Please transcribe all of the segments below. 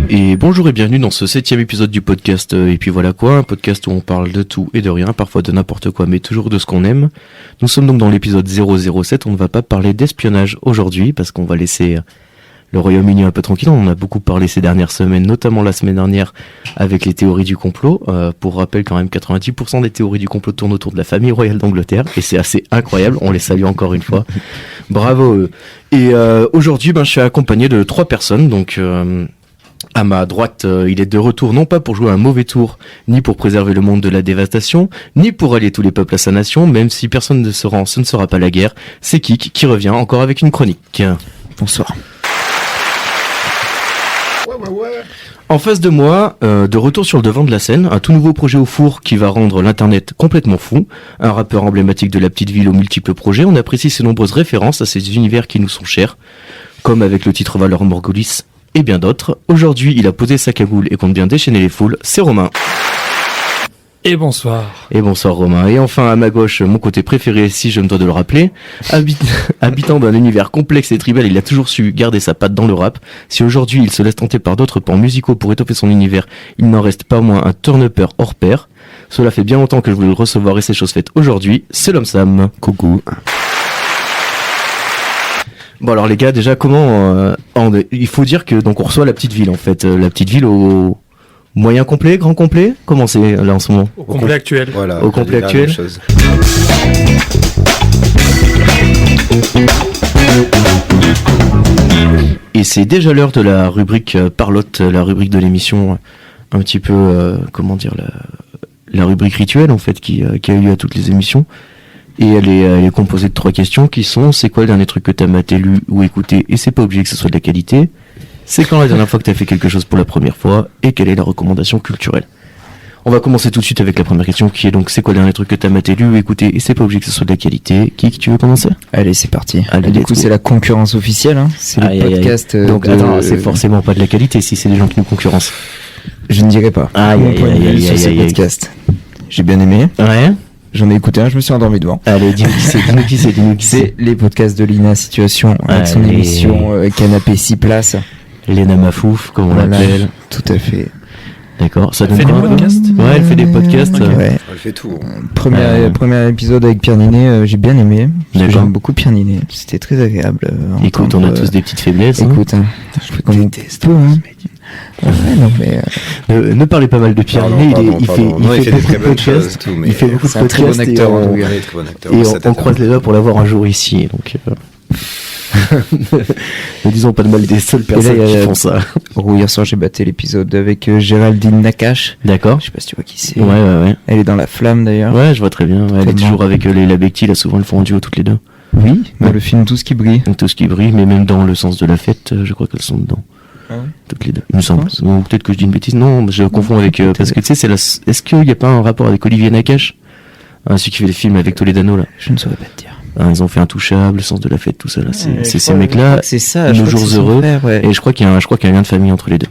Et bonjour et bienvenue dans ce 7e épisode du podcast Et puis voilà quoi, un podcast où on parle de tout et de rien, parfois de n'importe quoi, mais toujours de ce qu'on aime. Nous sommes donc dans l'épisode 007, on ne va pas parler d'espionnage aujourd'hui, parce qu'on va laisser le Royaume-Uni un peu tranquille. On en a beaucoup parlé ces dernières semaines, notamment la semaine dernière avec les théories du complot. Pour rappel, quand même 90% des théories du complot tournent autour de la famille royale d'Angleterre, et c'est assez incroyable, on les salue encore une fois. Bravo eux. Et aujourd'hui, je suis accompagné de 3 personnes, donc... à ma droite, il est de retour non pas pour jouer un mauvais tour, ni pour préserver le monde de la dévastation, ni pour allier tous les peuples à sa nation, même si personne ne se rend, ce ne sera pas la guerre. C'est Kik qui revient encore avec une chronique. Bonsoir. Ouais. En face de moi, de retour sur le devant de la scène, un tout nouveau projet au four qui va rendre l'internet complètement fou, un rappeur emblématique de la petite ville aux multiples projets. On apprécie ses nombreuses références à ces univers qui nous sont chers, comme avec le titre Valor Morgulis et bien d'autres. Aujourd'hui, il a posé sa cagoule et compte bien déchaîner les foules. C'est Romain. Et bonsoir. Et bonsoir Romain. Et enfin à ma gauche, mon côté préféré, si je me dois de le rappeler, habitant d'un univers complexe et tribal, il a toujours su garder sa patte dans le rap. Si aujourd'hui il se laisse tenter par d'autres pans musicaux pour étoffer son univers, il n'en reste pas moins un turn-upper hors pair. Cela fait bien longtemps que je voulais le recevoir et c'est chose faite aujourd'hui. C'est l'homme Sam. Coucou. Bon alors les gars, déjà comment il faut dire que donc on reçoit la petite ville en fait, la petite ville au moyen complet, grand complet. Comment c'est là en ce moment? Au complet actuel. Voilà, au complet actuel. Et c'est déjà l'heure de la rubrique parlotte, la rubrique de l'émission, un petit peu la rubrique rituelle en fait qui a eu lieu à toutes les émissions. Et elle est composée de 3 questions qui sont: c'est quoi le dernier truc que t'as maté, lu ou écouté et c'est pas obligé que ce soit de la qualité? C'est quand la dernière fois que t'as fait quelque chose pour la première fois? Et quelle est la recommandation culturelle? On va commencer tout de suite avec la première question qui est donc: c'est quoi le dernier truc que t'as maté, lu ou écouté et c'est pas obligé que ce soit de la qualité? Qui tu veux commencer? Allez, c'est parti. Allez, du coup, c'est la concurrence officielle, hein. C'est le podcast. Donc attends, c'est forcément pas de la qualité si c'est des gens qui nous concurrencent. Je ne dirais pas. Mon point de vue sur ce podcast. J'ai bien aimé. Ouais. J'en ai écouté un, je me suis endormi devant. Allez, dis-nous qui c'est. C'est les podcasts de Lina Situation, avec son émission Canapé 6 places. Léna Mafouf, comme on l'appelle. Tout à fait. D'accord, ça Elle donne fait quoi? des podcasts? Ouais, elle fait des podcasts. Okay. Ouais. Elle fait tout. Premier épisode avec Pierre Ninet, j'ai bien aimé. Parce que D'accord. j'aime beaucoup Pierre Ninet. C'était très agréable. Écoute, on a tous des petites faiblesses. Écoute, je fais comme on peut, hein. Ouais, non, mais ne parlez pas mal de Pierre Ninet, il fait beaucoup de podcasts. Il fait beaucoup de c'est un très bon podcasts acteur, en tout cas. Très bon acteur. et on croise les doigts pour l'avoir un jour ici. Donc, ne disons pas de mal des seules personnes qui font ça. Hier soir, j'ai battu l'épisode avec Géraldine Nakache. D'accord. Je sais pas si tu vois qui c'est. Ouais. Elle est dans La Flamme d'ailleurs. Ouais, je vois très bien. Elle est Comment toujours avec Leila Bekti, là souvent elles font un duo toutes les deux. Oui, dans Ouais. le film Tout ce qui brille. Donc tout ce qui brille, mais même dans Le sens de la fête, je crois qu'elles sont dedans. Ah ouais. Toutes les deux. Il me semble. penses Ou peut-être que je dis une bêtise. Non, je confonds avec parce que tu sais, est-ce qu'il y a pas un rapport avec Olivier Nakache, celui qui fait les films avec Toledano là? Je ne saurais pas te dire. Ils ont fait Intouchable, Le sens de la fête, tout ça là. C'est Je ces crois mecs-là. que c'est ça. Nos je crois jours que c'est son heureux. frère, ouais. Et je crois qu'il y a un lien de famille entre les deux.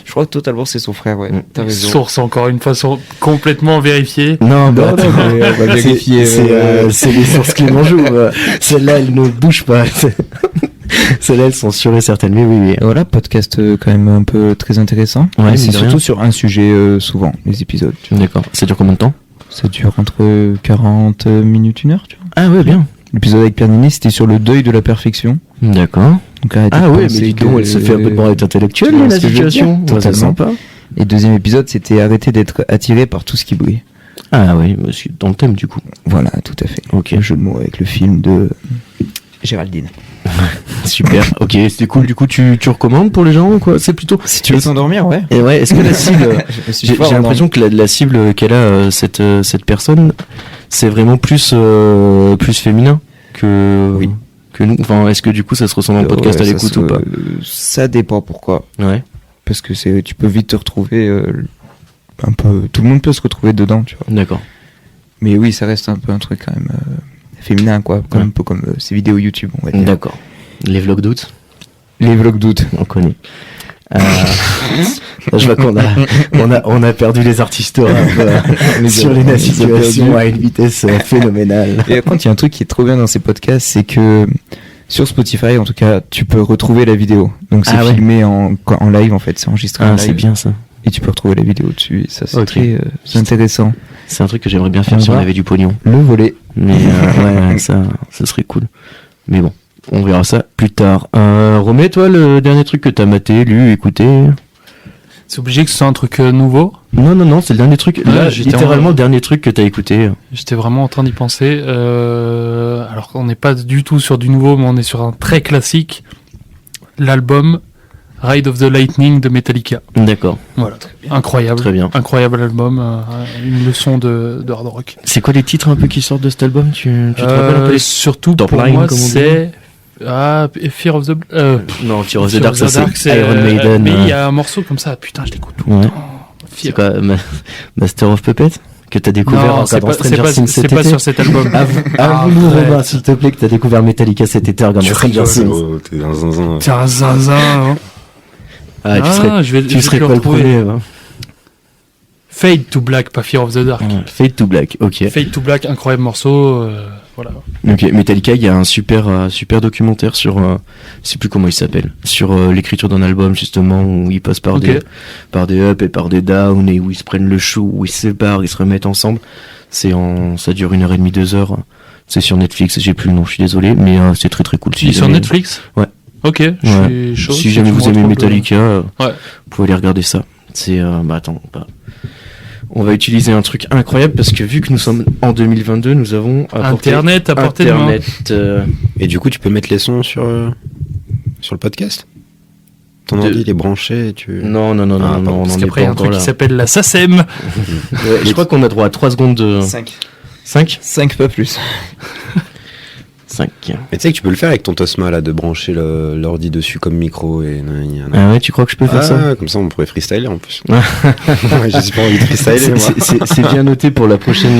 Je crois que totalement c'est son frère, ouais. T'as raison. Source encore une fois complètement vérifiée. Non, Non, attends, mais on va vérifier. c'est les sources Clément Joux. Celles-là, elles ne bougent pas. Celles-là, elles sont sûres et certaines. Mais oui. Et voilà, podcast quand même un peu très intéressant. Ouais, Et c'est mine de rien. surtout sur un sujet souvent, les épisodes. Tu vois. D'accord. Ça dure combien de temps? Ça dure entre 40 minutes, 1 heure, tu vois. Ah ouais, bien. L'épisode avec Pierre Ninet, c'était sur le deuil de la perfection. D'accord. Donc arrêtez Ah de ouais, penser mais dis donc, que- elle se fait un peu de branlette intellectuelle, Tu vois la ce que je veux situation. dire Ouais, c'est Totalement. sympa. Et deuxième épisode, c'était arrêter d'être attiré par tout ce qui brille. Ah oui, monsieur, dans le thème du coup. Voilà, tout à fait. Ok. Un jeu de mots avec le film de Géraldine. Super. Ok, c'était cool. Du coup, tu recommandes pour les gens ou quoi? C'est plutôt. Si tu veux t'endormir, ouais. Et ouais, est-ce que la cible, Je me suis j'ai fort l'impression que la cible qu'elle a cette personne, c'est vraiment plus féminin que Oui. que nous. Enfin, est-ce que du coup, ça se ressent dans le podcast à Ouais, l'écoute ou pas? Ça dépend pourquoi. Ouais. Parce que tu peux vite te retrouver un peu. Tout le monde peut se retrouver dedans, tu vois. D'accord. Mais oui, ça reste un peu un truc quand même féminin, quoi. Comme, Ouais. un peu comme ces vidéos YouTube, on va dire. D'accord. Les vlogs d'août, Les vlogs d'août. on connaît. Je vois qu'on a perdu les artistes sur les situations à une vitesse phénoménale. Et par contre, il y a un truc qui est trop bien dans ces podcasts, c'est que Sur Spotify, en tout cas, tu peux retrouver la vidéo. Donc c'est filmé en live, en fait, c'est enregistré en live. C'est bien ça. Et tu peux retrouver la vidéo dessus, et ça c'est Ok. c'est intéressant. C'est un truc que j'aimerais bien faire si on avait du pognon. Le volet. Mais ouais, ça serait cool. Mais bon, on verra ça plus tard. Romé, toi, le dernier truc que t'as maté, lu, écouté? C'est obligé que ce soit un truc nouveau. Non, c'est le dernier truc. Ouais, Là, j'étais littéralement, le dernier truc que t'as écouté. J'étais vraiment en train d'y penser. Alors qu'on n'est pas du tout sur du nouveau, mais on est sur un très classique. L'album Ride of the Lightning de Metallica. D'accord. Voilà. Incroyable. Très bien. Incroyable album. Une leçon de hard rock. C'est quoi les titres un peu qui sortent de cet album? Tu te rappelles un peu les... Surtout Top pour line, moi, comme on dit. c'est Fear of the Non, Fear of the Fear Dark, of ça the Dark, c'est Iron Maiden. mais il y a un morceau comme ça, putain, je l'écoute tout Ouais. le temps. C'est quoi, Master of Puppets? Que t'as découvert Non, encore c'est dans pas, Stranger c'est pas, Things c'est cet pas été? sur cet album. Avoue-nous, Arrête. Robin, s'il te plaît, que t'as découvert Metallica cet été en regardant Tu Stranger rigoles, Things. oh, t'es un zinzin. T'es un zinzin, hein. Ah, tu je serais vais pas le retrouver. premier, hein. Fade to Black, pas Fear of the Dark. Fade to Black, ok. Fade to Black, incroyable morceau. Voilà. Ok, Metallica, il y a un super documentaire sur, je sais plus comment il s'appelle, sur l'écriture d'un album justement où ils passent par Ok. des up et par des down et où ils se prennent le chou, où ils se séparent, ils se remettent ensemble. Ça dure 1h30, 2 heures. C'est sur Netflix, j'ai plus le nom, je suis désolé, mais c'est très très cool. Tu es sur jamais- Netflix? Ouais. Ok, Ouais. je suis chaud. Si jamais tu me vous aimez retrouves, Metallica, Ouais. vous pouvez aller regarder ça. C'est on va utiliser un truc incroyable parce que vu que nous sommes en 2022, nous avons apporté Internet à portée de main. Internet. Et du coup, tu peux mettre les sons sur le podcast? Ton De- ordi, il est branché et tu... Non, Ah, on pardon, n'en Parce est qu'après, il y pas a un encore truc là. qui s'appelle la SACEM. Ouais, je crois qu'on a droit à 3 secondes de... 5. 5 5 pas plus. 5. Mais tu sais que tu peux le faire avec ton Tosma, là, de brancher l'ordi dessus comme micro et... Ah ouais, tu crois que je peux faire ça? Comme ça, on pourrait freestyler en plus. Ouais, j'ai pas envie de freestyler, moi. C'est bien noté pour la prochaine...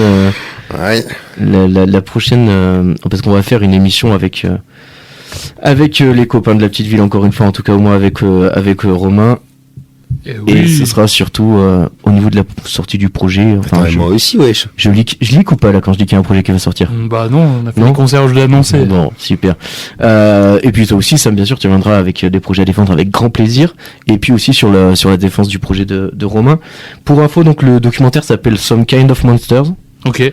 Ouais. la prochaine... parce qu'on va faire une émission avec les copains de la petite ville, encore une fois, en tout cas au moins avec Romain. Et ce sera surtout au niveau de la sortie du projet. Enfin, Attends, moi aussi, wesh. je leak ou pas là quand je dis qu'il y a un projet qui va sortir? Bah non, on a fait Non. des concerts, je l'ai annoncé. Bon, super. Et puis toi aussi, Sam, bien sûr, tu viendras avec des projets à défendre avec grand plaisir. Et puis aussi sur la défense du projet de Romain. Pour info, donc le documentaire s'appelle Some Kind of Monsters. Ok.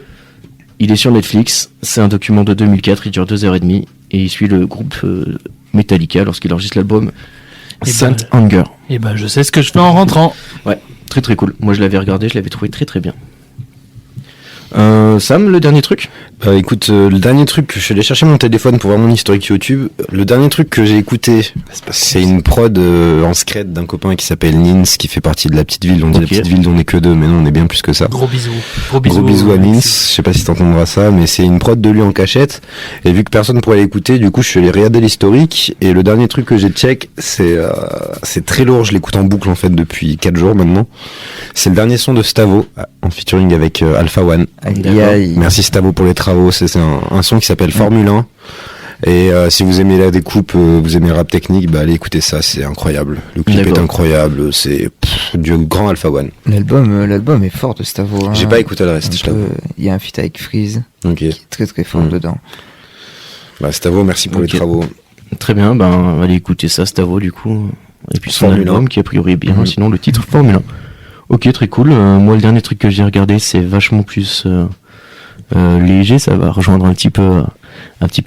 Il est sur Netflix. C'est un document de 2004. Il dure 2h30 et il suit le groupe Metallica lorsqu'il enregistre l'album Et Saint ben- Anger. Et ben, je sais ce que je fais en rentrant. Très très cool. Moi, je l'avais regardé, je l'avais trouvé très très bien. Sam, le dernier truc? Écoute, le dernier truc, je suis allé chercher mon téléphone pour voir mon historique YouTube. Le dernier truc que j'ai écouté, c'est une prod en secret d'un copain qui s'appelle Nins, qui fait partie de la petite ville. On dit Ok. la petite ville, on est que deux, mais non, on est bien plus que ça. Gros bisous. Gros bisous à Nins, je sais pas si t'entendras ça, mais c'est une prod de lui en cachette. Et vu que personne pourrait l'écouter, du coup, je suis allé regarder l'historique. Et le dernier truc que j'ai check, c'est très lourd. Je l'écoute en boucle en fait depuis 4 jours maintenant. C'est le dernier son de Stavo en featuring avec Alpha One. Aïe aïe. Merci Stavo pour les travaux. C'est un son qui s'appelle Formule 1. Et si vous aimez la découpe, vous aimez rap technique, bah allez écouter ça, c'est incroyable. Le clip D'accord. est incroyable, c'est du grand Alpha One. L'album est fort de Stavo. Hein. J'ai pas écouté le reste, je t'avoue. Il y a un feat avec Freeze Ok. qui est très très fort dedans. Bah Stavo, merci pour Ok. les travaux. Très bien, ben allez écouter ça, Stavo du coup. Et puis son Formule album 1. qui a priori est bien, Mhm. sinon le titre Formule 1. Ok, très cool. Moi, le dernier truc que j'ai regardé, c'est vachement plus léger. Ça va rejoindre un petit peu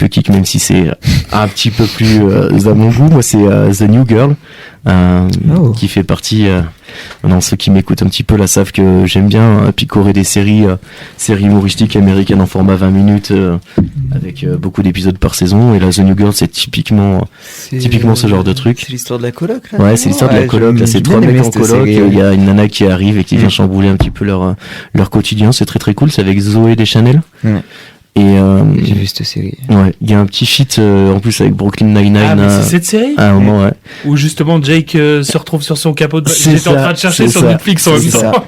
Kick, même si c'est un petit peu plus à mon goût. Moi, c'est The New Girl, qui fait partie... non, ceux qui m'écoutent un petit peu là savent que j'aime bien picorer des séries humoristiques américaines en format 20 minutes avec beaucoup d'épisodes par saison. Et là, The New Girl, c'est typiquement ce genre de truc. C'est l'histoire de la coloc là. Ouais, c'est l'histoire de la coloc. Là, c'est 3 mecs en coloc. Il y a une nana qui arrive et qui vient chambouler un petit peu leur quotidien. C'est très très cool. C'est avec Zoé Deschanel. Ouais. Et J'ai vu cette série. ouais, il y a un petit feat en plus avec Brooklyn Nine-Nine. Ah, mais c'est cette série à un moment, ouais. où justement Jake se retrouve sur son capot de... C'est J'étais en ça, train de chercher c'est sur ça, Netflix en même c'est ça. temps.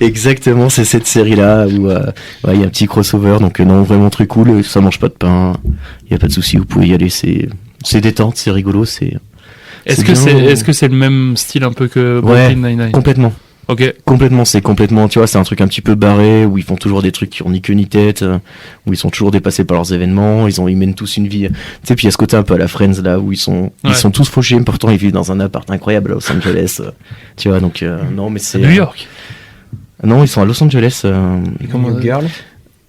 Exactement, c'est cette série-là où ouais, il y a un petit crossover. Donc non, vraiment très cool. Ça mange pas de pain. Il y a pas de souci. Vous pouvez y aller. C'est détente, c'est rigolo. Est-ce C'est que bien. c'est le même style un peu que Ouais. Brooklyn Nine-Nine? Complètement. Ok. Complètement, tu vois, c'est un truc un petit peu barré, où ils font toujours des trucs qui ont ni queue ni tête, où ils sont toujours dépassés par leurs événements, ils mènent tous une vie, tu sais, puis il y a ce côté un peu à la Friends, là, où ils sont tous fauchés, pourtant ils vivent dans un appart incroyable à Los Angeles, tu vois, donc, non, mais c'est... New York. Non, ils sont à Los Angeles, New Girl.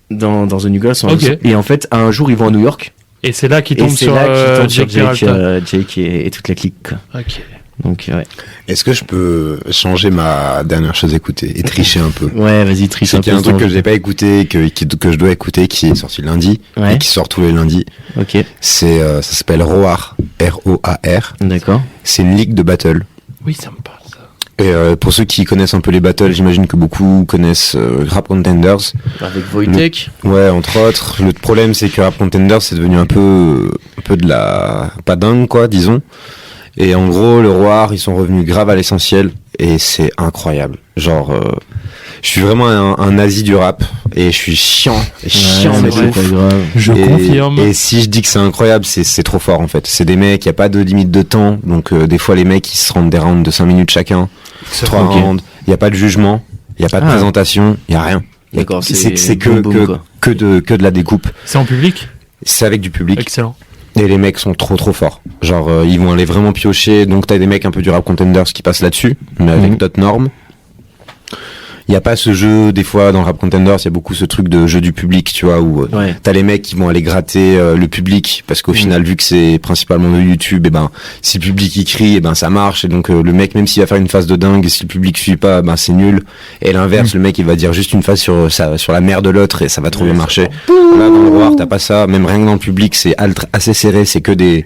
dans The New Girl, Ok. et en fait, un jour, ils vont à New York, Et c'est là qu'ils et tombent c'est sur là qu'ils tombent sur Jake Peralta. Jake et toute la clique, quoi. Ok. Donc, ouais. Est-ce que je peux changer ma dernière chose écoutée et tricher un peu? Ouais, vas-y, triche C'est un qu'il y a peu. un truc que j'ai pas écouté, que je dois écouter, qui est sorti lundi, Ouais. et qui sort tous les lundis. Ok, C'est, ça s'appelle Roar, R-O-A-R. d'accord. C'est une ligue de battle. Oui, ça me parle, ça. Et pour ceux qui connaissent un peu les battles, j'imagine que beaucoup connaissent Rap Contenders. Avec Wojtek. Ouais, entre autres. Le problème, c'est que Rap Contenders, c'est devenu un peu de la... pas dingue, quoi, disons. Et en gros, le Roar, ils sont revenus grave à l'essentiel, et c'est incroyable. Genre, je suis vraiment un nazi du rap, et je suis chiant, Ouais, mais c'est de pas ouf. grave. Je Et- confirme. Et si je dis que c'est incroyable, c'est trop fort en fait. C'est des mecs, il n'y a pas de limite de temps. Donc des fois les mecs ils se rendent des rounds de 5 minutes chacun, 3 Ok. rounds. Il n'y a pas de jugement, il n'y a pas de Ah. présentation, il n'y a rien. D'accord, C'est c'est que, boum, boum, quoi. que de la découpe. C'est en public. C'est avec du public. Excellent. Et les mecs sont trop forts. Genre ils vont aller vraiment piocher. Donc t'as des mecs un peu du Rap Contenders qui passent là-dessus, mais avec Mhm. d'autres normes. Il n'y a pas ce jeu, des fois dans le Rap Contenders, il y a beaucoup ce truc de jeu du public, tu vois, où Ouais. t'as les mecs qui vont aller gratter le public, parce qu'au final, vu que c'est principalement de YouTube, et ben si le public y crie, et ben ça marche, et donc le mec, même s'il va faire une phase de dingue, si le public suit pas, ben c'est nul. Et l'inverse, le mec il va dire juste une phase sur la mère de l'autre, et ça va trop bien marcher. Là dans le Roar, t'as pas ça, même rien que dans le public, c'est assez serré, c'est que des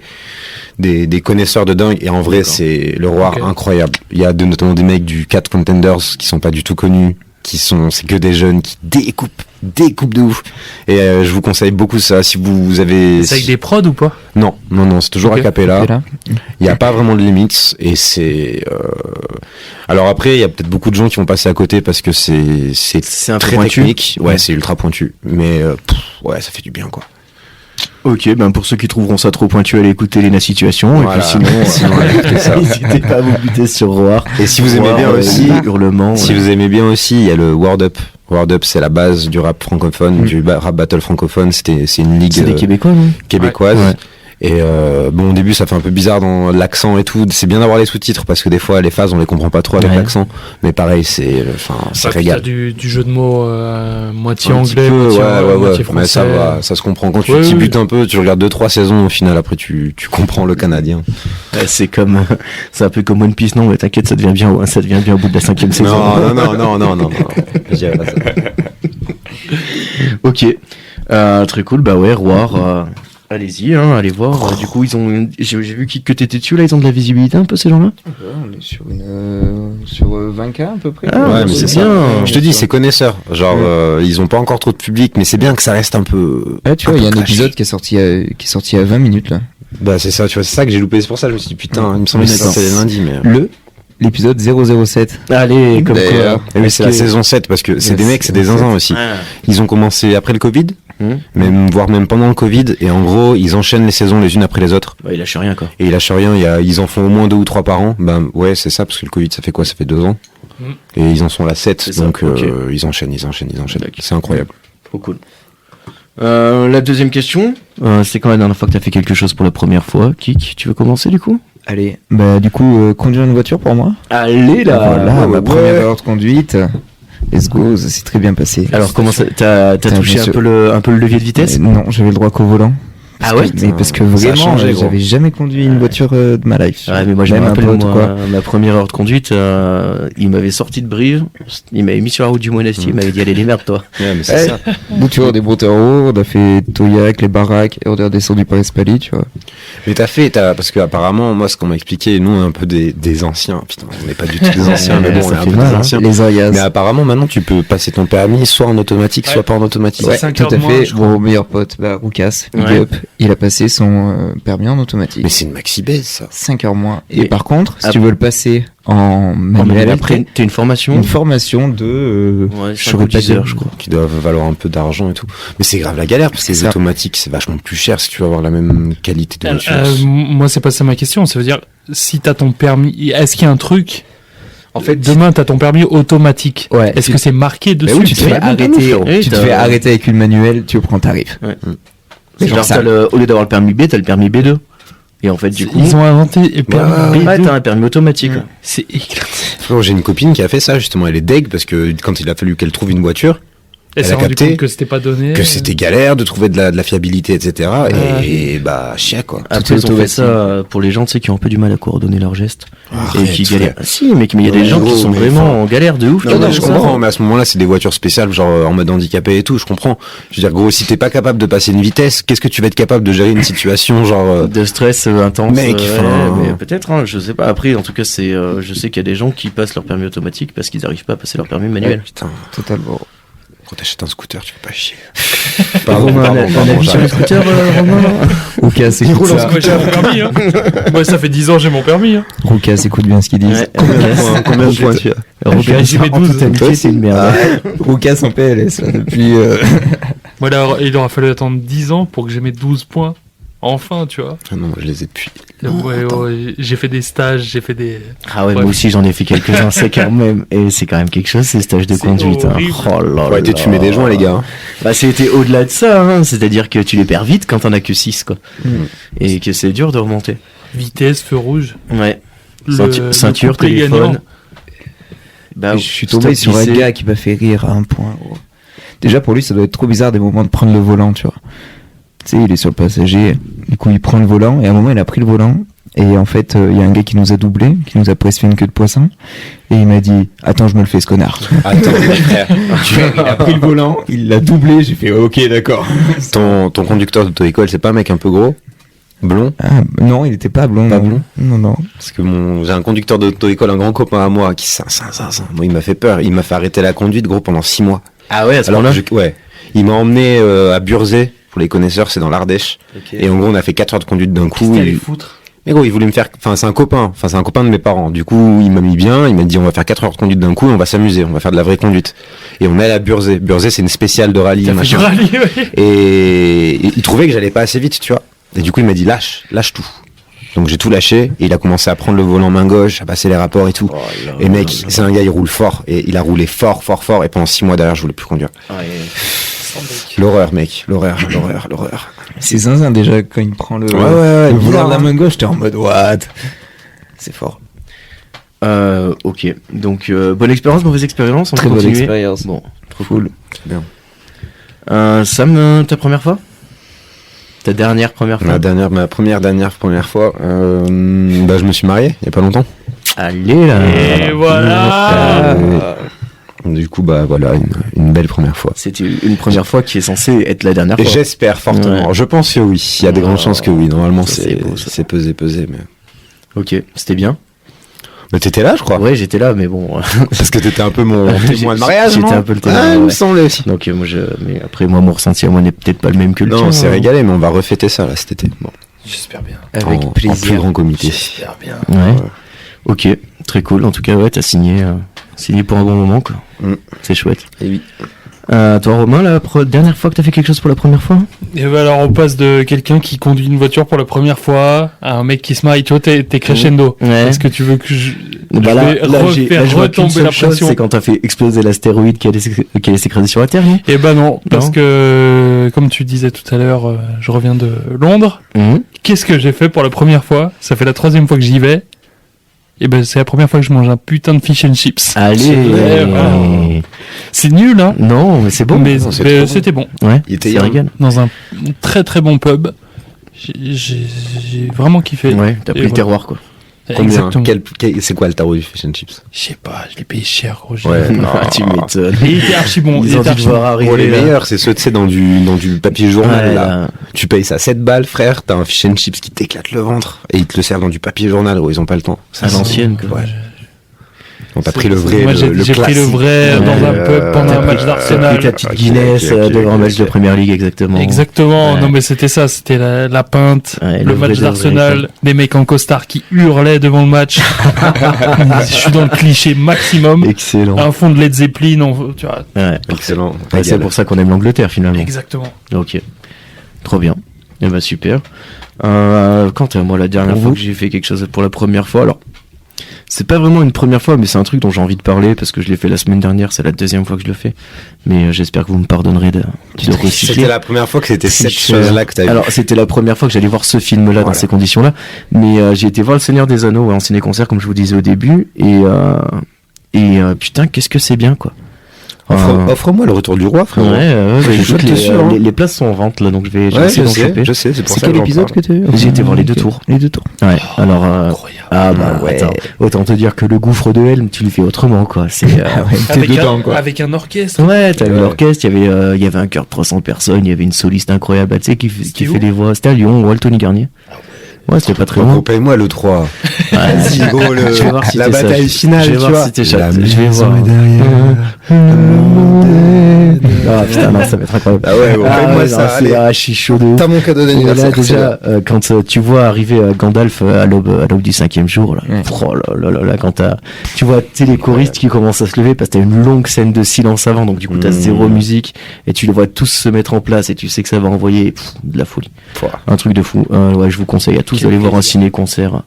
connaisseurs de dingue, et en vrai D'accord. c'est le Roar Ok. incroyable. Il y a notamment des mecs du 4 Contenders qui sont pas du tout connus, c'est que des jeunes qui découpent de ouf. Et je vous conseille beaucoup ça si vous avez... C'est avec des prods ou pas? Non, c'est toujours Ok. a cappella. Et là Il n'y a pas vraiment de limites, et c'est... Alors après, il y a peut-être beaucoup de gens qui vont passer à côté parce que c'est C'est un peu très pointu. technique. Ouais, c'est ultra pointu. Mais ouais, ça fait du bien, quoi. Ok, ben pour ceux qui trouveront ça trop pointu, allez écouter Lena Situation. Voilà. Et puis sinon, Sinon, allez écouter ça. n'hésitez pas à vous buter sur Roar. Et si vous aimez Roar, bien aussi... Hurlement. Si vous aimez bien aussi, il y a le Word Up. Word Up, c'est la base du rap francophone, du rap battle francophone. C'est une ligue C'est des Québécois, non? québécoise. Ouais. Et bon, au début, ça fait un peu bizarre dans l'accent et tout. C'est bien d'avoir les sous-titres parce que des fois, les phases, on les comprend pas trop avec Ouais. l'accent. Mais pareil, c'est T'as régal. du jeu de mots moitié Un petit anglais, peu, moitié, ouais. moitié Mais français. ça va, ça se comprend. Quand tu Ouais, t'y oui. butes un peu, tu regardes 2-3 saisons, au final, après, tu comprends le canadien. Ouais, c'est comme, c'est un peu comme One Piece, non? Mais t'inquiète, ça devient bien au bout de la 5e saison. Non. Je dirais pas ça. Ok. Très cool. Bah ouais, Roar. Allez-y, allez voir. Du coup, j'ai vu que t'étais dessus là. Ils ont de la visibilité un peu ces gens-là. On est sur 20K à peu près. Ah, Ouais, mais c'est c'est bien. ça. Je te dis, c'est connaisseurs. Genre, ils ont pas encore trop de public, mais c'est bien que ça reste un peu. Ah, tu vois, il y a un peu épisode qui est sorti à 20 minutes là. Bah, c'est ça, tu vois, c'est ça que j'ai loupé. C'est pour ça que je me suis dit, putain, il me semblait que D'accord. c'était les lundis, mais. L'épisode 007. Allez, comme D'ailleurs. quoi. Eh oui, c'est la saison 7 parce que c'est Ouais, des mecs, c'est des saison zinzins 7. aussi. Ah. Ils ont commencé après le Covid, voire même pendant le Covid, et en gros, ils enchaînent les saisons les unes après les autres. Bah, il lâche rien, quoi. Et ils lâchent rien, ils en font au moins 2 ou 3 par an. Ben ouais, c'est ça, parce que le Covid, ça fait quoi? Ça fait 2 ans. Mm. Et ils en sont à 7, C'est ça, donc ok. ils enchaînent. D'accord. C'est incroyable. Trop cool. La deuxième question, c'est quand la dernière fois que t'as fait quelque chose pour la première fois? Kik, tu veux commencer du coup? Allez, bah du coup, conduire une voiture pour moi. Allez Voilà, ma ouais. première heure de conduite. Let's go, ça s'est très bien passé. Alors comment ça, t'as Putain, touché monsieur. un peu le levier de vitesse? Non, j'avais le droit qu'au volant. Ah ouais? Mais parce que Ça a vraiment, changé, gros. j'avais jamais conduit une voiture de ma life. Ouais, mais moi je me Même un rappelle pote, moi, quoi. ma première heure de conduite, il m'avait sorti de Brive, il m'avait mis sur la route du Monastier, il m'avait dit allez les merdes toi. Ouais, mais c'est Ouais. ça. Bon, tu vois, des Brotero, on a fait Toyac, les baraques, et on est redescendu par Espali, tu vois. Mais parce que apparemment, moi, ce qu'on m'a expliqué, nous, on est un peu des anciens. Putain, on n'est pas du tout des anciens, mais bon, on est ça un fait peu mal, des hein. anciens. Les Arias. Mais apparemment, maintenant, tu peux passer ton permis soit en automatique, soit Ouais. pas en automatique. Ouais, 5 tout heures à de moins, fait. je crois. Mon meilleur pote, Roucas, big Ouais. up, il a passé son permis en automatique. Mais c'est une maxi baise, ça. 5 heures moins. Et- Et par contre, si Ah. tu veux le passer en Mais manuel, après, t'as une formation? une formation de... Ouais, je 5 saurais ou pas 10 dire. heures, je crois. Qui doivent valoir un peu d'argent et tout. Mais c'est grave la galère, parce que C'est les ça. automatiques, c'est vachement plus cher si tu veux avoir la même qualité de voiture. Moi, c'est pas ça ma question. Ça veut dire, si t'as ton permis, est-ce qu'il y a un truc En fait, demain, t'as ton permis automatique. Ouais. Est-ce que c'est marqué dessus? oui, tu te fais arrêter. Oui, Tu te t'as- fais arrêter avec une manuelle, tu prends tarif. Ouais. Mais genre Genre, ça. au lieu d'avoir le permis B, t'as le permis B2. Et en fait, du coup, Ils ont inventé le permis ouais, B2. t'as un permis automatique. Mm. C'est éclaté. Frérot, j'ai une copine qui a fait ça justement. Elle est deg parce que quand il a fallu qu'elle trouve une voiture, Elle Elle s'est a rendu capté compte que c'était pas donné. que c'était galère de trouver de la fiabilité, etc. Et bah chier quoi. Après, ils ont fait automatique. ça pour les gens, tu sais, qui ont un peu du mal à coordonner leurs gestes. Et Arrête, qui frère. galèrent. Si, mais il y a des Ouais, gens qui gros, sont mais vraiment enfin- en galère de ouf. Non, tu vois, mais je ça. comprends, mais à ce moment-là, c'est des voitures spéciales, genre en mode handicapé et tout, je comprends. Je veux dire, gros, si t'es pas capable de passer une vitesse, qu'est-ce que tu vas être capable de gérer une situation, genre... De stress intense. Mec, ouais, enfin- mais peut-être, hein, je sais pas. Après, en tout cas, c'est, je sais qu'il y a des gens qui passent leur permis automatique parce qu'ils n'arrivent pas à passer leur permis manuel. Putain, Totalement. quand t'achètes un scooter, tu fais pas chier. Romain, un avis sur le j'arrête. scooter, Romain, là Roucas, écoute Moi, ça. j'ai mon permis. Hein. Moi, ça fait 10 ans j'ai mon permis. Hein. Roucas, écoute bien ce qu'ils disent. Ouais, Combien de points tu as Romain, J'ai mes en 12. toute amitié, c'est une merde. Roucas en PLS, là, depuis... Moi, là, il aura fallu attendre 10 ans pour que j'ai mes 12 points. Enfin, tu vois. Ah non, moi, je les ai depuis. Ouais, j'ai fait des stages, j'ai fait des. Ah ouais, Ouais. moi aussi j'en ai fait quelques-uns, c'est quand même, et c'est quand même quelque chose, ces stages de C'est conduite. Hein. horrible. Oh là Faut arrêter de là. fumer des joints, les gars. Bah c'était au-delà de ça, hein. C'est-à-dire que tu les perds vite quand t'en as que 6, quoi. Et que c'est dur de remonter. Vitesse, feu rouge. Ouais. Le Ceinture, couplet téléphone. gagnant. Bah, je suis tombé stop sur un lycée. gars qui m'a fait rire à un point. Gros. Déjà pour lui ça doit être trop bizarre des moments de prendre le volant, tu vois. Tu sais, il est sur le passager, du coup il prend le volant et à un moment il a pris le volant et en fait il y a un gars qui nous a doublé, qui nous a presque fait une queue de poisson et il m'a dit attends je me le fais ce connard. Attends, frère. Il a pris le volant, il l'a doublé, j'ai fait ok d'accord. Ton conducteur d'auto-école, c'est pas un mec un peu gros? Blond? Ah, non il était pas blond. Pas non. blond Non non. Parce que j'ai un conducteur d'auto-école, un grand copain à moi, qui moi il m'a fait peur, il m'a fait arrêter la conduite gros pendant 6 mois. Ah ouais, à ce Alors moment-là. ouais, il m'a emmené à Burzet, pour les connaisseurs, c'est dans l'Ardèche. Et en gros, on a fait 4 heures de conduite d'un coup. Qu'est-ce que t'allais foutre? Mais gros, il voulait me faire, c'est un copain de mes parents. Du coup, il m'a mis bien, il m'a dit on va faire 4 heures de conduite d'un coup et on va s'amuser, on va faire de la vraie conduite. Et on est allé à Burzet. Burzet, c'est une spéciale de rallye, T'as fait du machin. rallye, ouais. Et il trouvait que j'allais pas assez vite, tu vois. Et du coup, il m'a dit lâche tout. Donc j'ai tout lâché et il a commencé à prendre le volant main gauche, à passer les rapports et tout. Oh là Et là mec, là c'est un gars, il roule fort et il a roulé fort et pendant 6 mois derrière, je voulais plus conduire. là. Ouais. L'horreur, mec, l'horreur. C'est zinzin déjà quand il prend le, Ouais, le volant bizarre, de la hein. main gauche, t'es en mode what. C'est fort. Ok. Donc, bonne expérience, mauvaise expérience. On Très peut bonne continuer. expérience. Bon, trop Full. bien. Sam, ta première fois? Ta dernière première fois? Ma dernière fois, bah je me suis marié il y a pas longtemps. Allez là. Et voilà. Du coup, bah voilà, une belle première fois. C'était une première fois qui est censée être la dernière Et fois. j'espère fortement. Ouais. Je pense que oui. Il y a des grandes chances que oui. Normalement, Ça, c'est beau, ça. c'est pesé, mais. Ok, c'était bien. Mais t'étais là, je crois. Ouais, j'étais là, mais bon. Parce que t'étais un peu mon témoin de mariage. J'étais non un peu le témoin, Ah, il me ouais. semblait aussi. Donc moi mais après mon ressenti à moi n'est peut-être pas le même que le tien. Non, on s'est hein. régalé, mais on va refêter ça là cet été. Bon, J'espère bien. Avec en plaisir. plus grand comité. J'espère bien. Ouais. Ok, très cool. En tout cas, ouais, t'as signé pour un bon moment, quoi. C'est chouette. Et oui. Toi, Romain, la dernière fois que t'as fait quelque chose pour la première fois? Et ben alors on passe de quelqu'un qui conduit une voiture pour la première fois à un mec qui se marie. Tu vois, t'es crescendo. Ouais. Est-ce que tu veux que je Bah là, vais là, refaire je vois qu'une retomber seule la chose, pression? c'est quand t'as fait exploser l'astéroïde qui allait s'écraser sur la Terre, non? Eh ben non, parce Non. que comme tu disais tout à l'heure, je reviens de Londres. Qu'est-ce que j'ai fait pour la première fois? Ça fait la 3e fois que j'y vais. Et ben c'est la première fois que je mange un putain de fish and chips. Allez. Ouais, voilà. C'est nul, hein? Non, mais c'est bon. Mais non, c'est mais trop bon. c'était bon. Ouais, Il était ça young. régale. Dans un très très bon pub. J'ai vraiment kiffé. Ouais, t'as Et pris le voilà. terroir, quoi. Exactement. C'est quoi le tarot du fish and chips? Je sais pas, je l'ai payé cher, gros. Ouais. Ah, tu m'étonnes. Et il était archi bon. Ils il ont était dû archi bon. devoir Pour les arriver là. meilleurs, c'est ceux, tu sais, dans du papier journal, Ouais, là. là. Tu payes ça 7 balles, frère, t'as un fish and chips qui t'éclate le ventre, et ils te le servent dans du papier journal, gros, ils ont pas le temps. À l'ancienne, quoi. Ouais. Donc t'as pris le vrai, Moi, j'ai le pris le classique. vrai dans un Ouais, pub pendant T'as un pris- match t'as d'Arsenal. pris ta petite Ok, Guinness ok, devant un ok, match ok. de Première Ligue, exactement. Exactement. Ouais. Non, mais c'était ça. C'était la pinte, Ouais, le le vrai match de vrai, d'Arsenal, des mecs en costard qui hurlaient devant le match. Je suis dans le cliché maximum. Excellent. Un fond de Led Zeppelin, tu vois. Ouais. Excellent. Ouais, c'est pour ça qu'on aime l'Angleterre, finalement. Exactement. Ok. Trop bien. Eh ben, super. Quant à moi, la dernière fois que j'ai fait quelque chose pour la première fois, alors, c'est pas vraiment une première fois, mais c'est un truc dont j'ai envie de parler parce que je l'ai fait la semaine dernière, c'est la deuxième fois que je le fais. Mais j'espère que vous me pardonnerez de recycler. C'était la première fois que c'était cette chose-là que t'as vu. Alors, c'était la première fois que j'allais voir ce film-là dans ces conditions-là. Mais j'ai été voir Le Seigneur des Anneaux en ciné-concert, comme je vous disais au début. Et putain, qu'est-ce que c'est bien, quoi. Offre-moi le retour du roi, frère. Les places sont en vente là, donc je vais essayer d'en choper. Je sais, c'est pour C'est ça quel que épisode que t'as vu? J'ai été voir les 2 tours. Les 2 tours. Ouais. Alors, ouais. attends, autant te dire que le gouffre de Helm, tu le fais autrement, quoi. C'est T'es dedans, quoi. Avec un orchestre. ouais, t'as vu l'orchestre, il y avait un chœur de 300 personnes, il y avait une soliste incroyable, tu sais, qui fait les voix. C'était à Lyon, ou Tony Garnier. Ouais, c'était pas très loin. Paye-moi le 3. Vas-y, gros, Je vais voir si la t'es bataille sage. finale, Je vais tu voir vois. si t'es chat. Je vais voir. Ah putain, non, ça va être incroyable. Ah ouais, paye-moi ça. Je suis chaud de ouf. T'as mon cadeau Et d'anniversaire. là, déjà, quand tu vois arriver Gandalf à l'aube du 5e jour, là, oh là, quand tu vois les choristes qui commencent à se lever parce que t'as une longue scène de silence avant, donc du coup t'as zéro musique et tu les vois tous se mettre en place et tu sais que ça va envoyer de la folie. Un truc de fou. Ouais, je vous conseille à tous d'aller voir un ciné-concert.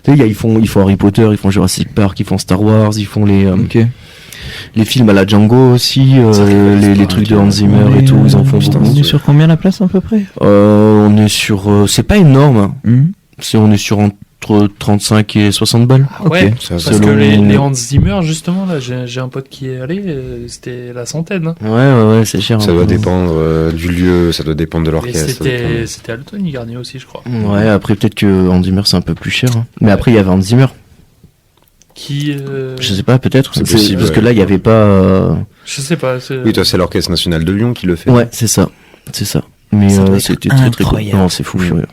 Tu sais, ils font Harry Potter, ils font Jurassic Park, ils font Star Wars, ils font les films à la Django aussi, les trucs de Hans Zimmer et tout, ils en font beaucoup. On est sur combien la place à peu près? On est sur, c'est pas énorme. On est sur entre 35 et 60 balles. Ouais, Ça, parce que les Hans Zimmer, justement, là, j'ai un pote qui est allé, c'était la centaine. Hein. Ouais, c'est cher. Ça doit dépendre du lieu, ça doit dépendre de Et l'orchestre. c'était à Tony Garnier aussi, je crois. Ouais, après peut-être que Hans Zimmer c'est un peu plus cher. Hein. Mais après il y avait Hans Zimmer. Qui Je sais pas, peut-être. C'est possible, parce que ouais. là il y avait pas. Je sais pas. Oui, toi, c'est l'Orchestre National de Lyon qui le fait. Ouais, c'est ça. Mais Ça doit être c'était très très cool. incroyable. Non, c'est fou furieux.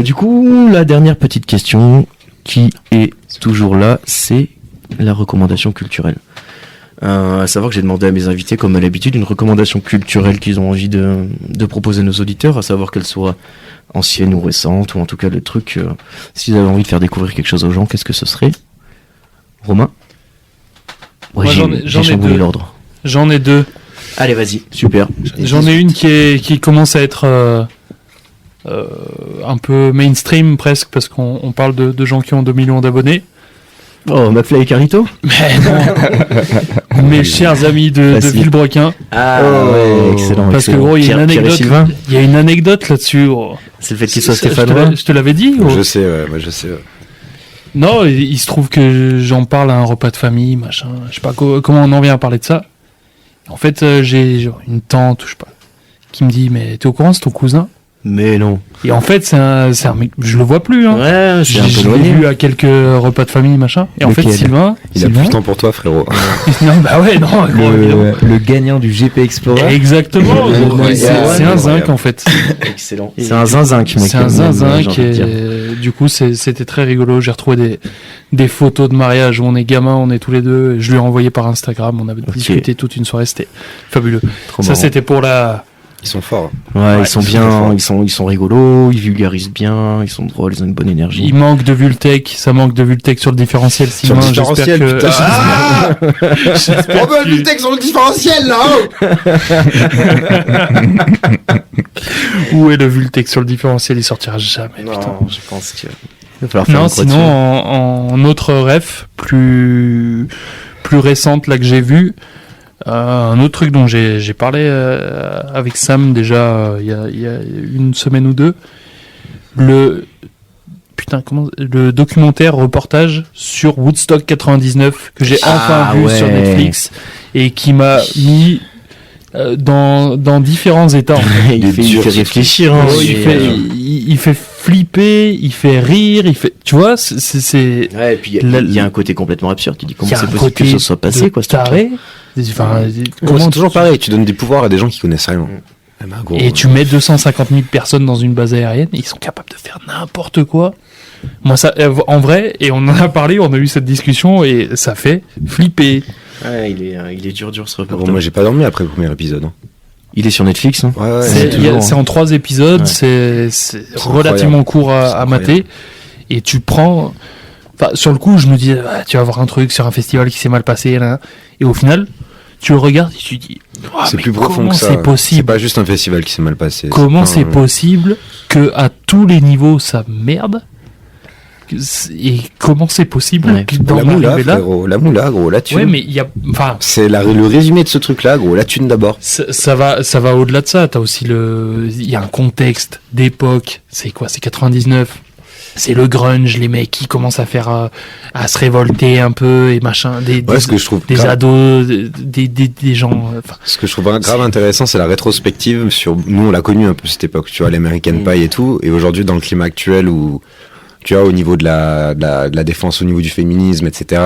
Du coup, la dernière petite question qui est toujours là, c'est la recommandation culturelle. À savoir que j'ai demandé à mes invités, comme à l'habitude, une recommandation culturelle qu'ils ont envie de proposer à nos auditeurs, à savoir qu'elle soit ancienne ou récente, ou en tout cas le truc, s'ils avaient envie de faire découvrir quelque chose aux gens, qu'est-ce que ce serait? Romain? Ouais, Moi, j'ai chamboulé l'ordre. J'en ai 2. Allez, vas-y, super. J'en ai une qui commence à être un peu mainstream presque, parce qu'on parle de gens qui ont 2 millions d'abonnés. Oh, McFly et Carlito? Mais non. Mes chers amis de Villebrequin. Ah ouais, excellent. Parce que excellent. gros, il y a une Pierre et anecdote. Sylvain, Il y a une anecdote là-dessus. Gros. c'est le fait qu'il soit Je te stéphanois. je te l'avais dit. Gros. Je sais, ouais, moi je sais. Ouais. Non, il se trouve que j'en parle à un repas de famille, machin. Je sais pas comment on en vient à parler de ça. En fait, j'ai genre une tante, je sais pas, qui me dit, mais t'es au courant, c'est ton cousin? Mais non. Et en fait, c'est un mec, je le vois plus, hein. Ouais, c'est un peu Je l'ai éloigné. vu à quelques repas de famille, machin. Et en fait, Lequel? Sylvain. Il a plus le temps pour toi, frérot. Non, bah ouais, non, gros, évidemment. Le gagnant du GP Explorer. Exactement. gros. Ouais, C'est ouais, un ouais, zinc, ouais. en fait. Excellent. C'est un zinzinc, mec. C'est un j'ai zinzinc envie de dire. et du coup c'était très rigolo. J'ai retrouvé des photos de mariage où on est gamins, on est tous les deux. Et je lui ai envoyé par Instagram. On avait discuté toute une soirée. C'était fabuleux. Trop Ça marrant. c'était pour la. Ils sont forts. Ouais, ils sont ils sont bien, forts. ils sont rigolos, ils vulgarisent bien, ils sont drôles, ils ont une bonne énergie. Il manque de Vultec. Ça manque de Vultec sur le différentiel. Sur le Sylvain, différentiel, j'espère que. putain. Ah J'espère On veut que- le texte sur le différentiel, là. Où est le Vultec sur le différentiel? Il sortira jamais. Putain. Non, je pense que. Il va falloir faire Non, une croix sinon dessus. en autre ref plus récente là que j'ai vu, un autre truc dont j'ai parlé avec Sam déjà il y a une semaine ou deux, le documentaire reportage sur Woodstock 99 que j'ai enfin vu ouais. sur Netflix et qui m'a mis dans différents états. il fait réfléchir. Hein, Il fait flipper, il fait rire, tu vois, c'est Ouais, et puis il y a un côté complètement absurde. Tu dis comment il y a c'est un possible que côté ça soit passé, de quoi, ce truc-là. taré. Enfin, C'est toujours pareil, tu donnes des pouvoirs à des gens qui connaissent rien. Eh ben, gros, et tu mets 250 000 personnes dans une base aérienne, ils sont capables de faire n'importe quoi. Moi, ça, en vrai, et on en a parlé, on a eu cette discussion, et ça fait flipper. Ouais, il est dur ce Bon, reportage. moi j'ai pas dormi après le premier épisode. Hein. Il est sur Netflix. Hein. Ouais, C'est en 3 épisodes, Ouais. c'est relativement court à mater, et tu prends. Enfin, sur le coup, je me dis, ah, tu vas voir un truc sur un festival qui s'est mal passé, là, et au final, tu le regardes et tu te dis, ah, c'est mais plus profond comment que ça. c'est C'est possible? pas juste un festival qui s'est mal passé. Comment pas c'est un- possible que à tous les niveaux ça merde Et comment c'est possible Ouais. d'en La moula, arriver là? frérot, la moula, gros, la thune. Ouais, mais il y a, enfin, C'est le résumé de ce truc-là, gros, la thune d'abord. ça va au-delà de ça. T'as aussi il y a un contexte d'époque. C'est quoi? C'est 99. C'est le grunge, les mecs qui commencent à faire, à se révolter un peu et machin. Ouais, ce que je trouve des grave- ados, des gens. Enfin, Ce que je trouve grave intéressant, c'est la rétrospective sur. Nous, on l'a connu un peu cette époque, tu vois, l'American Pie et tout. Et aujourd'hui, dans le climat actuel où, tu vois, au niveau de la défense, au niveau du féminisme, etc.,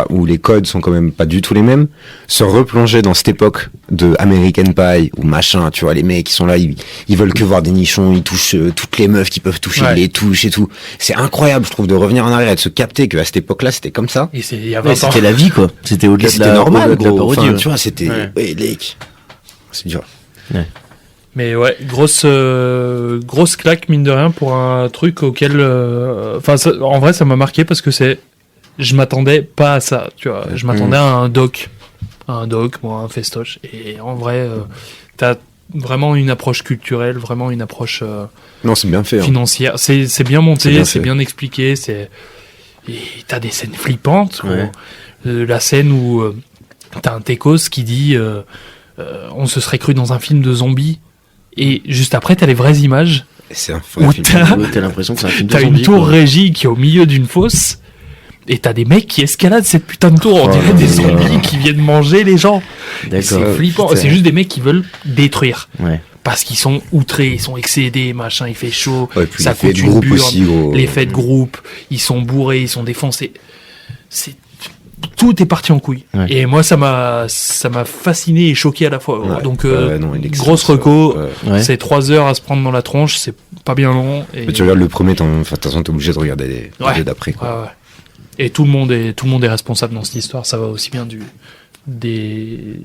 où les codes sont quand même pas du tout les mêmes, se replonger dans cette époque de American Pie ou machin, tu vois, les mecs qui sont là, ils veulent que voir des nichons, ils touchent toutes les meufs qui peuvent toucher, Ouais. ils les touchent et tout. C'est incroyable, je trouve, de revenir en arrière et de se capter qu'à cette époque-là, c'était comme ça. et c'est il y a 20 Ouais, ans. c'était la vie, quoi. C'était Et au-delà de c'était la, normal, au-delà de la gros. parodie. Enfin, ouais. tu vois, c'était, Ouais. ouais, les... c'est dur. Mais ouais, grosse claque mine de rien pour un truc auquel, enfin, en vrai, ça m'a marqué parce que je m'attendais pas à ça, tu vois. Je m'attendais à un doc, moi, un festoche. Et en vrai, t'as vraiment une approche culturelle, vraiment une approche Non, c'est bien fait. Hein. financière. C'est bien C'est monté, bien c'est fait. bien expliqué. Et t'as des scènes flippantes. Gros. Ouais. La scène où t'as un Tekos qui dit on se serait cru dans un film de zombies. Et juste après, t'as les vraies images. C'est un Où vrai film. T'as l'impression que c'est un film de T'as une zombie, tour quoi. régie qui est au milieu d'une fosse. Et t'as des mecs qui escaladent cette putain de tour. On Oh dirait là des là. zombies qui viennent manger les gens. D'accord. C'est flippant. putain. C'est juste des mecs qui veulent détruire. Ouais. Parce qu'ils sont outrés, ils sont excédés, machin, il fait chaud. Ouais, puis ça l'effet coûte de une groupe burne. aussi, gros. L'effet de groupe, ils sont bourrés, ils sont défoncés. Tout est parti en couille. Ouais. Et moi, ça m'a fasciné et choqué à la fois. Ouais. Donc, Ouais, non, il est grosse excellent, reco. ça. Ouais. Ouais. C'est 3 heures à se prendre dans la tronche, c'est pas bien long. Et... Mais tu regardes le premier, enfin, de toute façon, t'es obligé de regarder les Ouais. deux d'après, quoi. Ouais, ouais. Et tout le monde est responsable dans cette histoire. Ça va aussi bien des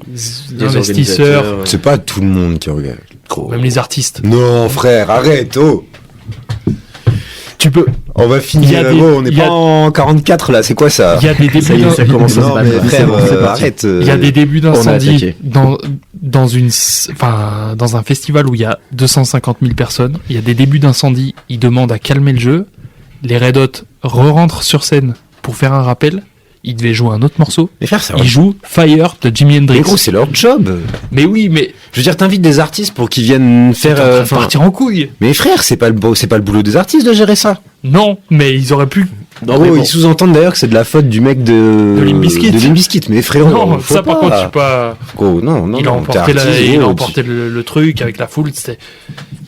investisseurs, organisateurs, ouais. C'est pas tout le monde qui regarde. Gros. même les artistes. Non, frère, arrête, oh! Tu peux. On va Il y finir, a des- gros, on n'est il y a- pas en 44 là, c'est quoi ça? Il y a des débuts Ça y est, ça commence à se Non, battre. mais là. frère, C'est bon, c'est parti. arrête. Il y a des débuts on a d'incendie attaqué. dans un festival où il y a 250 000 personnes. Il y a des débuts d'incendie. Ils demandent à calmer le jeu. Les Red Hot re-rentrent sur scène pour faire un rappel. Ils devaient jouer un autre morceau. Mais frère, ça Ils jouent Fire de Jimi Hendrix. Mais gros, c'est leur job. Mais oui, mais Je veux dire, t'invites des artistes pour qu'ils viennent faire. t'es en train de enfin, partir en couille. Mais frère, c'est pas le boulot des artistes de gérer ça. Non, mais ils auraient pu. Non, mais Gros, bon. ils sous-entendent d'ailleurs que c'est de la faute du mec de Limp Bizkit. De Limp Bizkit. Mais frérot, Non, faut ça par pas. contre, je suis pas. Gros, non, Il a non, emporté, t'es artiste, il a gros, emporté le truc avec la foule.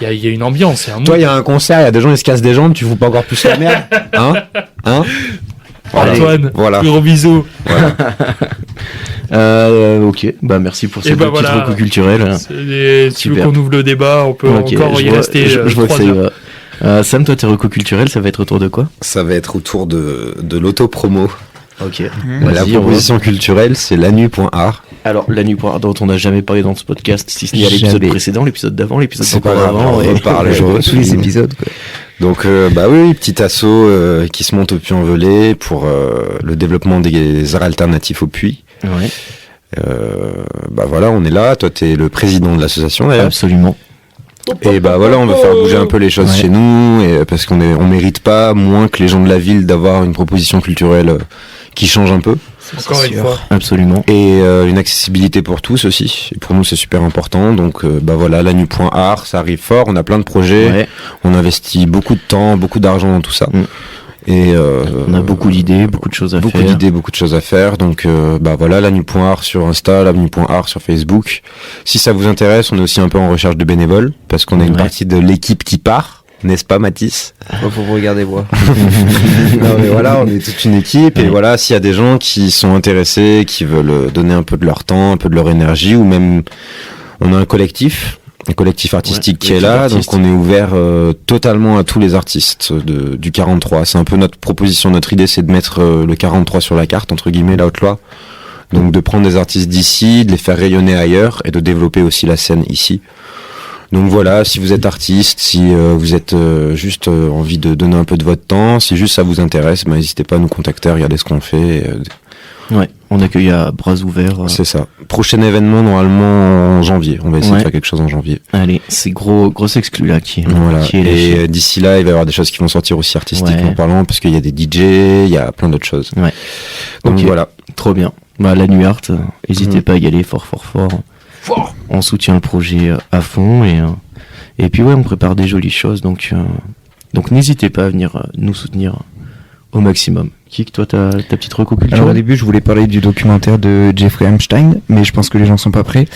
Il y a une ambiance. C'est un mood. Toi, il y a un concert, il y a des gens, ils se cassent des jambes, tu fous pas encore plus la merde. Hein Voilà. Antoine, Voilà. gros bisous. Ok, bah merci pour Et cette bah petite voilà. reco culturelle. Si tu veux Super. qu'on ouvre le débat, on peut Ok, encore y rester. je vois que 3 ça y heures. va. Sam, toi, tes reco culturelles, ça va être autour de quoi? Ça va être autour de l'auto-promo. Ok. La Vas-y, on va. proposition culturelle, c'est lanu.art. Alors, la nuit poire dont on n'a jamais parlé dans ce podcast, si ce n'est à l'épisode Jamais. précédent, l'épisode d'avant, l'épisode C'est pas d'encore grave, avant. on et- reparle, je Tous les épisodes, quoi. Donc, bah oui, petit assaut qui se monte au Puy-en-Velay pour le développement des arts alternatifs au Puy. Ouais, Bah voilà, on est là. Toi, t'es le président de l'association d'ailleurs. absolument. Et bah voilà, on veut faire bouger un peu les choses Ouais. chez nous, et parce on mérite pas moins que les gens de la ville d'avoir une proposition culturelle qui change un peu Encore une fois. Absolument. et une accessibilité pour tous aussi. Et pour nous, c'est super important. Donc bah voilà, lanu.art, ça arrive fort. On a plein de projets. Ouais, On investit beaucoup de temps, beaucoup d'argent dans tout ça. Mm. Et on a beaucoup d'idées, beaucoup de choses à beaucoup faire. d'idées, beaucoup de choses à faire. Donc bah voilà, lanu.art sur Insta, lanu.art sur Facebook. Si ça vous intéresse, on est aussi un peu en recherche de bénévoles parce qu'on a une Ouais. partie de l'équipe qui part, n'est-ce pas Mathis? Faut vous regarder voir. Non mais voilà, on est toute une équipe et Ouais. voilà, s'il y a des gens qui sont intéressés, qui veulent donner un peu de leur temps, un peu de leur énergie, ou même on a un collectif artistique Ouais, qui est collectif là, artiste. donc on est ouvert totalement à tous les artistes du 43. C'est un peu notre proposition, notre idée, c'est de mettre le 43 sur la carte, entre guillemets, la Haute-Loire. Donc de prendre des artistes d'ici, de les faire rayonner ailleurs et de développer aussi la scène ici. Donc voilà, si vous êtes artiste, si vous êtes juste envie de donner un peu de votre temps, si juste ça vous intéresse, bah, n'hésitez pas à nous contacter, regardez ce qu'on fait. Ouais, On accueille à bras ouverts. C'est ça. Prochain événement normalement en janvier. On va essayer de faire quelque chose en janvier. Allez, c'est grosse exclu là qui Voilà. est Et lâché. d'ici là, il va y avoir des choses qui vont sortir aussi artistiquement parlant, parce qu'il y a des DJ, il y a plein d'autres choses. Ouais. Donc Ok. voilà. Trop bien. Bah, la Nuit Art, n'hésitez pas à y aller fort. On soutient le projet à fond et puis ouais, on prépare des jolies choses. Donc n'hésitez pas à venir nous soutenir au maximum. Kik, toi, ta petite reco culturelle. Alors au début, je voulais parler du documentaire de Jeffrey Epstein, mais je pense que les gens sont pas prêts.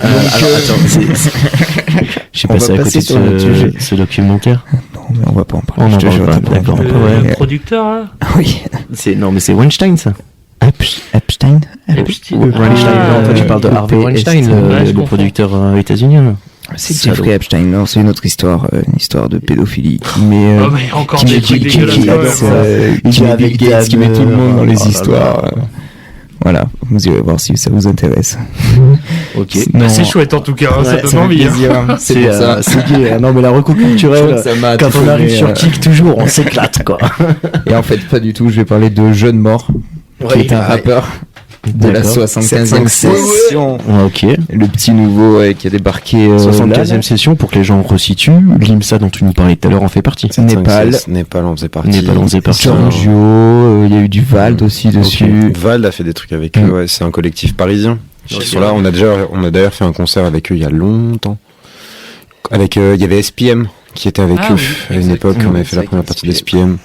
Alors, attends, je sais On passé va à côté passer sur notre sujet. ce documentaire. Non, mais on va pas en parler. On je en te parle jure, pas, t'as pas d'accord. envie. Ouais. Le producteur, là Ah oui. Non, mais c'est Weinstein, ça. Epstein. Weinstein. Non, Ah, toi, tu parles de Harvey Weinstein, Ouais, je le confonds. producteur états-unien. Là. C'est Salaud. Jeffrey Epstein. Non, c'est une autre histoire, une histoire de pédophilie. Mais Oh, mais encore qui des met trucs qui dégueulasses. met Bill Gates, qui met tout le monde dans les Oh là histoires. là. Voilà, vous irez voir si ça vous intéresse. Ok. Bah, c'est chouette en tout cas, hein, ça donne envie. Hein. C'est pour ça. C'est gay. Non, mais la reco culturelle, quand on arrive sur Kik, toujours, on s'éclate, quoi. Et en fait, pas du tout. Je vais parler de Jeune Mort, qui est un rappeur de la D'accord. 75e session. Ok. Le petit nouveau qui a débarqué 75e session, pour que les gens resituent. L'IMSA dont tu nous parlais tout à l'heure en fait partie. Népal. Népal en faisait partie. Népal en faisait partie. Giorgio, il y a eu du Vald aussi dessus. Vald a fait des trucs avec eux, ouais, c'est un collectif parisien. Ils sont là, on a d'ailleurs fait un concert avec eux il y a longtemps. Avec, il y avait SPM qui était avec Ah eux. oui, À une exact. époque, on avait fait la Exact, première partie SPM. d'SPM.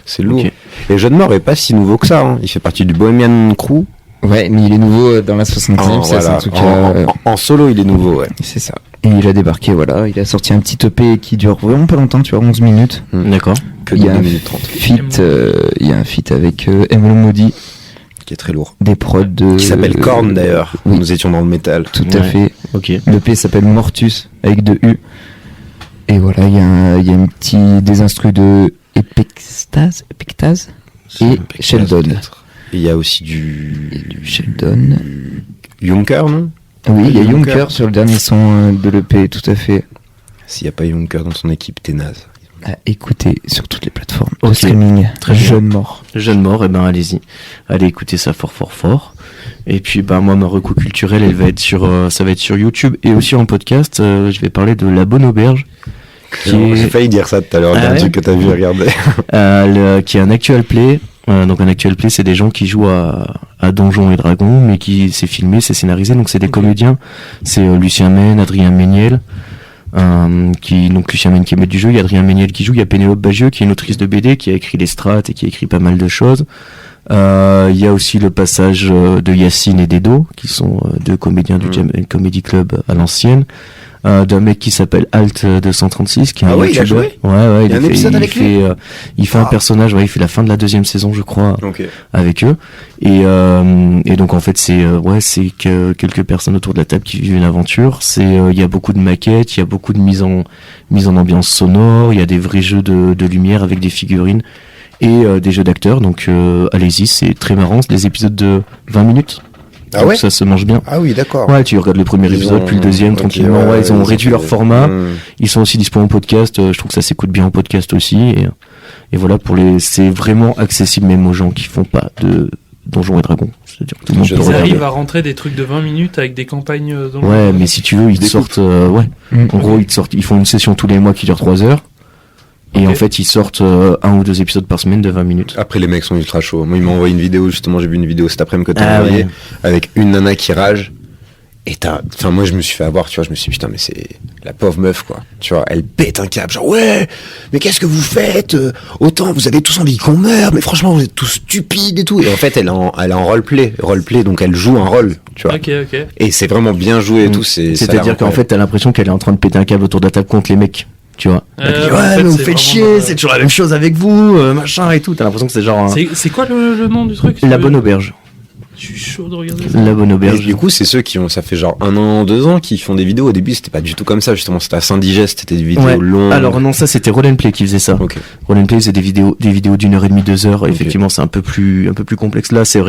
C'est lourd. Ok. Et Jeune Mort est pas si nouveau que ça, hein. Il fait partie du Bohemian Crew. Ouais, mais il est nouveau dans la 75e, ça, c'est Voilà. un truc. En solo, il est nouveau, ouais. C'est ça. Et il a débarqué, voilà. Il a sorti un petit EP qui dure vraiment pas longtemps, tu vois, 11 minutes. D'accord. Que Il y de a 2 un minutes 30. il y a un feat avec Emelo Modi, Qui est très lourd. des prods de. Qui s'appelle Korn d'ailleurs. oui. Nous étions dans le métal. Tout à Ouais. fait. Ok. L'EP s'appelle Mortus avec 2 U. Et voilà, il y a un petit des instrus de Epictase et Sheldon. Peut-être. Et il y a aussi du Sheldon. Junker, non? Oui, il y a Junker. Junker sur le dernier son de l'EP, tout à fait. S'il n'y a pas Junker dans son équipe, t'es naze. À écouter sur toutes les plateformes de Ok. streaming. Très bien. Jeune Mort. Jeune Mort, et ben allez-y. Allez écouter ça fort. Et puis bah moi ma reco culturelle, elle va être ça va être sur YouTube et aussi en podcast. Je vais parler de La Bonne Auberge, qui J'ai est, failli dire ça tout à l'heure, Ah un ouais truc que t'as vu regarder. qui est un actual play. Donc un actual play, c'est des gens qui jouent à Donjons et Dragons, mais qui c'est filmé, c'est scénarisé. Donc c'est des comédiens. C'est Lucien Mène, Adrien Méniel. Donc Lucien Mène qui est maître du jeu, il y a Adrien Méniel qui joue, il y a Pénélope Bagieux qui est une autrice de BD qui a écrit les strates et qui a écrit pas mal de choses. Il y a aussi le passage de Yacine et d'Edo qui sont deux comédiens du Comedy Club à l'ancienne. D'un mec qui s'appelle Alt 236 qui est Ah un oui, il a youtubeur. joué Ouais, Il y a un épisode avec lui il fait un personnage, ouais, il fait la fin de la 2e saison je crois Ok. avec eux et donc en fait c'est que quelques personnes autour de la table qui vivent une aventure. Il y a beaucoup de maquettes, il y a beaucoup de mise en ambiance sonore, il y a des vrais jeux de lumière avec des figurines et des jeux d'acteurs. Donc allez-y, c'est très marrant, c'est des épisodes de 20 minutes. Ah Donc ouais ça se mange bien. Ah oui, d'accord. Ouais, tu regardes le premier Ils épisode, ont- puis le deuxième ok, tranquillement. Ouais, ils ont réduit leur fait- format. Hmm. Ils sont aussi disponibles en podcast. Je trouve que ça s'écoute bien en podcast aussi. Et voilà, c'est vraiment accessible même aux gens qui font pas de Donjons et Dragons. C'est-à-dire que tout le monde Je peut sais. Ils regarder. arrivent à rentrer des trucs de 20 minutes avec des campagnes dans Ouais, mais si tu veux, ils te Des sortent. Ouais. En gros, ils font une session tous les mois qui dure 3 heures. Et Ok. en fait, ils sortent 1 ou 2 épisodes par semaine de 20 minutes. Après, les mecs sont ultra chauds. Moi, ils m'ont envoyé une vidéo, justement, j'ai vu une vidéo cet après-midi que t'as Ah envoyée, ouais. avec une nana qui rage. Et enfin, moi, je me suis fait avoir, tu vois, je me suis dit, putain, mais c'est la pauvre meuf, quoi. Tu vois, elle pète un câble, genre, ouais, mais qu'est-ce que vous faites? Autant, vous avez tous envie qu'on meure, mais franchement, vous êtes tous stupides et tout. Et en fait, elle est en roleplay, donc elle joue un rôle, tu vois. Ok. Et c'est vraiment bien joué et tout, ça a l'air C'est-à-dire qu'en incroyable. fait, t'as l'impression qu'elle est en train de péter un câble autour de la table contre les mecs. Tu vois. En ouais, fait, mais vous c'est faites vraiment chier, c'est toujours la même chose avec vous, machin et tout. T'as l'impression que c'est genre C'est quoi le nom du truc? La Bonne Auberge. Je suis chaud de regarder ça. La Bonne Et Auberge. du coup, c'est ceux qui ont, ça fait genre 1 an, 2 ans, qui font des vidéos. Au début, c'était pas du tout comme ça, justement. C'était à Saint-Digest, c'était des vidéos Ouais. longues. Alors non, ça c'était Roll & Play qui faisait ça. Ok. Roll & Play c'est des vidéos d'1h30, 2 heures. Effectivement, c'est un peu plus complexe. Là, c'est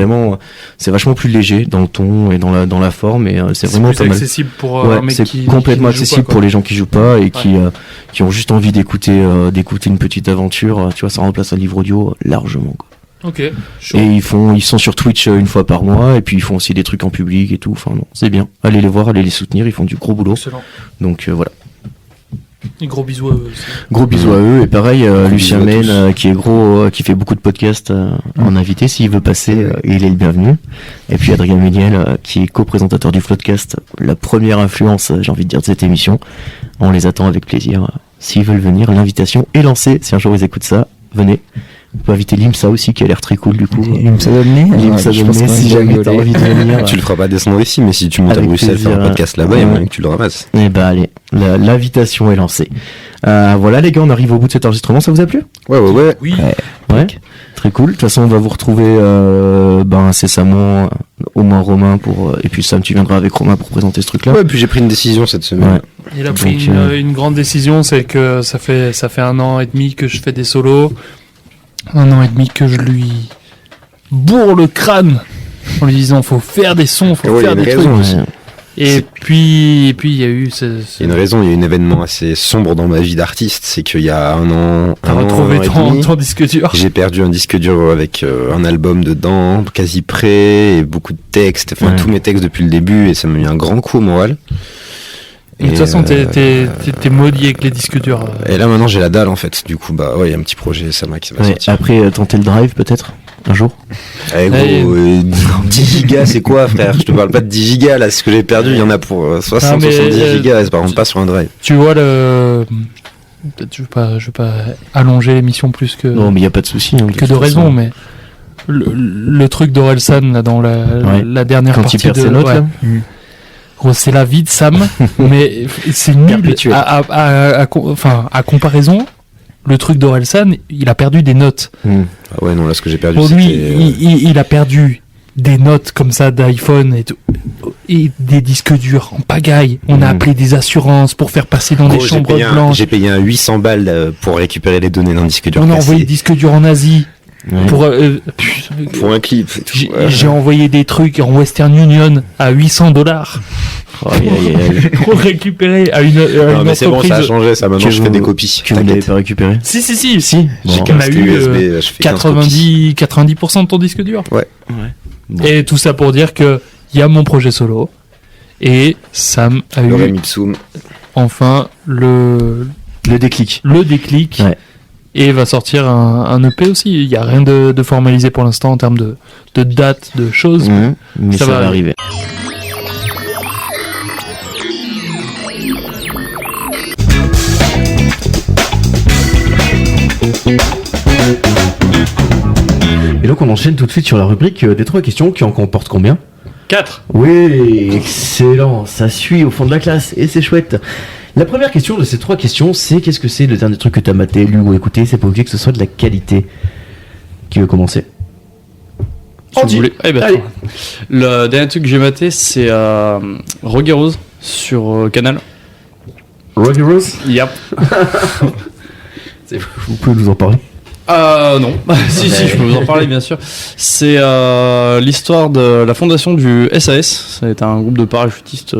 vachement plus léger dans le ton et dans la forme. Et c'est vraiment plus pas mal. accessible pour Ouais, un mec c'est qui complètement qui ne joue accessible pas, quoi. pour les gens qui jouent pas et qui ont juste envie d'écouter une petite aventure. Tu vois, ça remplace un livre audio largement, quoi. Ok. Et ils sont sur Twitch une fois par mois, et puis ils font aussi des trucs en public et tout. Enfin non, c'est bien. Allez les voir, allez les soutenir, ils font du gros boulot. Excellent. Donc voilà. Et gros bisous à eux aussi. Gros bisous à eux, et pareil, Lucien bisous à Mène, qui est gros, qui fait beaucoup de podcasts en invité, s'il veut passer, il est le bienvenu. Et puis Adrien Méniel, qui est co-présentateur du Floodcast, la première influence, j'ai envie de dire, de cette émission. On les attend avec plaisir. S'ils veulent venir, l'invitation est lancée. Si un jour ils écoutent ça, venez. On peut inviter Limsa aussi, qui a l'air très cool du coup. Limsa Dolné, Limsa Dolné, si jamais t'as envie de venir. Tu le feras pas descendre ici, mais si tu montes à Avec Bruxelles faire un plaisir. podcast là-bas, il y a moyen que tu le ramasses. Eh ben allez, l'invitation est lancée. Voilà les gars, on arrive au bout de cet enregistrement, ça vous a plu? Ouais. Oui. Ouais, très cool. De toute façon, on va vous retrouver incessamment au moins Romain et puis Sam, tu viendras avec Romain pour présenter ce truc-là. Ouais, puis j'ai pris une décision cette semaine. Ouais. Il a pris Donc, une grande décision, c'est que ça fait 1 an et demi que je fais des solos. 1 an et demi que je lui bourre le crâne en lui disant faut faire des sons, faut Ouais, faire il y a des une trucs. raison. Ouais. Et puis il y a eu Il y a une raison, il y a un événement assez sombre dans ma vie d'artiste, c'est qu'il y a 1 an, T'as 1 an retrouvé et demi, ton disque dur. j'ai perdu un disque dur avec un album dedans, quasi prêt, et beaucoup de textes, enfin Ouais. tous mes textes depuis le début, et ça m'a mis un grand coup au moral. Mais de toute façon, t'es maudit avec les disques durs. Et là maintenant j'ai la dalle en fait, du coup bah ouais, il y a un petit projet Sama qui va Ouais, sortir. après, tenter le drive peut-être un jour. Eh gros, Ouais. 10 gigas c'est quoi frère? Je te parle pas de 10 gigas là, ce que j'ai perdu, il y en a pour 60, Non, mais, 70 gigas, c'est par contre pas sur un drive. Tu vois peut-être je veux pas allonger l'émission plus que Non, mais il y a pas de souci. Hein, que de raison, mais le truc d'Orelsan là dans la dernière quand partie il perd de ses notes ouais. là. Gros, c'est la vie de Sam, mais c'est nul. Perpétuel. À comparaison, le truc d'Orelsan, il a perdu des notes. Ah ouais non là ce que j'ai perdu Pour lui, c'était... il a perdu des notes comme ça d'iPhone et tout, et des disques durs en pagaille. On a appelé des assurances pour faire passer dans des Gros, chambres blanches. j'ai payé un 800 balles pour récupérer les données d'un disque dur On a cassé. envoyé des disques durs en Asie Ouais. Pour un clip. et tout. J'ai envoyé des trucs en Western Union à $800 Aïe, aïe, aïe. pour récupérer à une Non mais c'est bon, ça a entreprise. changé, ça maintenant Que je fais vous- des copies. Que vous n'avez T'inquiète. pas récupéré. Si. Si. J'ai Bon. On a casque eu, USB, je fais 15 copies. 90% de ton disque dur. Ouais. Bon. Et tout ça pour dire que il y a mon projet solo et Sam a Le eu Remipsum. enfin le déclic. déclic Ouais. et va sortir un EP aussi. Il n'y a rien de formalisé pour l'instant en termes de date, de choses. Mais ça va arriver. Et donc on enchaîne tout de suite sur la rubrique des 3 questions qui en comportent combien? 4. Oui, excellent, ça suit au fond de la classe et c'est chouette. La première question de ces 3 questions, c'est qu'est-ce que c'est le dernier truc que t'as maté, lu ou écouté? C'est pas obligé que ce soit de la qualité. Qui veut commencer? Si vous voulez. Eh ben, Allez. attends. Le dernier truc que j'ai maté, c'est Rogue Rose sur Canal. Roger Rose, Yep. vous pouvez nous en parler? Non. si, je peux vous en parler, bien sûr. C'est l'histoire de la fondation du SAS. Ça a été un groupe de parachutistes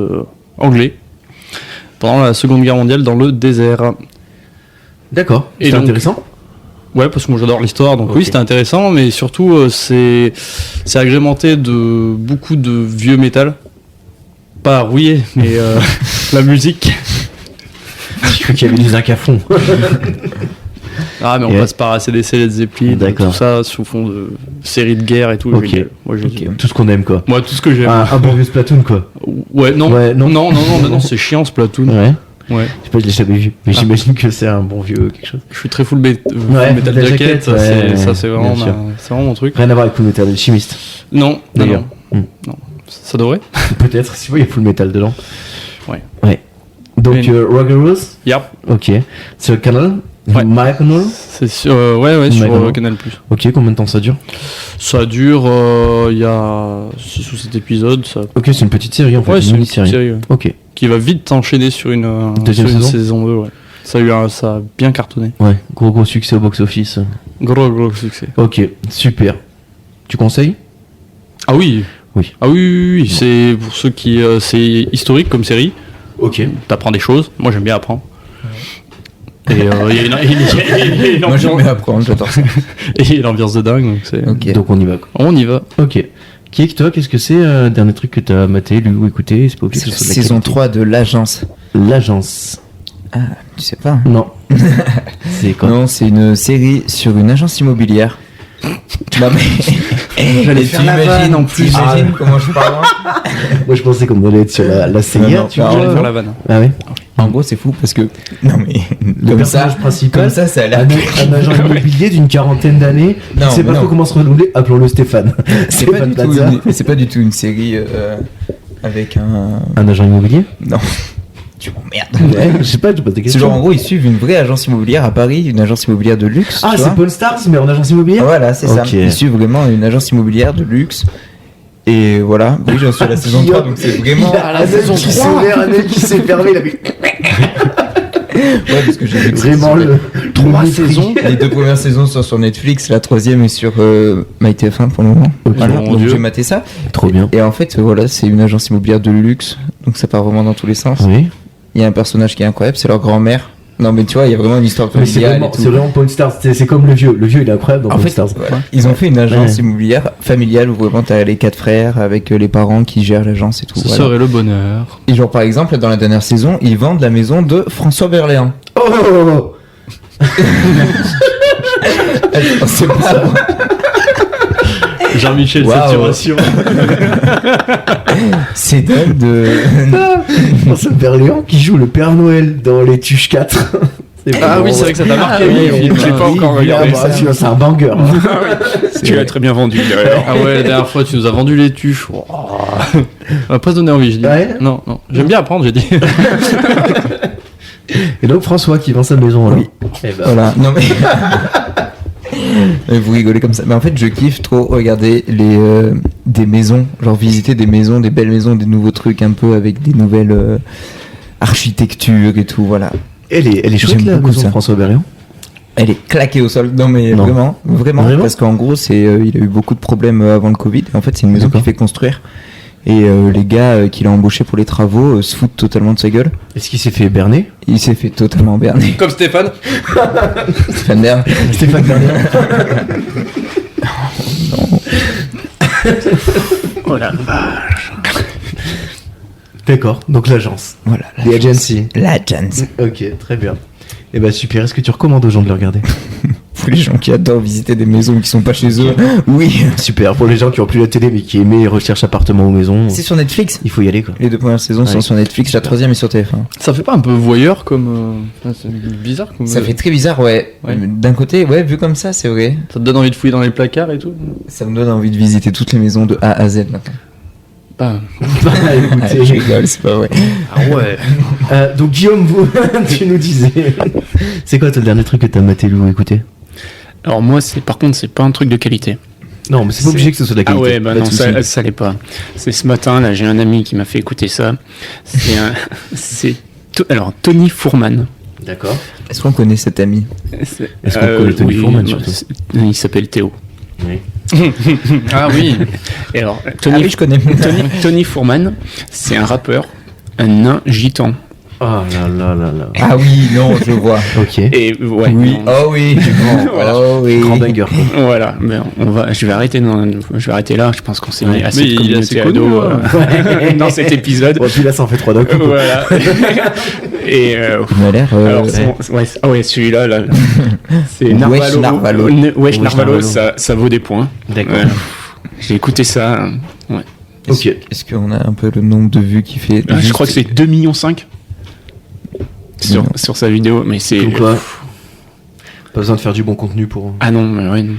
anglais pendant la Seconde Guerre mondiale dans le désert. D'accord, Et c'est donc- intéressant. Ouais, parce que moi j'adore l'histoire, donc Ok. oui, c'était intéressant, mais surtout c'est agrémenté de beaucoup de vieux métal. Pas rouillé, mais la musique. Je crois qu'il y avait du zinc à fond. Ah, mais on Et passe par ACDC, Led Zeppelin, D'accord. tout ça, sous fond de séries de guerre et tout. Ok. génial. Moi, Tout ce qu'on aime quoi. moi, tout ce que j'aime. Un bon vieux Splatoon quoi. Ouais, non. Ouais, non. non, c'est chiant ce Splatoon. Ouais. Ouais. Je sais pas, je l'ai jamais vu. Mais j'imagine que c'est un bon vieux quelque chose. Je suis très full Ouais, Metal la Jacket, jaquette, ça, ouais, c'est vraiment, bien sûr. c'est vraiment mon truc. Rien à voir avec Full Metal, le chimiste. Non, D'ailleurs. non. Ça devrait. Peut-être, si vous voyez Full Metal dedans. Ouais. Ouais. Donc, Mais- Roger Rose, Yep. ok. Sur le canal Ouais. My Canal. C'est sur, ouais, sur D'accord. Canal+. Ok, combien de temps ça dure? Ça dure, il y a 6 ou 7 épisodes. Ça... Ok, c'est une petite série en fait, Ouais, c'est une mini-série. petite série. Ouais. Ok, Qui va vite enchaîner sur une, Deuxième sur une saison saison 2. Ouais. Ça a bien cartonné. ouais, gros succès au box-office. Gros succès. Ok, super. Tu conseilles? Ah oui. Oui. Ah oui. C'est pour ceux qui, c'est historique comme série. Ok. T'apprends des choses. Moi j'aime bien apprendre. Et il y a une Moi, j'aime ambiance- bien apprendre, j'adore ça. et il y a l'ambiance de dingue. Donc c'est... Ok. Donc on y va, quoi. On y va. Ok. Kik, toi, qu'est-ce que c'est dernier truc que t'as maté, lu ou écouté? C'est pas obligé que ce soit de la Saison qualité. 3 de l'agence. L'agence. Tu sais pas? Non. C'est quoi? Non, c'est une série sur une agence immobilière. Non mais J'allais Et faire tu la imagines, vanne en plus. t'imagines comment je parle. Moi, je pensais qu'on allait être sur la CIA, Non, tu non, vois. j'allais faire la vanne. Ah ouais? En gros, c'est fou parce que non mais Le comme ça, personnage principal, comme ça a l'air. un agent immobilier d'une quarantaine d'années, Non, qui sait pas non. trop comment se renouveler, appelons-le Stéphane. C'est pas Stéphane du tout. Plaza. C'est pas du tout une série avec un. Un agent immobilier? Non. Tu m'emmerdes. Ouais, je sais pas, je pose des C'est genre en questions. gros ils suivent une vraie agence immobilière à Paris, une agence immobilière de luxe. Ah, tu c'est vois. Pawn Stars, mais en agence immobilière? Voilà, c'est ça. Ok. Ils suivent vraiment une agence immobilière de luxe. Et voilà, oui, j'en suis à la saison 3, donc c'est vraiment. À la saison 3, un mec qui s'est fermé, il avait Ouais, parce que j'ai vu que vraiment c'est- le 3 saisons. saisons. Les 2 premières saisons sont sur Netflix, la 3e est sur MyTF1 pour le moment. Voilà, mon donc Dieu. j'ai maté ça. Trop bien. Et en fait, voilà, c'est une agence immobilière de luxe, donc ça part vraiment dans tous les sens. Oui. Il y a un personnage qui est incroyable, c'est leur grand-mère. Non, mais tu vois, il y a vraiment une histoire Mais c'est familiale vraiment, et c'est tout. vraiment Pawn Stars. C'est comme le vieux. Le vieux, il est incroyable dans En Pawn fait, Stars. voilà, ils ont fait une agence Ouais. immobilière familiale où vraiment t'as les 4 frères avec les parents qui gèrent l'agence et tout. Ce Voilà. serait le bonheur. Et genre par exemple dans la dernière saison, ils vendent la maison de François Berléand. Oh, oh, oh, oh. C'est pas Jean-Michel Waouh. Saturation. c'est dingue de. François Berléand qui joue le Père Noël dans Les Tuches 4. Ah oui, c'est vrai que ça t'a marqué. oui, oui, oui, je l'ai pas oui, encore oui, regardé. ah, bah, celui-là, c'est un banger. hein. Tu l'as très bien vendu d'ailleurs. Ah ouais, la dernière fois, tu nous as vendu les tuches. Oh. On va pas se donner envie, je dis. Ouais. Non, non. J'aime bien apprendre, j'ai dit. Et donc François qui vend sa maison. alors. Oui. Eh ben, Voilà. Non mais. Vous rigolez comme ça. Mais en fait, je kiffe trop regarder des maisons, genre visiter des maisons, des belles maisons, des nouveaux trucs un peu avec des nouvelles architectures et tout. Voilà. Elle est chouette J'aime la beaucoup maison ça. de François Berléand. Elle est claquée au sol. Non mais Non. vraiment, Vraiment parce qu'en gros, c'est il a eu beaucoup de problèmes avant le Covid. Et en fait, c'est une maison D'accord. qu'il fait construire. Et les gars qu'il a embauchés pour les travaux se foutent totalement de sa gueule. Est-ce qu'il s'est fait berner? Il s'est fait totalement berner. Comme Stéphane. Stéphane Bern. Stéphane Berléand. Oh la vache. D'accord, donc l'agence. Voilà. The Agency. L'agence. Ok, très bien. Et bah super, est-ce que tu recommandes aux gens de le regarder? Pour les gens qui adorent visiter des maisons qui sont pas chez eux. Oui. Super, pour les gens qui ont plus la télé mais qui aimaient les recherches appartements ou maisons, C'est sur Netflix. il faut y aller quoi. Les 2 premières saisons sont Ouais. sur Netflix, la 3e est sur TF1. Ça fait pas un peu voyeur comme. C'est bizarre comme. Ça fait très bizarre, ouais. Ouais. D'un côté, ouais, vu comme ça, c'est vrai. Ça te donne envie de fouiller dans les placards et tout. Ça me donne envie de visiter toutes les maisons de A à Z maintenant. Bah. Ah, Écoutez, je rigole, c'est pas vrai. Ah ouais. donc Guillaume, vous, tu nous disais, c'est quoi toi, le dernier truc que t'as maté ou écouté? Alors moi, par contre, c'est pas un truc de qualité. Non, mais c'est pas C'est- obligé que ce soit de la Ah qualité. ouais, bah Pas de non, souci. ça l'est pas. C'est ce matin, là, j'ai un ami qui m'a fait écouter ça. C'est alors, Tony Fourman. D'accord. Est-ce qu'on connaît cet ami? Est-ce qu'on connaît Tony Fourman, surtout Il s'appelle Théo. Oui. Ah oui. Et alors, Ah Tony, oui, je connais. Tony Fourman, c'est un rappeur, un nain gitan. Oh là là là là. Ah oui, non, je vois. Ok. Et ouais, Oui, non, oh oui, Voilà. oh oui. Grand banger. quoi. voilà. Mais je vais arrêter. Je vais arrêter là. Je pense qu'on s'est mis Ouais. assez Mais de il est communauté assez connu, ado hein. dans cet épisode. Bon, puis là, ça en fait 3 d'un coup. quoi. Voilà. Et Il a l'air. alors, ouais. ah ouais, celui-là, là, c'est Wesh Narvalo. Narvalo. Wesh Narvalo, Narvalo. ça vaut des points. D'accord. Ouais. J'ai écouté ça. Ouais. Ok. Est-ce qu'on a un peu le nombre de vues qu'il fait? Je crois que c'est 2,5 millions sur sa vidéo, mais c'est. Comme quoi, pas besoin de faire du bon contenu pour Ah non, mais ouais, non.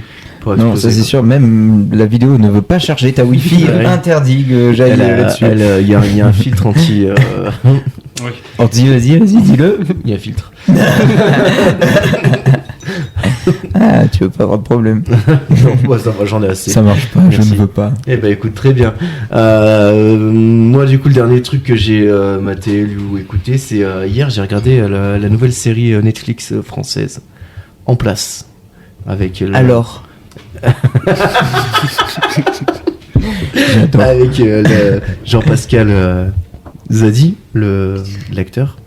Non, exploser, ça c'est quoi. sûr, même la vidéo ne veut pas charger ta Wi-Fi, Ouais. interdit que j'aille là-dessus. Il y a un filtre anti. Oh, vas-y, dis-le. Il y a un filtre. Ah, tu veux pas avoir de problème. Non, moi ça va, j'en ai assez. Ça marche pas, je Merci. ne veux pas. Eh ben écoute, très bien. Moi du coup le dernier truc que j'ai maté, lu ou écouté, c'est hier j'ai regardé la nouvelle série Netflix française, En place. Avec Alors. J'adore. avec Jean-Pascal Zadi, l'acteur.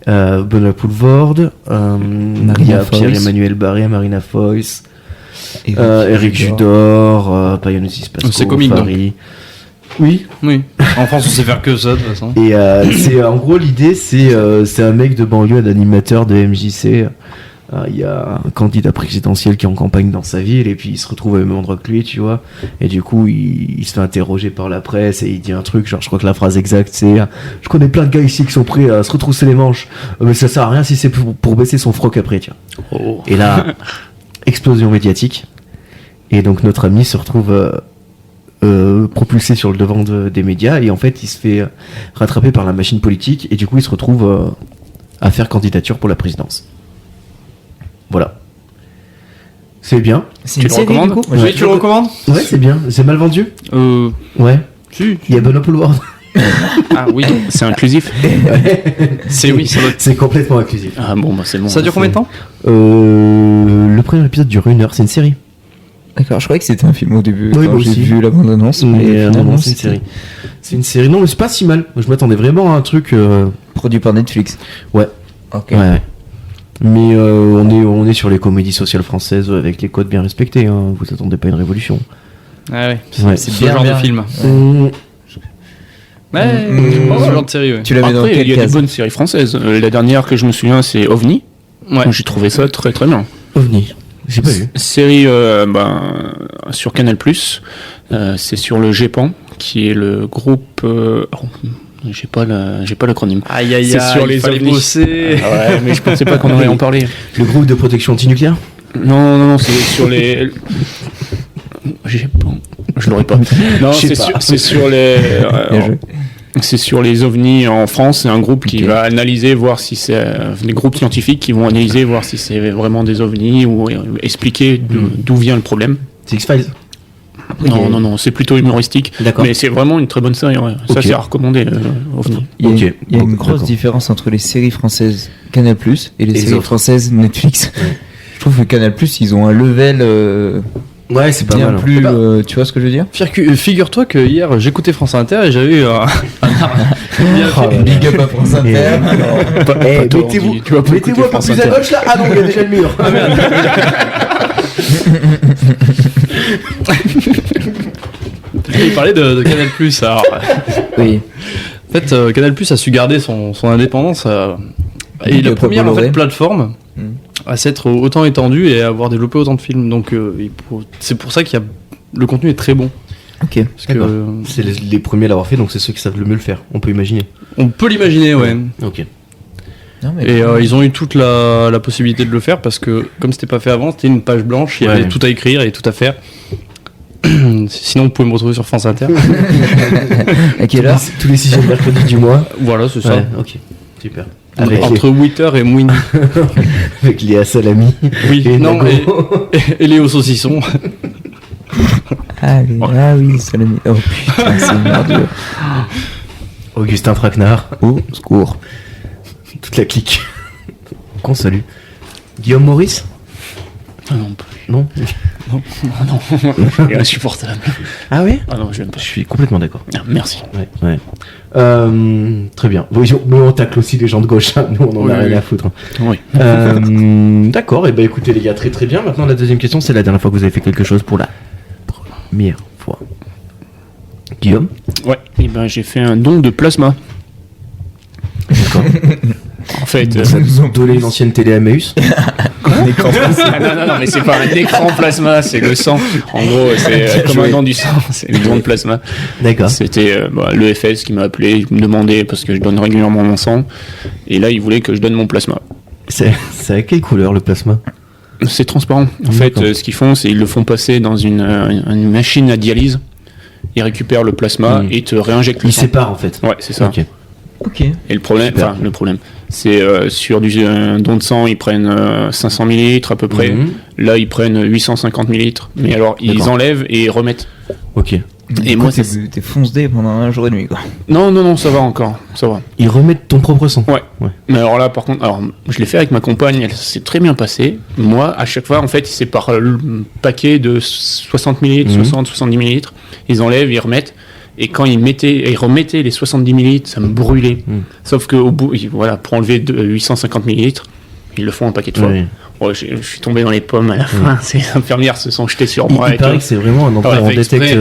Benoît Poulvorde, il y a Foïs. Pierre-Emmanuel Barré, Marina Foïs, Eric Eric Judor, Payanosis Pasco, C'est comique, donc. Fari. Oui. Oui. En France, on sait faire que ça, de toute façon. Et c'est en gros l'idée, c'est un mec de banlieue, un animateur de MJC. Il y a un candidat présidentiel qui est en campagne dans sa ville et puis il se retrouve au même endroit que lui, tu vois. Et du coup, il se fait interroger par la presse et il dit un truc, genre je crois que la phrase exacte c'est je connais plein de gars ici qui sont prêts à se retrousser les manches, mais ça sert à rien si c'est pour baisser son froc après, tu vois. Oh. Et là, explosion médiatique. Et donc notre ami se retrouve propulsé sur le devant des médias et en fait il se fait rattraper par la machine politique et du coup il se retrouve à faire candidature pour la présidence. Voilà. C'est bien. C'est Tu une le série, recommandes du coup Oui, tu le recommandes? Ouais, c'est bien. C'est mal vendu? Ouais. Si. Il y a Benoît Poulvorde. Ah oui, c'est inclusif. C'est oui, ça doit être- C'est complètement inclusif. Ah bon, bah c'est bon. Ça dure combien de temps? Le premier épisode dure 1 heure. C'est une série. D'accord, je croyais que c'était un film au début. Oui, quand moi j'ai aussi. vu la bande-annonce. Mais finalement, non, c'est une c'était série. C'est une série. Non, mais c'est pas si mal. Je m'attendais vraiment à un truc. Produit par Netflix. Ouais. Ok. Ouais. Mais on est sur les comédies sociales françaises avec les codes bien respectés. Hein. Vous attendez pas une révolution. Ah ouais. Ouais. C'est bien, ce genre bien. de film. Mmh. Ouais, Mmh. ce genre de série, ouais. Tu la mets dans Après, il quelle y a des case bonnes séries françaises. La dernière que je me souviens, c'est OVNI. Ouais. J'ai trouvé ça très très bien. OVNI. J'ai pas vu. Série sur Canal+. C'est sur le GEPAN, qui est le groupe... j'ai pas l'acronyme. Aïe aïe C'est aïe, sur il les fallait ovnis. bosser. Ah ouais, mais je pensais pas qu'on aurait en parler. Le groupe de protection antinucléaire. Non, c'est sur les... GEPAN. Je l'aurais pas. Non, Je sais c'est pas. sur les... Bien joué. C'est sur les ovnis en France. C'est un groupe qui Ok. va analyser, voir si c'est des groupes scientifiques qui vont analyser, voir si c'est vraiment des ovnis ou expliquer d'où vient le problème. C'est X-Files. Non, c'est plutôt humoristique. D'accord. Mais c'est vraiment une très bonne série. Ouais. Ça, Ok. c'est à recommander. OVNI. Il y a, Ok. il y a une grosse D'accord. différence entre les séries françaises Canal+ et les les séries autres. françaises Netflix. Je trouve que Canal+, ils ont un level Ouais, c'est pas bien mal. hein. plus... tu vois ce que je veux dire? Figure-toi que hier j'écoutais France Inter et j'avais eu un. Big up à France Inter. Eh, toi, mettez-vous Andy. Tu vas pas mettez-vous écouter un peu France plus à Inter. gauche là. Ah non, il y a déjà le mur. Ah merde. Il parlait de Canal+. Alors, Oui. en fait, Canal+ a su garder son indépendance. Et Donc, la pas première en Bolloré. fait, plateforme Mm. à s'être autant étendue et à avoir développé autant de films. Donc c'est pour ça qu'il y a le contenu est très bon. Ok. Parce que D'accord. C'est les premiers à l'avoir fait, donc c'est ceux qui savent le mieux le faire. On peut imaginer. on peut l'imaginer, ouais. Ok. Non, mais Et ils ont eu toute la possibilité de le faire parce que comme c'était pas fait avant, c'était une page blanche, il y Ouais. avait tout à écrire et tout à faire. Sinon, vous pouvez me retrouver sur France Inter. à quelle heure? Tous les 6e mercredis du mois. Voilà, c'est ça. Ouais, ok. Super. Avec, Entre 8h et minuit. avec Léa Salami. Oui, Et non, Nago. et Léo Saucisson. Ah oui, Salami. Oh putain, c'est merdique. Augustin Traquenard. Au secours. Toute la clique. Qu'on salue. Guillaume Maurice. Ah non, Non. il est insupportable. Ah oui. Ah non, je l'aime pas. Je suis complètement d'accord. Ah, merci. Ouais. Très bien. Bon, mais on tacle aussi les gens de gauche. Hein. Nous, on en Oui, a rien oui. à foutre. hein. Oui. D'accord. Et ben écoutez les gars, très très bien. Maintenant la deuxième question, c'est la dernière fois que vous avez fait quelque chose pour la première fois. Guillaume. Ouais. Et ben, j'ai fait un don de plasma. D'accord. En fait, Ça nous a donné une ancienne télé Emmaüs. non, mais c'est pas un écran plasma, c'est le sang. En gros, c'est comme un don du sang, c'est le don de plasma. D'accord. C'était l'EFS qui m'a appelé, il me demandait parce que je donne régulièrement mon sang, et là il voulait que je donne mon plasma. C'est à quelle couleur le plasma? C'est transparent. En fait, D'accord. ce qu'ils font, c'est ils le font passer dans une machine à dialyse, ils récupèrent le plasma et te réinjectent le Il sang. sépare en fait. Ouais, c'est ça. Ok. Ok. Et le problème, c'est sur du don de sang, ils prennent 500 millilitres à peu près. Mhm. Là, ils prennent 850 millilitres. Mais alors, ils D'accord. enlèvent et ils remettent. Ok. Et moi, c'est... t'es fonce-dé pendant un jour et nuit, quoi. Non, ça va encore. Ça va. Ils remettent ton propre sang. Ouais. Mais alors là, par contre, je l'ai fait avec ma compagne, elle s'est très bien passée. Moi, à chaque fois, en fait, c'est par le paquet de 60 millilitres, Mhm. 70 millilitres. Ils enlèvent, ils remettent. Et quand il remettait les 70 ml, ça me brûlait. Sauf qu'au bout, voilà, pour enlever 850 ml, ils le font un paquet de fois. Oui. Oh, je suis tombé dans les pommes à la fin. Ces infirmières se sont jetées sur moi. Il paraît que c'est vraiment un endroit où on détecte.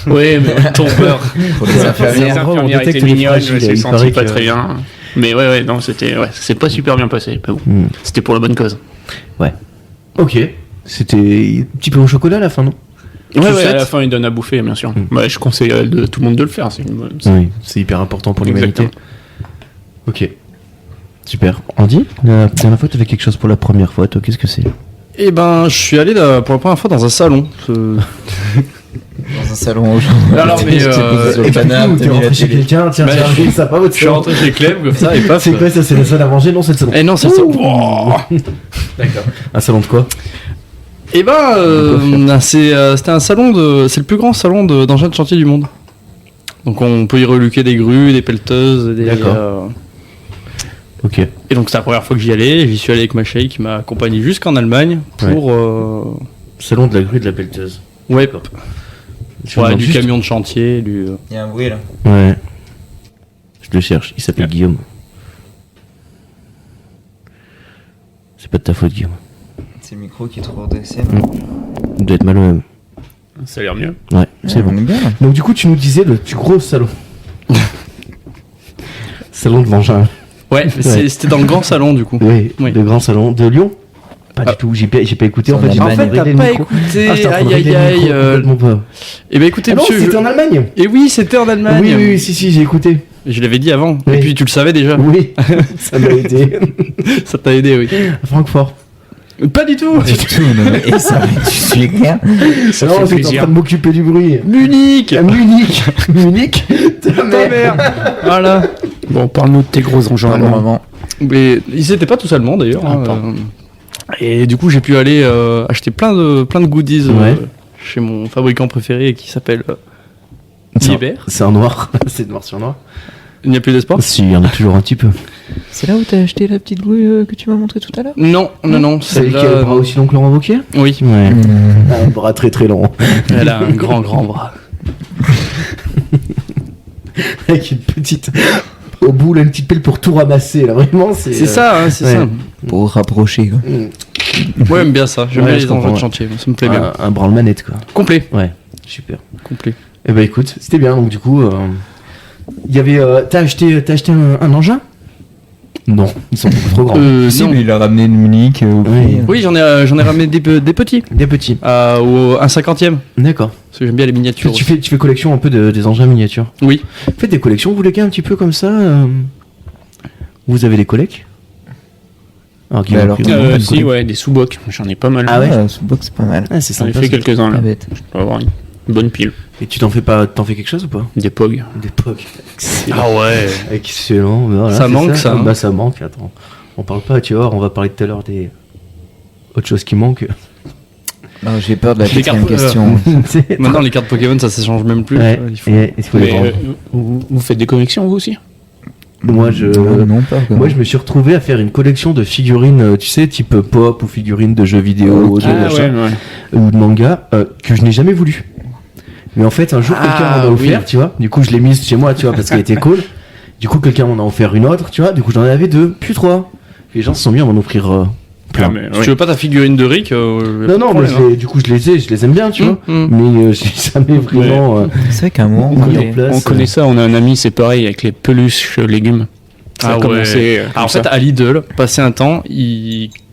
Oui, mais tombeur. Les infirmières. Les on infirmières détecte étaient les mignonnes, fragiles, je me il suis paraît senti pas que- très bien. Mais non, c'est pas super bien passé. Mais bon, c'était pour la bonne cause. Ok. C'était un petit peu au chocolat à la fin, non? Ouais, à Chaussette. la fin, ils donnent à bouffer, bien sûr. Je conseille à tout le monde de le faire. C'est une bonne. Oui, c'est hyper important pour l'humanité. Exactement. Ok. Super. Andy, la dernière fois, tu avais quelque chose pour la première fois, toi, qu'est-ce que c'est? Eh ben, je suis allé pour la première fois dans un salon. Dans un salon aujourd'hui. Alors, mais, sur le canapé, t'as mis la télé. quelqu'un, tiens, Bah, tiens, ça pas votre je suis rentré chez Clem comme ça et paf. C'est quoi ça? C'est la salle à manger? Non, c'est le salon. Eh non, c'est ça. Oh. D'accord. Un salon de quoi? Eh ben, c'était un salon c'est le plus grand salon d'engins de chantier du monde. Donc on peut y reluquer des grues, des pelleteuses, D'accord. Ok. Et donc c'était la première fois que j'y allais. J'y suis allé avec ma chérie qui m'a accompagné jusqu'en Allemagne pour Salon de la grue et de la pelleteuse. ouais, Je ouais, demande du juste- camion de chantier, du Il y a un bruit là. Ouais. Je le cherche, il s'appelle Guillaume. C'est pas de ta faute, Guillaume. C'est le micro qui est trop redressé. Il doit être mal au même. Ça a l'air mieux. Ouais, c'est bon. On est bien là. Donc du coup, tu nous disais le plus gros salon. Salon de l'engin. ouais, c'était dans le grand salon du coup. Oui, Oui. le grand salon de Lyon. Pas du tout, j'ai pas écouté en En fait. j'ai Allemagne. pas En fait, t'as réglé le pas micro. écouté. Ah, j'étais en train de Aïe régler aïe le aïe. micro, complètement pas. Eh ben écoutez, Ah non, monsieur. c'était en Allemagne. Et oui, c'était en Allemagne. Oui, oui, si, j'ai écouté. Je l'avais dit avant. Oui. Et puis tu le savais déjà. Oui, ça m'a aidé. Ça t'a aidé, oui. À Francfort. Pas du tout. Et ça, tu suis rien. Ça Non, fait j'étais en plaisir. train de m'occuper du bruit. Munich. À Munich. Munich. Ta mère. Voilà. Bon, parle-nous de tes gros engins. Pardon, maman. Mais ils étaient pas tous allemands d'ailleurs. Ah, hein, pardon. Et du coup, j'ai pu aller acheter plein de goodies Ouais. chez mon fabricant préféré qui s'appelle Liebherr. C'est un noir. C'est noir sur noir. Il n'y a plus d'espoir. Si, il y en a toujours un petit peu. C'est là où t'as acheté la petite grue que tu m'as montré tout à l'heure? Non, C'est qui a le celle-là. bras aussi long que Laurent Wauquiez? Oui, Ouais. Un bras très très long. elle a un grand bras. Avec une petite. Au bout, là, une petite pelle pour tout ramasser. Là, vraiment, c'est. C'est ça, hein, c'est ouais. ça. Pour rapprocher quoi. Ouais, j'aime bien ça. J'aime Ouais, bien je les engins comprends, de ouais. chantier. Ça me plaît bien. Un branle-manette, quoi. Complet. Ouais, super. Complet. Eh ben écoute, c'était bien. Donc, du coup, il y avait. T'as acheté un engin? Non, ils sont beaucoup trop grands. Si, Non. mais il a ramené de Munich. Oui. Oui, j'en ai ramené des petits. Des petits. Au 1/50e. D'accord. Parce que j'aime bien les miniatures. Tu fais collection un peu des engins miniatures. Oui. Faites des collections, vous les gars, un petit peu comme ça. Vous avez des collects? Alors, Mais alors, Guillaume, Si, ouais, des sous-bocs. J'en ai pas mal. Ah ouais. Ce box c'est pas mal. Ah, c'est J'en ai sympa. fait ça. quelques-uns Pas là. bête. Je dois avoir une bonne pile. Et t'en fais quelque chose ou pas? Des POG. Des POG. Ah ouais. Excellent. Voilà, Ça c'est manque, ça, hein. Bah ça manque. Attends, on parle pas. Tu vois, on va parler tout à l'heure des autre chose qui manque. Non, j'ai peur de la Les quatrième cartes, question. C'est- Maintenant, les cartes Pokémon, ça s'échange même plus. Ouais. Il faut- Et il faut les Mais vendre. vous faites des connexions vous aussi? Moi, Non, pas quoi. moi, je me suis retrouvé à faire une collection de figurines, tu sais, type pop ou figurines de jeux vidéo, de machin, ou de manga, que je n'ai jamais voulu. Mais en fait, un jour, quelqu'un m'en a offert, oui. tu vois. Du coup, je l'ai mise chez moi, tu vois, parce qu'elle était cool. Du coup, quelqu'un m'en a offert une autre, tu vois. Du coup, j'en avais deux, puis trois. Puis les gens se sont mis à m'en offrir plein. Si tu veux pas ta figurine de Rick, Non, mais du coup, je les aime bien, tu vois. Mais j'ai jamais vraiment. C'est vrai qu'à un moment, On on est en place. On connaît ça, on a un ami, c'est pareil, avec les peluches légumes. Ça Ah a ouais. commencé Alors, en fait, à Lidl, passé un temps,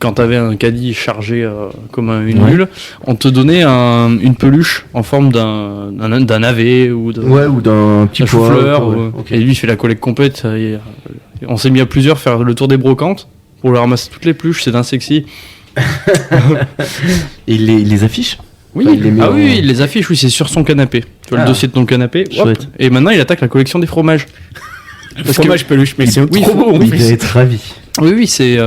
quand t'avais un caddie chargé comme une Ouais. mule, on te donnait une peluche en forme d'un navet ou Ouais, ou d'un petit d'un chou-fleur. pois, ou- ouais, ok. Et lui, il fait la collecte complète. On s'est mis à plusieurs faire le tour des brocantes pour leur ramasser toutes les peluches. C'est d'un sexy. Et il les affiche. Oui, Enfin, il les met en- oui, il les affiche, oui, c'est sur son canapé. Tu vois Ah. le dossier de ton canapé. hop, Chouette. et maintenant, il attaque la collection des fromages. Le fromage peluche, mais c'est oui, trop beau. Il doit être ravi. Oui, oui, c'est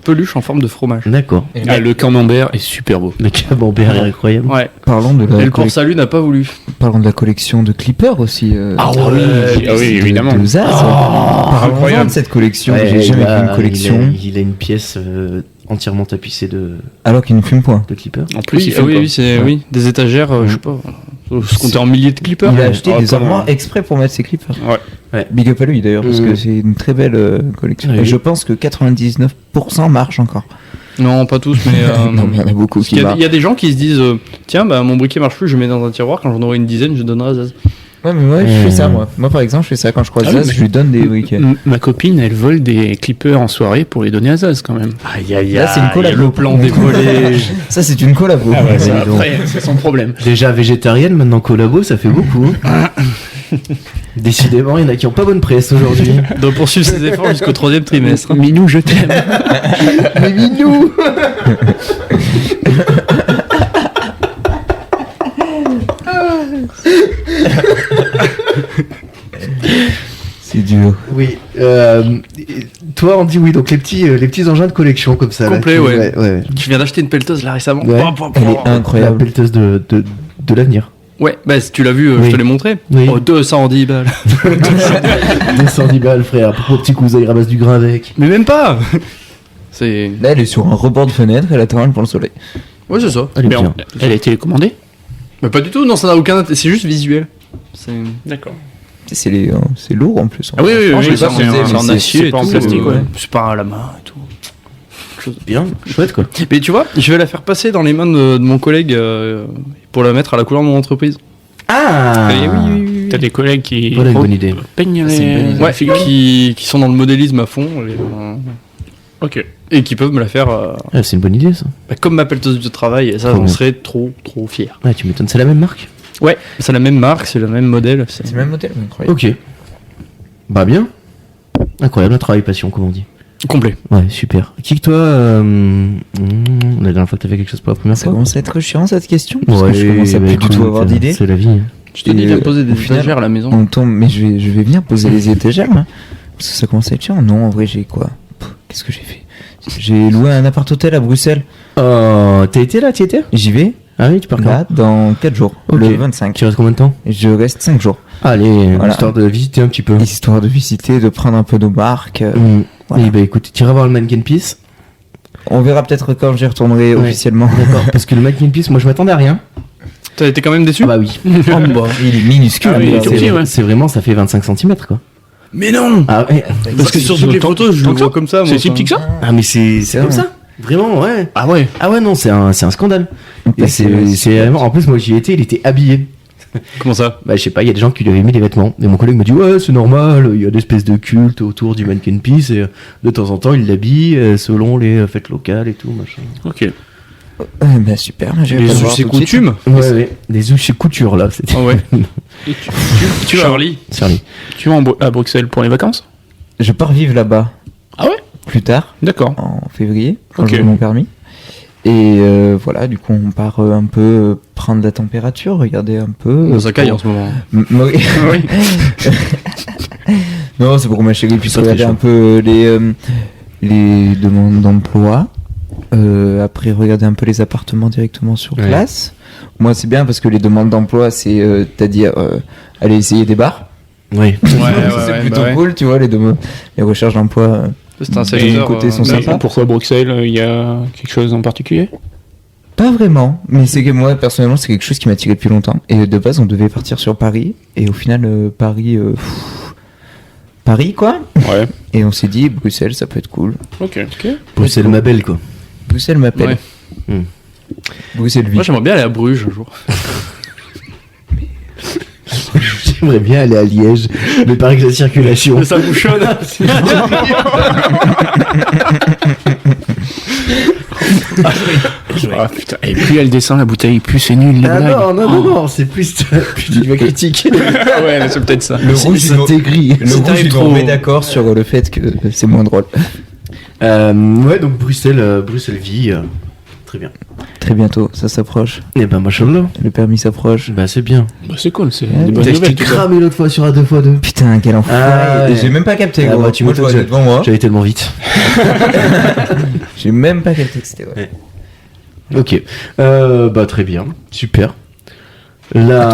peluche en forme de fromage. D'accord. Ah, le camembert est super beau. Le camembert est incroyable. Ouais. Parlons de Et la, le pour salut n'a pas voulu. parlons de la collection de clippers aussi. Ah oui, évidemment. De Zaz. Parlons incroyable. de cette collection. Ouais, J'ai jamais il a- vu une collection. Il a une pièce entièrement tapissée de Alors qu'il ne fume point. clippers. En plus, il fait oui, quoi oui, c'est Ouais. oui, des étagères, je sais pas, se compter en milliers de clippers. Il a acheté Ah, des comment- armoires exprès pour mettre ses clippers. Ouais. Big up à lui d'ailleurs, parce que c'est une très belle collection. Oui. Et je pense que 99% marche encore. Non, pas tous, mais. Non, mais il y en a beaucoup qui il marchent. y a des gens qui se disent tiens, bah, mon briquet marche plus, je le mets dans un tiroir. Quand j'en aurai une dizaine, je donnerai à Zaz. Ouais, mais moi, je fais ça, moi. Moi, par exemple, je fais ça quand je croise Ah oui, Zaz, mais- je lui donne des briquets. Ma copine, elle vole des clippers en soirée pour les donner à Zaz quand même. Aïe, aïe, Là, c'est une collabo. le plan dévoilé. Ça, c'est une collabo. Ah ouais, Mais ça, donc, après, c'est son problème. Déjà végétarienne, maintenant collabo, ça fait beaucoup. Hein. Décidément, il y en a qui ont pas bonne presse aujourd'hui. doit poursuivre ses efforts jusqu'au 3e trimestre. Minou, je t'aime. Mais minou. c'est dur. Oui. Toi, on dit oui. Donc les petits engins de collection comme ça. Complet, là, ouais. ouais. Je viens d'acheter une pelleteuse là récemment. Ouais. Elle est La incroyable. pelleteuse de l'avenir. Ouais, bah si tu l'as vu, Oui. je te l'ai montré. Oui. Oh, 210 balles. 210 balles, frère. Pour petit cousin, il ramasse du grain avec. Mais même pas. C'est. Là, elle est sur un rebord de fenêtre, elle attend elle pour le soleil. Ouais, c'est ça. Elle est Mais bien. elle a été télécommandée. Mais pas du tout, non, ça n'a aucun intérêt. C'est juste visuel. C'est. D'accord. C'est lourd en plus. Ah oui, oui, Franchement, oui, je l'ai c'est pas en- posé, c'est mais en acier c'est et pas en tout, plastique, ouais. C'est pas à la main et tout. Bien. Chouette quoi. Mais tu vois, je vais la faire passer dans les mains de mon collègue pour la mettre à la couleur de mon entreprise. Ah. Et oui. T'as des collègues qui Voilà une bonne idée. peignent C'est une bonne les idée. Ouais, figurines. qui sont dans le modélisme à fond Ok. et qui peuvent me la faire Ah, c'est une bonne idée ça. comme ma pelleteuse de travail. Et ça, Trop j'en bien. serais trop fier. Ouais, tu m'étonnes. C'est la même marque. Ouais, c'est la même marque, c'est le même modèle. C'est le même modèle, mais incroyable. Ok. Bah bien. Incroyable, un travail passion, comme on dit. Complet. Ouais, super. Kick toi, la dernière fois que t'as fait quelque chose pour la première Ça fois. commence à être chiant cette question. Parce que je commence à bah, plus du écoute, tout avoir d'idées. C'est la vie. Hein. Je te dis, Et, viens poser des au final, étagères à la maison. On tombe, mais je vais venir poser les étagères, moi. Parce que ça commence à être chiant. Non, en vrai, j'ai quoi Qu'est-ce que j'ai fait J'ai loué un appart-hôtel à Bruxelles. Oh, t'as été là, t'y étais? J'y vais, Ah oui, tu pars quand? là, dans 4 jours, Ok. le 25. Tu restes combien de temps? Et je reste 5 jours. Allez, Voilà. histoire de visiter un petit peu. Histoire de visiter, de prendre un peu nos marques. Voilà. Et bah écoute, tu iras voir le Mannequin Piece. On verra peut-être quand j'y retournerai Ouais. officiellement. D'accord. Parce que le Mannequin Piece, moi je m'attendais à rien. T'as été quand même déçu? Ah bah oui. Il est minuscule. Ah oui, il est mais tout c'est- petit, ouais. C'est vraiment, ça fait 25 cm quoi. Mais non! Ah ouais. Parce que sur toutes les photos, je le vois comme ça. C'est moi, si petit que ça? Ah mais c'est C'est comme vrai. ça. Vraiment, ouais. Ah ouais. Ah ouais, non, c'est un scandale. Et c'est vraiment, en plus moi j'y étais, il était habillé. Comment ça? Bah je sais pas, il y a des gens qui lui avaient mis les vêtements. Et mon collègue me dit ouais c'est normal, il y a une espèce de culte autour du Mannequin Piece et de temps en temps il l'habille selon les fêtes locales et tout machin. Ok. Bah super, je vais Les pas le voir us et tout de suite. coutumes? Ouais ouais, des ouches chez couture là, c'était. Ah ouais. Tu vas, Charlie. Charlie. tu vas à Bruxelles pour les vacances? Je pars vivre là-bas. Ah ouais? Plus tard, D'accord. en février, quand Ok. j'aurai mon permis. Et voilà, du coup, on part un peu prendre la température, regarder un peu. Ça caille en ce moment. Oui. Oui. Non, c'est pour que ma chérie puisse Ça, très regarder chaud. un peu les demandes d'emploi. Après, regarder un peu les appartements directement sur Ouais. place. Moi, c'est bien parce que les demandes d'emploi, c'est-à-dire aller essayer des bars. Oui. C'est plutôt cool, tu vois, les recherches d'emploi. C'est un Et secteur. côté sont Mais sympas. pourquoi Bruxelles? Il y a quelque chose en particulier? Pas vraiment, mais c'est que moi, personnellement, c'est quelque chose qui m'a tiré depuis longtemps. Et de base, on devait partir sur Paris. Et au final, Paris, quoi. Ouais. Et on s'est dit, Bruxelles, ça peut être cool. Ok. C'est ma belle quoi. Bruxelles m'appelle. Ouais. Bruxelles vit. Moi, j'aimerais bien aller à Bruges un jour. J'aimerais bien aller à Liège, mais pareil que la circulation. Ça bouchonne. Ah putain. Et plus elle descend la bouteille, plus c'est nul les Ah blagues. non, c'est plus tu vas critiquer. Ah ouais, c'est peut-être ça. Le rouge, ça il nous- t'aigrit. le rouge, il nous met d'accord sur le fait que c'est moins drôle. Ouais, donc Bruxelles vie. Très bien. Très bientôt, ça s'approche. Et ben, machallah. Le permis s'approche. Bah, c'est bien. Bah, c'est cool, c'est Ouais, des bonnes Putain, je nouvelles. t'ai tout ça. cramé l'autre fois sur un 2x2. Putain, quel enfoiré. Ah ouais. J'ai même pas capté, Ah gros. bah, tu Moi, je m'étonnes, vois devant moi. J'allais tellement vite. J'ai même pas capté que c'était vrai. Ok. Bah, très bien. Super. La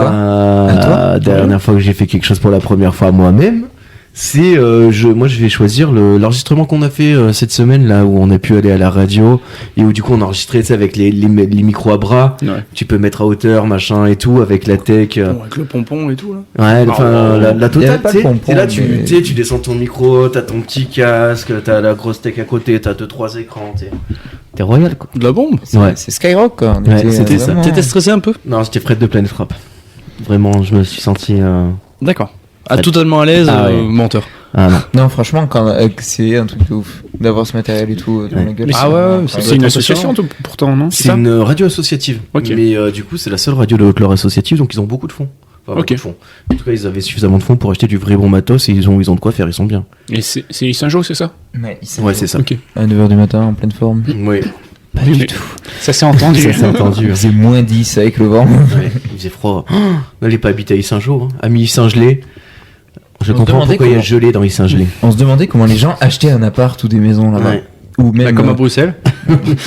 À toi dernière fois que j'ai fait quelque chose pour la première fois moi-même, Moi je vais choisir l'enregistrement qu'on a fait cette semaine là où on a pu aller à la radio et où du coup on a enregistré avec les micros à bras. Ouais. Tu peux mettre à hauteur machin et tout avec la tech. Bon, avec le pompon et tout là. Ouais, enfin la Il y avait totale. pas Tu le sais, pompon, t'es là, mais- tu descends ton micro, t'as ton petit casque, t'as la grosse tech à côté, t'as 2-3 écrans. T'es royal quoi. De la bombe. Ouais. C'est Skyrock quoi. On Ouais, était, c'était ça. vraiment- T'étais stressé un peu? Non, j'étais Fred de Planet Rap. Vraiment, je me suis senti. D'accord. Ah, Ouais. totalement à l'aise, Ah ouais. menteur. Ah non. Non, franchement, c'est un truc de ouf d'avoir ce matériel et tout dans Ouais. la gueule. Mais Ah ouais, C'est une association pourtant, non? C'est une radio associative. Ok. Mais du coup, c'est la seule radio de Haute-Loire associative, donc ils ont beaucoup de fonds. Enfin, Ok. beaucoup de fonds. En tout cas, ils avaient suffisamment de fonds pour acheter du vrai bon matos et ils ont de quoi faire, ils sont bien. Et c'est Saint-Jean, c'est ça? Ouais, Ouais, c'est ça. Ok. À 9h du matin en pleine forme. Oui. Pas Oui, du mais tout. ça s'est entendu. Ça s'est entendu. Il faisait moins 10 avec le vent. Ouais, il faisait froid. Oh, n'allez pas habiter à Issingeau, hein. Ami Issingelé. Je On se comprends demandait pourquoi il y a comment- gelé dans Issingelé. On se demandait comment les gens achetaient un appart ou des maisons là-bas. Ouais. Ou même. Comme à Bruxelles.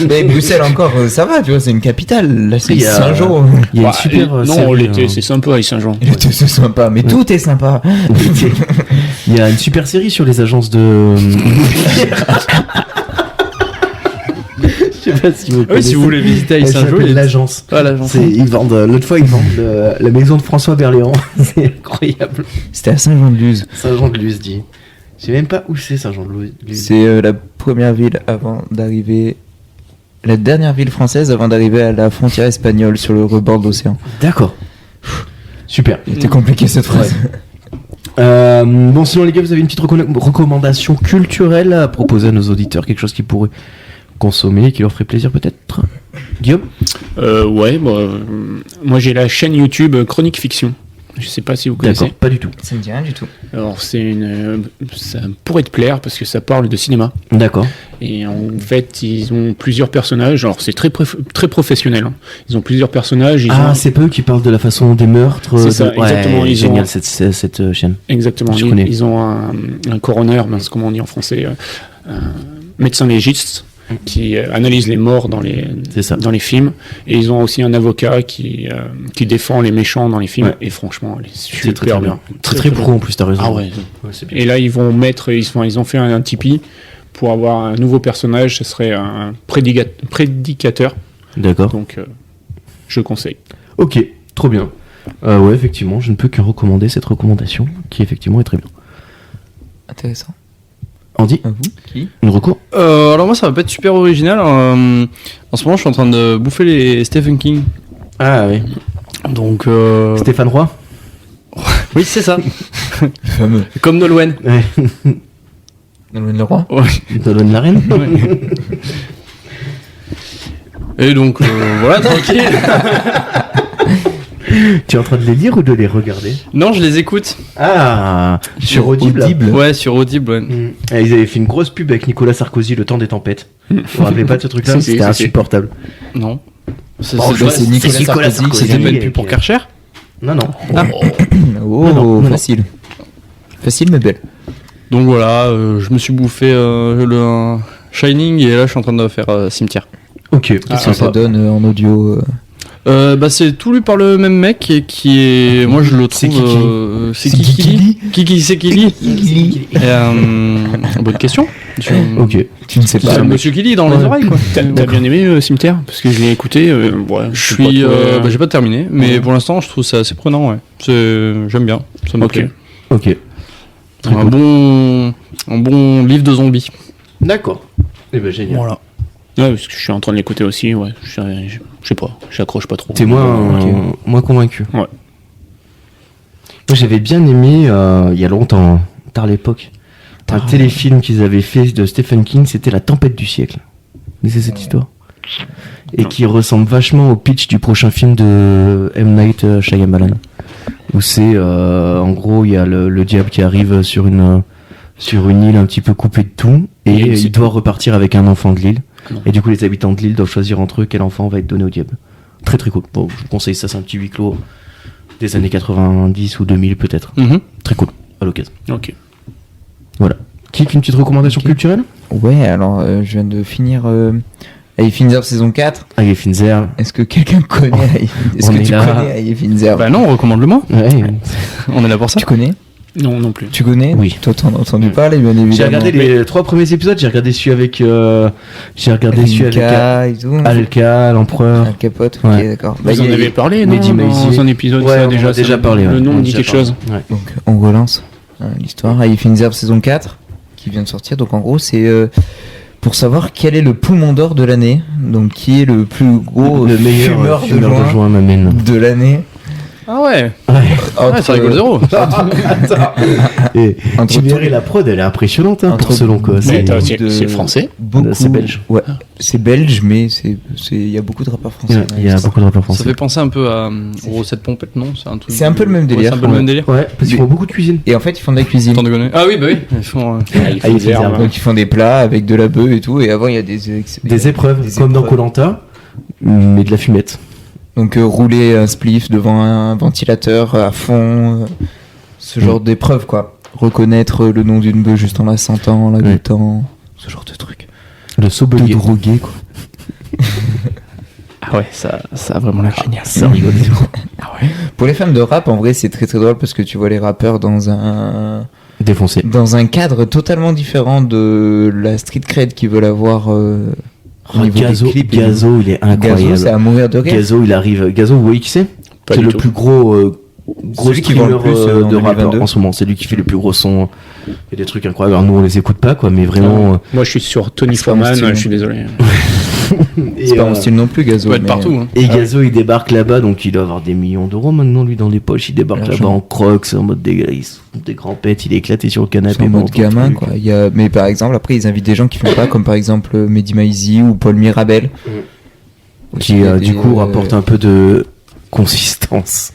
Mais Bruxelles encore, ça va, tu vois, c'est une capitale. Là, c'est Il y a- Saint-Jean. Il y a Bah, une super. non, série, l'été, c'est sympa à Saint-Jean. L'été, c'est sympa, mais tout est sympa. Il y a une super série sur les agences de. Je sais pas si vous Ah oui, si vous voulez visiter à Elle Saint-Jean, s'appelle l'agence. Ah, l'agence. Ils vendent. L'autre fois, ils vendent la maison de François Berléand. C'est incroyable. C'était à Saint-Jean-de-Luz. Saint-Jean-de-Luz dit. Je sais même pas où c'est Saint-Jean-de-Luz. C'est la première ville avant d'arriver. La dernière ville française avant d'arriver à la frontière espagnole sur le rebord de l'océan. D'accord. Super. C'était compliqué cette phrase. Bon, sinon les gars, vous avez une petite recommandation culturelle à proposer à nos auditeurs, quelque chose qu'ils pourraient consommer, qui leur ferait plaisir peut-être. Guillaume. Ouais, moi j'ai la chaîne YouTube Chronique Fiction. Je sais pas si vous connaissez. D'accord, pas du tout. Ça me dit rien du tout. Alors ça pourrait te plaire parce que ça parle de cinéma. D'accord. Et en fait, ils ont plusieurs personnages. Alors c'est très professionnel. Hein. Ils ont plusieurs personnages. C'est pas eux qui parlent de la façon des meurtres. C'est ça, exactement, ils Génial ont- cette chaîne. Exactement. Je connais. Ils ont un coroner, comment on dit en français, un médecin légiste qui analyse les morts dans C'est ça. les films. Et ils ont aussi un avocat qui défend les méchants dans les films. Ouais. Et franchement, elle est C'est super très bien. Très pro en plus, t'as raison. Ah ouais. c'est bien. Et là, ils ont fait un Tipeee pour avoir un nouveau personnage. Ce serait un prédicateur. D'accord. Donc, je conseille. Ok, trop bien. Ouais, effectivement, je ne peux que recommander cette recommandation, qui effectivement est très bien. Intéressant. Andy, À vous Qui une recours Alors moi ça va pas être super original. En ce moment je suis en train de bouffer les Stephen King. Ah oui. Donc Stéphane Roy. oui c'est ça. Fameux. Comme Nolwenn. Ouais. Nolwenn Leroy. Dolan la reine. Et donc voilà tranquille. Tu es en train de les lire ou de les regarder? Non je les écoute. Ah, sur Audible. Ouais sur Audible. Ouais. Ils avaient fait une grosse pub avec Nicolas Sarkozy, Le Temps des tempêtes. Vous vous rappelez pas de ce truc-là? Si, si, C'était si, insupportable. Non. C'est Bon, c'est- c'est Nicolas Sarkozy, c'était avec, même plus pour Karcher. Non, non. Oh, non, non. facile. Facile mais belle. Donc voilà je me suis bouffé le Shining et là je suis en train de faire Cimetière. Ok. Qu'est-ce que ça donne en audio Bah c'est tout lu par le même mec et qui est moi je le trouve C'est Kiki. c'est C'est Kiki Kiki c'est Kili Kili. bonne question. Ok. Tu ne sais C'est pas. le monsieur Kili dans les oreilles quoi. T'as bien aimé Cimetière? Parce que je l'ai écouté. Ouais, Je suis j'ai pas terminé mais Ouais. pour l'instant je trouve ça assez prenant ouais. J'aime bien, ça me Ok. plaît. Ok. Un bon livre de zombies. D'accord. Eh ben génial. Voilà. Ouais, parce que je suis en train de l'écouter aussi. Ouais, je sais pas, j'accroche pas trop. T'es moins convaincu. Ouais. Moi j'avais bien aimé il y a longtemps, tard l'époque, un téléfilm qu'ils avaient fait de Stephen King, c'était La Tempête du siècle. Vous connaissez cette histoire? Et qui ressemble vachement au pitch du prochain film de M. Night Shyamalan. Où c'est en gros il y a le diable qui arrive sur une île un petit peu coupée de tout et Et il doit repartir avec un enfant de l'île. Non. Et du coup les habitants de l'île doivent choisir entre eux quel enfant va être donné au diable. Très très cool. Bon, je vous conseille ça, c'est un petit huis clos des années 90 ou 2000 peut-être. Très cool à l'occasion. Ok. Voilà. Qui une petite recommandation Ok. culturelle? Ouais, alors je viens de finir Aïe Finzer saison 4. Aïe Finzer. Est-ce que quelqu'un connaît Aïe Est-ce On que est tu là. connais Aïe Finzer Bah non, recommande-le moi. Ouais. On est là pour ça. Tu connais Non, non plus. Tu connais? Oui. Toi, t'en as entendu parler, bien évidemment. J'ai regardé les 3 premiers épisodes, j'ai regardé celui avec Rinka et tout. Alka, l'empereur. Al Capote, Ouais. ok, d'accord. Vous en il y a- avez parlé, non? Mehdi Maizi. Dans un épisode, Ouais, ça, on en a déjà parlé. Le ouais. nom On me a dit déjà quelque parlé. chose. Ouais. Donc, on relance l'histoire. If in the Earth saison 4, qui vient de sortir. Donc, en gros, c'est pour savoir quel est le poumon d'or de l'année. Donc, qui est le plus gros Le meilleur fumeur fumeur de joint m'amène. de l'année. Ah ouais, Entre- ça rigole zéro. Et Entre tu tous verrais la prod, elle est impressionnante hein, pour Entre- selon quoi. Mais C'est- attends, de- c'est français. beaucoup. C'est belge. Ouais, c'est belge, mais il y a beaucoup de rappeurs français. Ouais, il y a beaucoup de rappeurs Ça français. fait penser un peu à aux recettes pompettes, non? C'est un truc. C'est un peu le même délire. Ouais, c'est un peu le même délire. Ouais, parce qu'ils font beaucoup de cuisine. Et en fait, ils font de la cuisine. Sans déconner. Ah oui, bah oui. Ils font. Il faut il des fait herbes, des hein. Donc, ils font des plats avec de la bœuf et tout. Et avant, il y a Des épreuves, Des comme dans épreuves. Koh-Lanta, mais de la fumette. Donc rouler un spliff devant un ventilateur à fond, ce genre d'épreuve quoi. Reconnaître le nom d'une bœuf juste en la sentant, la Ouais. goûtant, ce genre de truc. Le De sobelier. droguer quoi. Ah ouais, ça a vraiment l'air génial. Ça rigole. Pour les fans de rap, en vrai, c'est très très drôle parce que tu vois les rappeurs dans Défoncé. un cadre totalement différent de la street cred qu'ils veulent avoir au niveau Gazo, des clips. Gazo, il est Gazo, incroyable. c'est à mourir de rire. Gazo, il arrive. Gazo, vous voyez qui c'est? Pas C'est du le tout. plus gros Celui qui vend le streamer plus, en de rappeurs 2022. en ce moment. C'est lui qui fait le plus gros son. Il y a des trucs incroyables. Alors, nous, on les écoute pas, quoi, mais vraiment. Moi, je suis sur Tony C'est pas mon Foreman, style. je suis désolé. C'est pas mon style non plus, Gazo. Ça peut être mais- partout. Hein. Et Gazo, il débarque là-bas, donc il doit avoir des millions d'euros maintenant, lui, dans les poches. Il débarque L'argent. là-bas en crocs, en mode des grands pets, il est éclaté sur le canapé. C'est en mode pendant tout le gamin truc. quoi. Mais par exemple après ils invitent des gens qui font pas comme par exemple Mehdi Maizi ou Paul Mirabel Qui, Il y a du des, coup, rapporte un peu de consistance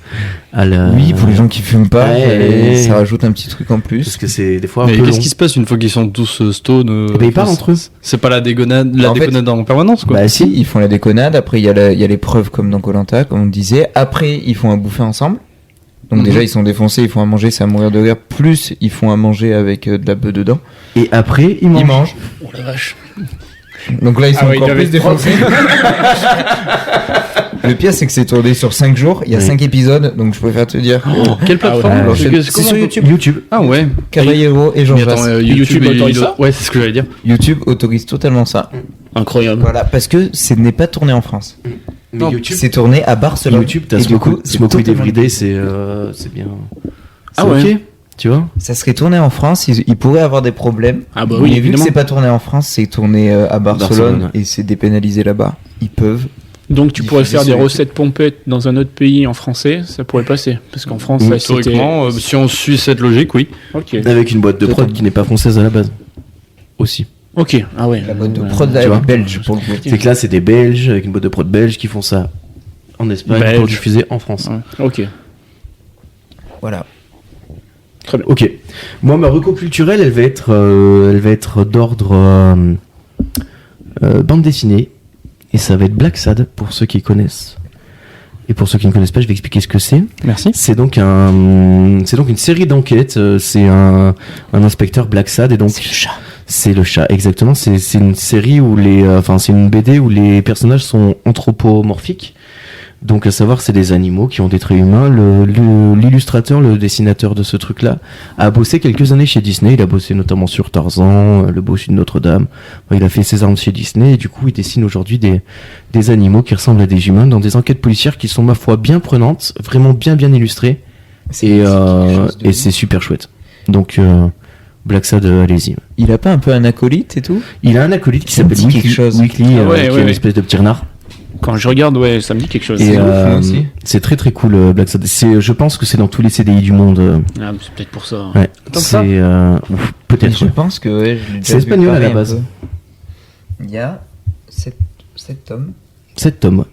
à la. Oui, pour les gens qui fument pas, Ouais. ça rajoute un petit truc en Parce plus. que c'est des fois un Mais peu qu'est-ce long. qui se passe une fois qu'ils sont tous stone Eh ben, ils parlent entre eux. C'est pas la déconnade, En fait- déconnade en permanence quoi. Bah si, ils font la déconnade, après il y a l'épreuve comme dans Koh-Lanta, comme on disait, après ils font un bouffer ensemble. Donc Mhm. déjà ils sont défoncés, ils font à manger, c'est à mourir de rire, plus ils font à manger avec de la bœuf dedans. Et après, ils Ils mangent. mangent. Oh la vache. Donc là ils sont Ah oui, encore il plus devait être défoncés. Le pire c'est que c'est tourné sur 5 jours, il y a Oui. 5 épisodes, donc je préfère te dire. Quelle plateforme ouais. Alors, C'est- c'est comment sur on peut- YouTube. YouTube. Ah ouais. Caballero et Jean Mais attends, Jass. YouTube, YouTube autorise il- ça Ouais, c'est ce que j'allais dire. YouTube autorise totalement ça. Incroyable. Voilà, parce que ce n'est pas tourné en France. Mais Non, YouTube, C'est tourné à Barcelone. YouTube, t'as Et du coup, Smoke Weed totalement- Everyday, c'est bien. Ah C'est ouais. ok, tu vois. Ça serait tourné en France, ils pourraient avoir des problèmes. Ah bah mais oui, vu que évidemment. c'est pas tourné en France, c'est tourné à Barcelone, Barcelone, ouais. et c'est dépénalisé là-bas. Ils peuvent. Donc tu pourrais diffuser faire des sur YouTube. recettes pompettes dans un autre pays en français, ça pourrait passer. Parce qu'en France, ça, c'était... Théoriquement, si on suit cette logique, oui. Ok. Avec une boîte de prod Totalement. qui n'est pas française à la base. Aussi. Ok, ah ouais. La boîte de Ouais. prod tu vois. belge pour le coup. C'est que là, c'est des Belges, avec une boîte de prod belge, qui font ça en Espagne pour Belge. diffuser en France. Ouais. Ok. Voilà. Très bien. Ok. Moi, ma reco culturelle, elle va être d'ordre bande dessinée. Et ça va être Black Sad, pour ceux qui connaissent. Et pour ceux qui ne connaissent pas, je vais expliquer ce que c'est. Merci. C'est donc une série d'enquêtes. C'est un inspecteur Black Sad et donc c'est le chat exactement. C'est une série où c'est une BD où les personnages sont anthropomorphiques. Donc à savoir, c'est des animaux qui ont des traits humains. L'illustrateur, le dessinateur de ce truc-là, a bossé quelques années chez Disney. Il a bossé notamment sur Tarzan, le bossu de Notre-Dame. Enfin, il a fait ses armes chez Disney et du coup, il dessine aujourd'hui des animaux qui ressemblent à des humains dans des enquêtes policières qui sont, ma foi, bien prenantes, vraiment bien illlustrées. Et c'est super chouette. Donc Black Sad, allez-y. Il a pas un peu un acolyte et tout? Il a un acolyte qui Ça me s'appelle dit quelque Weekly, chose. Weekly, Ah ouais, qui ouais, est une ouais. espèce de petit renard. Quand je regarde, ouais, ça me dit quelque chose. Et C'est ouf, moi aussi. c'est très très cool Black Sad. Je pense que c'est dans tous les CDI du monde. Ah, c'est peut-être pour ça. Ouais. Tant que ça. C'est peut-être. Je pense que ouais, je l'ai déjà C'est vu espagnol à pareil la un base. peu. Il y a 7 tomes. 7 tomes.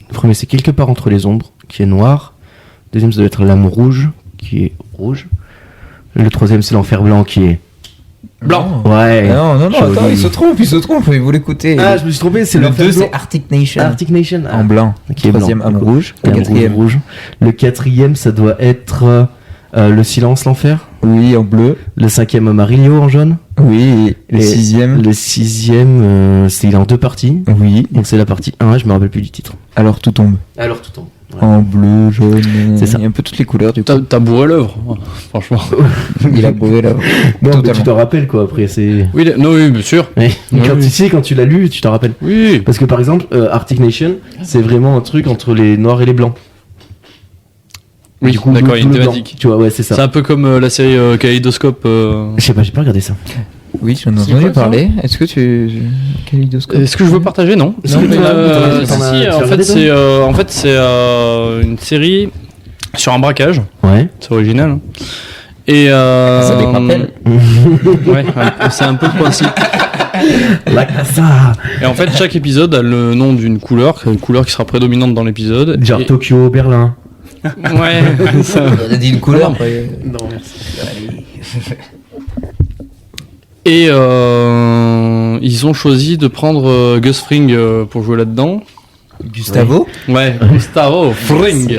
Le premier, c'est Quelque part entre les ombres, qui est noir. Le deuxième, ça doit être L'âme rouge, qui est rouge. Le troisième, c'est L'enfer blanc, qui est Blanc. ouais. Non, joli. attends, il se trompe, il vous l'écouter. Ah, je me suis trompé, c'est le l'enfer 2 blanc. c'est Arctic Nation. Arctic Nation. En blanc. Qui est Troisième, blanc. Âme rouge. Le L'âme quatrième. rouge. Le quatrième, ça doit être Le silence, l'enfer. Oui, en bleu. Le cinquième, Amarillo, en jaune. Oui, et le Et sixième. Le sixième, il est en deux parties. Oui. Donc c'est la partie 1, je me rappelle plus du titre. Alors tout tombe. Alors tout tombe. En bleu, jaune, C'est ça. il y a un peu toutes les couleurs du coup. T'as bourré l'œuvre, franchement. Il a brûlé là. Non, mais Totalement. tu t'en rappelles quoi après, c'est. Oui, non, oui, bien sûr. Ouais. Oui, Quand oui. tu sais, quand tu l'as lu, tu t'en rappelles. Oui. Parce que par exemple, Arctic Nation, c'est vraiment un truc entre les noirs et les blancs. Oui, Du coup, d'accord, il y a une bleu, blanc. thématique. Tu vois, ouais, c'est C'est ça. un peu comme la série Kaleidoscope. Je sais pas, j'ai pas regardé ça. Oui, j'en ai C'est entendu quoi, ça parler. Est-ce que tu. Kaléidoscope. Est-ce que je veux partager? Non. Si, Non, mais, t'en as- si, t'en as- si, tu as en regardé, fait, c'est une série sur un braquage. Ouais. C'est original. Hein. Et Ça me rappelle. ouais, c'est un peu le principe. La casa. Et en fait, chaque épisode a le nom d'une couleur, une couleur qui sera prédominante dans l'épisode. Genre Et- Tokyo, Berlin. Ouais. ça- On a dit une couleur. Non, Et ils ont choisi de prendre Gus Fring pour jouer là-dedans. Gustavo. Ouais, Gustavo Fring,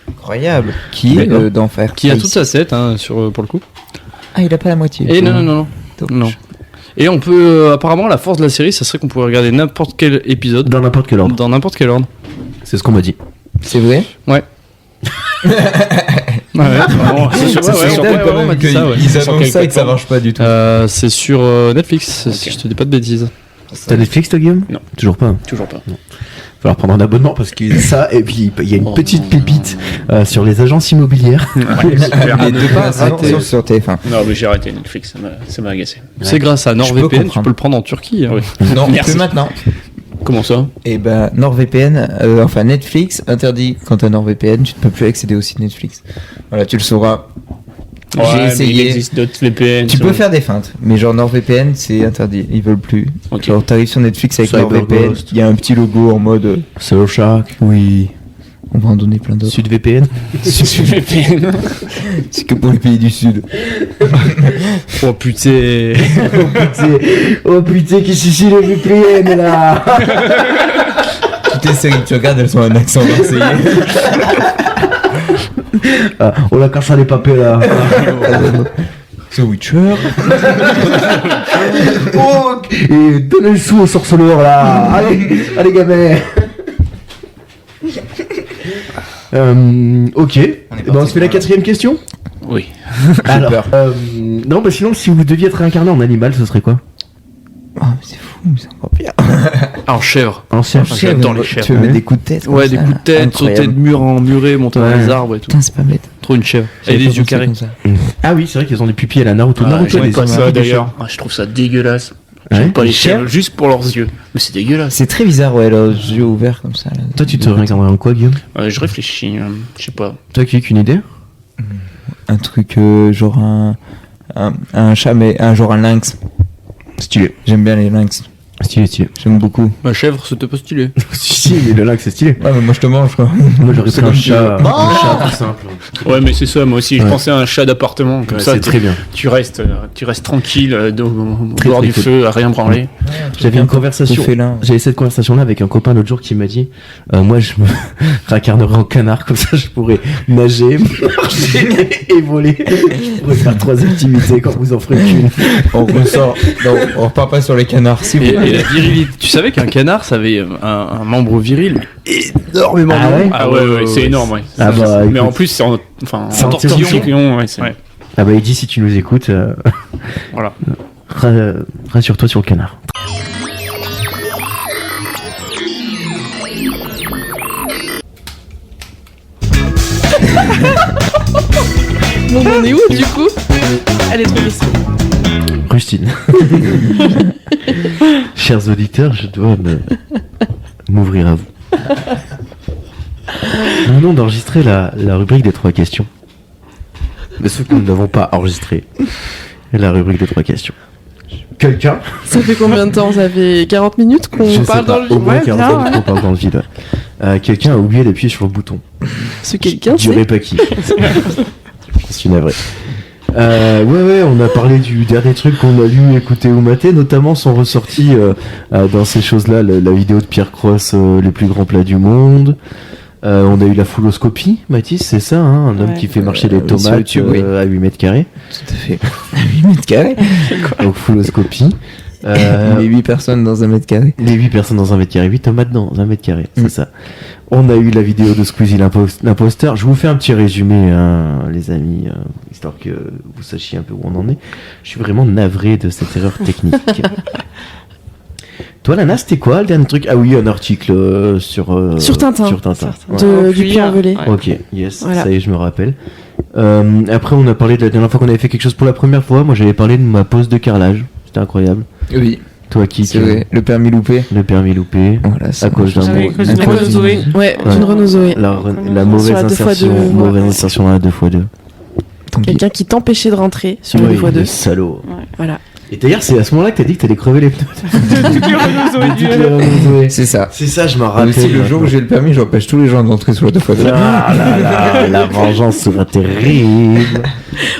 Incroyable. Qui est D'accord. d'enfer. qui a toute sa tête hein, pour le coup. Ah, il a pas la moitié. Et non. Dommage. Non. Et on peut apparemment la force de la série, ça serait qu'on pourrait regarder n'importe quel épisode dans n'importe quel ordre. dans n'importe quel ordre. C'est ce qu'on m'a dit. C'est vrai. Ouais. Ouais, C'est sur ouais, ouais, on m'a dit ça, ouais. Ils Sur annoncent quelle ça et que ça plateforme marche pas du tout. C'est sur Netflix, si je te dis pas de bêtises. T'as Netflix, toi, Guillaume? Non. Toujours pas. Toujours pas. Falloir prendre un abonnement parce que ça, et puis il y a une petite pépite sur les agences immobilières. Ouais, super. Et de pas arrêter. sur TF1. Non, mais j'ai arrêté Netflix, ça m'a agacé. C'est grâce à peux NordVPN, tu comprendre. peux le prendre en Turquie. hein. Oui. Non, Merci. que maintenant. Comment ça? Et ben NordVPN, enfin Netflix interdit quand t'as NordVPN, tu ne peux plus accéder au site Netflix. Voilà, tu le sauras. Ouais, J'ai mais il essayé. existe d'autres VPN. Tu peux faire des feintes, mais genre NordVPN c'est interdit, ils veulent plus. Ok. Genre t'arrives sur Netflix avec CyberGhost. NordVPN, il y a un petit logo en mode Surfshark, oui, on va en donner plein d'autres. SudVPN. VPN. C'est que pour les pays du Sud. Oh putain. Oh putain, qui suffit le VPN là. Toutes les séries que tu regardes, elles sont un accent marseillais. Ah, on la casse à les papiers là. The Witcher. Oh, et donnez le sou au sorceleur là. Allez gamin. Ok. On se fait la quatrième question. Oui. Alors, peur. non, bah sinon, si vous deviez être réincarné en animal, ce serait quoi? Oh, mais c'est fou, mais c'est encore pire. En chèvre. En chef. J'adore les chèvres. Tu veux mettre Ouais. des coups de tête Ouais, comme des ça, coups de tête, incroyable. sauter de mur en muré, monter dans Ouais. les arbres et tout. Putain, c'est pas bête. Trop une chèvre. Et J'avais des pas yeux pensé carrés. comme ça. Ah oui, c'est vrai qu'ils ont des pupilles à la Naruto. Naruto, J'aime les pas yeux ça marqués d'ailleurs. Ah, je trouve ça dégueulasse. Ouais. J'aime pas les Les chèvres chèvres juste pour leurs yeux. Mais c'est dégueulasse. C'est très bizarre, ouais, leurs yeux ouverts comme ça. Là. Toi, tu te réincarnerais en quoi, Guillaume? Je réfléchis, je sais pas. Toi, qui as qu'une idée? Un truc genre un chat, mais genre un lynx. Stylé. J'aime bien les lynx. Stylé. J'aime beaucoup. Ma chèvre, c'était pas stylé. Si, mais le lynx, c'est stylé. Ouais, mais moi je te mange quoi. Moi, j'aurais C'est pris un comme chat. tu- Un chat tout simple. Ouais, mais c'est ça, moi aussi. Je Ouais. pensais à un chat d'appartement. Comme Ouais, ça, c'est très bien. tu restes tranquille au Très, bord très du cool. feu, à rien branler. J'avais une conversation. Félin. J'avais cette conversation-là avec un copain l'autre jour qui m'a dit moi, je me réincarnerais en canard, comme ça, je pourrais nager, marcher et voler. Je pourrais faire 3 activités quand vous en ferez qu'une. On ressort. Non, on repart pas sur les canards. Si vous Et la virilité. Tu savais qu'un canard, ça avait un membre viril énormément Ah long. ouais Ah ouais, c'est énorme, ouais. Ah bah, Mais en écoute. plus, c'est en C'est en tortillon. Ouais, Ouais. Ah bah, il dit si tu nous écoutes, Voilà. rassure-toi sur le canard. Bon, on est où du coup? Elle est trop question. Rustine. Chers auditeurs, je dois m'ouvrir à vous. Nous venons d'enregistrer la rubrique des 3 questions. Mais sauf que nous n'avons pas enregistré la rubrique des 3 questions. Quelqu'un Ça fait combien de temps? Ça fait 40 minutes qu'on Je sais parle pas, dans le au vide. moins Ouais, 40 bien, minutes ouais. qu'on parle dans le vide. Quelqu'un a oublié d'appuyer sur le bouton. Ce quelqu'un, Je dirais c'est... pas qui. Je suis navré. Ouais, on a parlé du dernier truc qu'on a lu, écouté ou maté. Notamment sont ressortis dans ces choses-là la vidéo de Pierre Cross, les plus grands plats du monde. On a eu la fouloscopie, Mathis, c'est ça, hein, un homme Ouais. qui fait marcher les Oui, sur tomates YouTube, oui. à 8 mètres carrés. Tout à fait. 8 mètres carrés. Donc fouloscopie. Les 8 personnes dans 1 mètre carré. Les 8 personnes dans 1 mètre carré, 8 tomates dans 1 mètre carré, c'est ça. On a eu la vidéo de Squeezie l'imposteur. Je vous fais un petit résumé, hein, les amis, histoire que vous sachiez un peu où on en est. Je suis vraiment navré de cette erreur technique. Toi, Lana, c'était quoi le dernier truc? Ah oui, un article sur Tintin. Sur Tintin. Du puits envolé. Ouais. Ok, yes, Voilà. ça y est, je me rappelle. Après, on a parlé de la dernière fois qu'on avait fait quelque chose pour la première fois. Moi, j'avais parlé de ma pause de carrelage. C'était incroyable. Oui, Toi, qui c'est vrai. Le permis loupé. Le permis loupé. Voilà, À cause d'un J'avais cause d'une Renault Zoé. Ouais, Ouais. d'une Renault Zoé. La mauvaise Sur la 2x2, insertion, ouais. mauvaise insertion dans la 2x2. Tant pis. Quelqu'un qui t'empêchait de rentrer sur Oui, le 2x2. le salaud. Voilà. Et d'ailleurs, c'est à ce moment-là que t'as dit que t'allais crever les pneus. Toutes les Renault Zoé De du toutes les Renault Zoé. C'est ça. C'est ça, je m'en Et rappelle. aussi, le jour où j'ai le permis, j'empêche tous les gens d'entrer sur la 2x2. Ah là là, la vengeance sera terrible.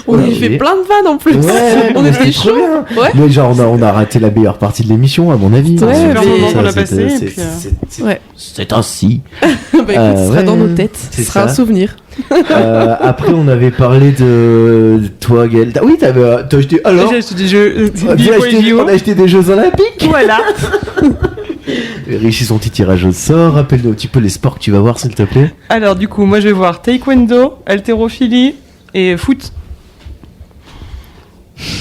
On Ouais. y fait plein de vannes en plus. Ouais, On mais était c'était trop chaud. bien. Ouais. Mais genre, on a raté la meilleure partie de l'émission, à mon avis. Ouais, C'est- mais- ça, qu'on l'a c'est- passé, et c'est- puis, c'est- Ouais. C'est ainsi. Bah écoute, ce sera ouais. dans nos têtes. C'est Ce sera un ça. souvenir. Après, on avait parlé de toi, Gaël. Oui, t'as acheté. Alors J'ai acheté des jeux. on a acheté des Jeux Olympiques. Voilà. Réussis son petit tirage au sort. Rappelle-nous un petit peu les sports que tu vas voir, s'il te plaît. Alors, du coup, moi, je vais voir taekwondo, haltérophilie et foot.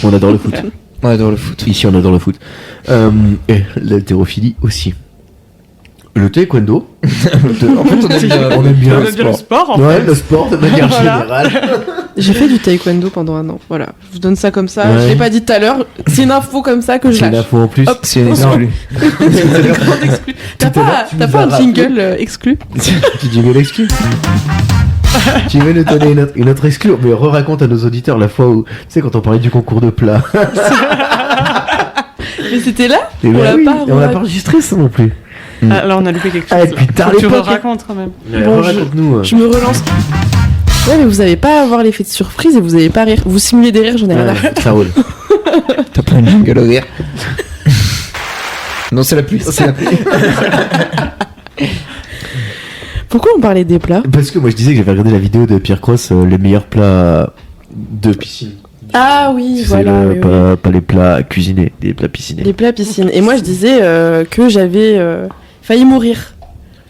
On adore le foot. On adore le foot. Ici, on adore le foot. Et l'haltérophilie aussi. Le taekwondo. En fait, on aime bien, On aime bien On le aime bien le sport. sport, en Ouais, fait. le sport de manière Voilà. générale. J'ai fait du taekwondo pendant 1 an. Voilà. Je vous donne ça comme ça. Ouais. Je l'ai pas dit tout à l'heure. C'est une info comme ça que je C'est une lâche. info en plus. Hop. C'est une exclue. T'as Tout à l'heure, pas, tu t'as nous pas as un rappelé. jingle exclu? Tu dis une exclu. Tu veux nous donner une autre exclu? Mais raconte à nos auditeurs la fois où, tu sais, quand on parlait du concours de plats. Mais c'était là? Et On bah l'a oui, pas et on l'a pas enregistré ça non plus. Ah, là, on a loupé quelque Ah, chose. et puis tard Faut que tu l'époque. racontes quand même. Bon, Raconte-nous. Je me relance. Ouais, mais vous avez pas à avoir l'effet de surprise et vous avez pas à rire. Vous simulez des rires, j'en ai rien à faire. Ouais, ça roule. T'as pas une jingle au rire. Non, c'est la pluie. C'est la pluie. Pourquoi on parlait des plats? Parce que moi je disais que j'avais regardé la vidéo de Pierre Cross, les meilleurs plats de piscine. Ah oui, C'est voilà. oui, oui. pas les plats cuisinés, les plats piscinés. Les plats piscine. Et moi, je disais que j'avais failli mourir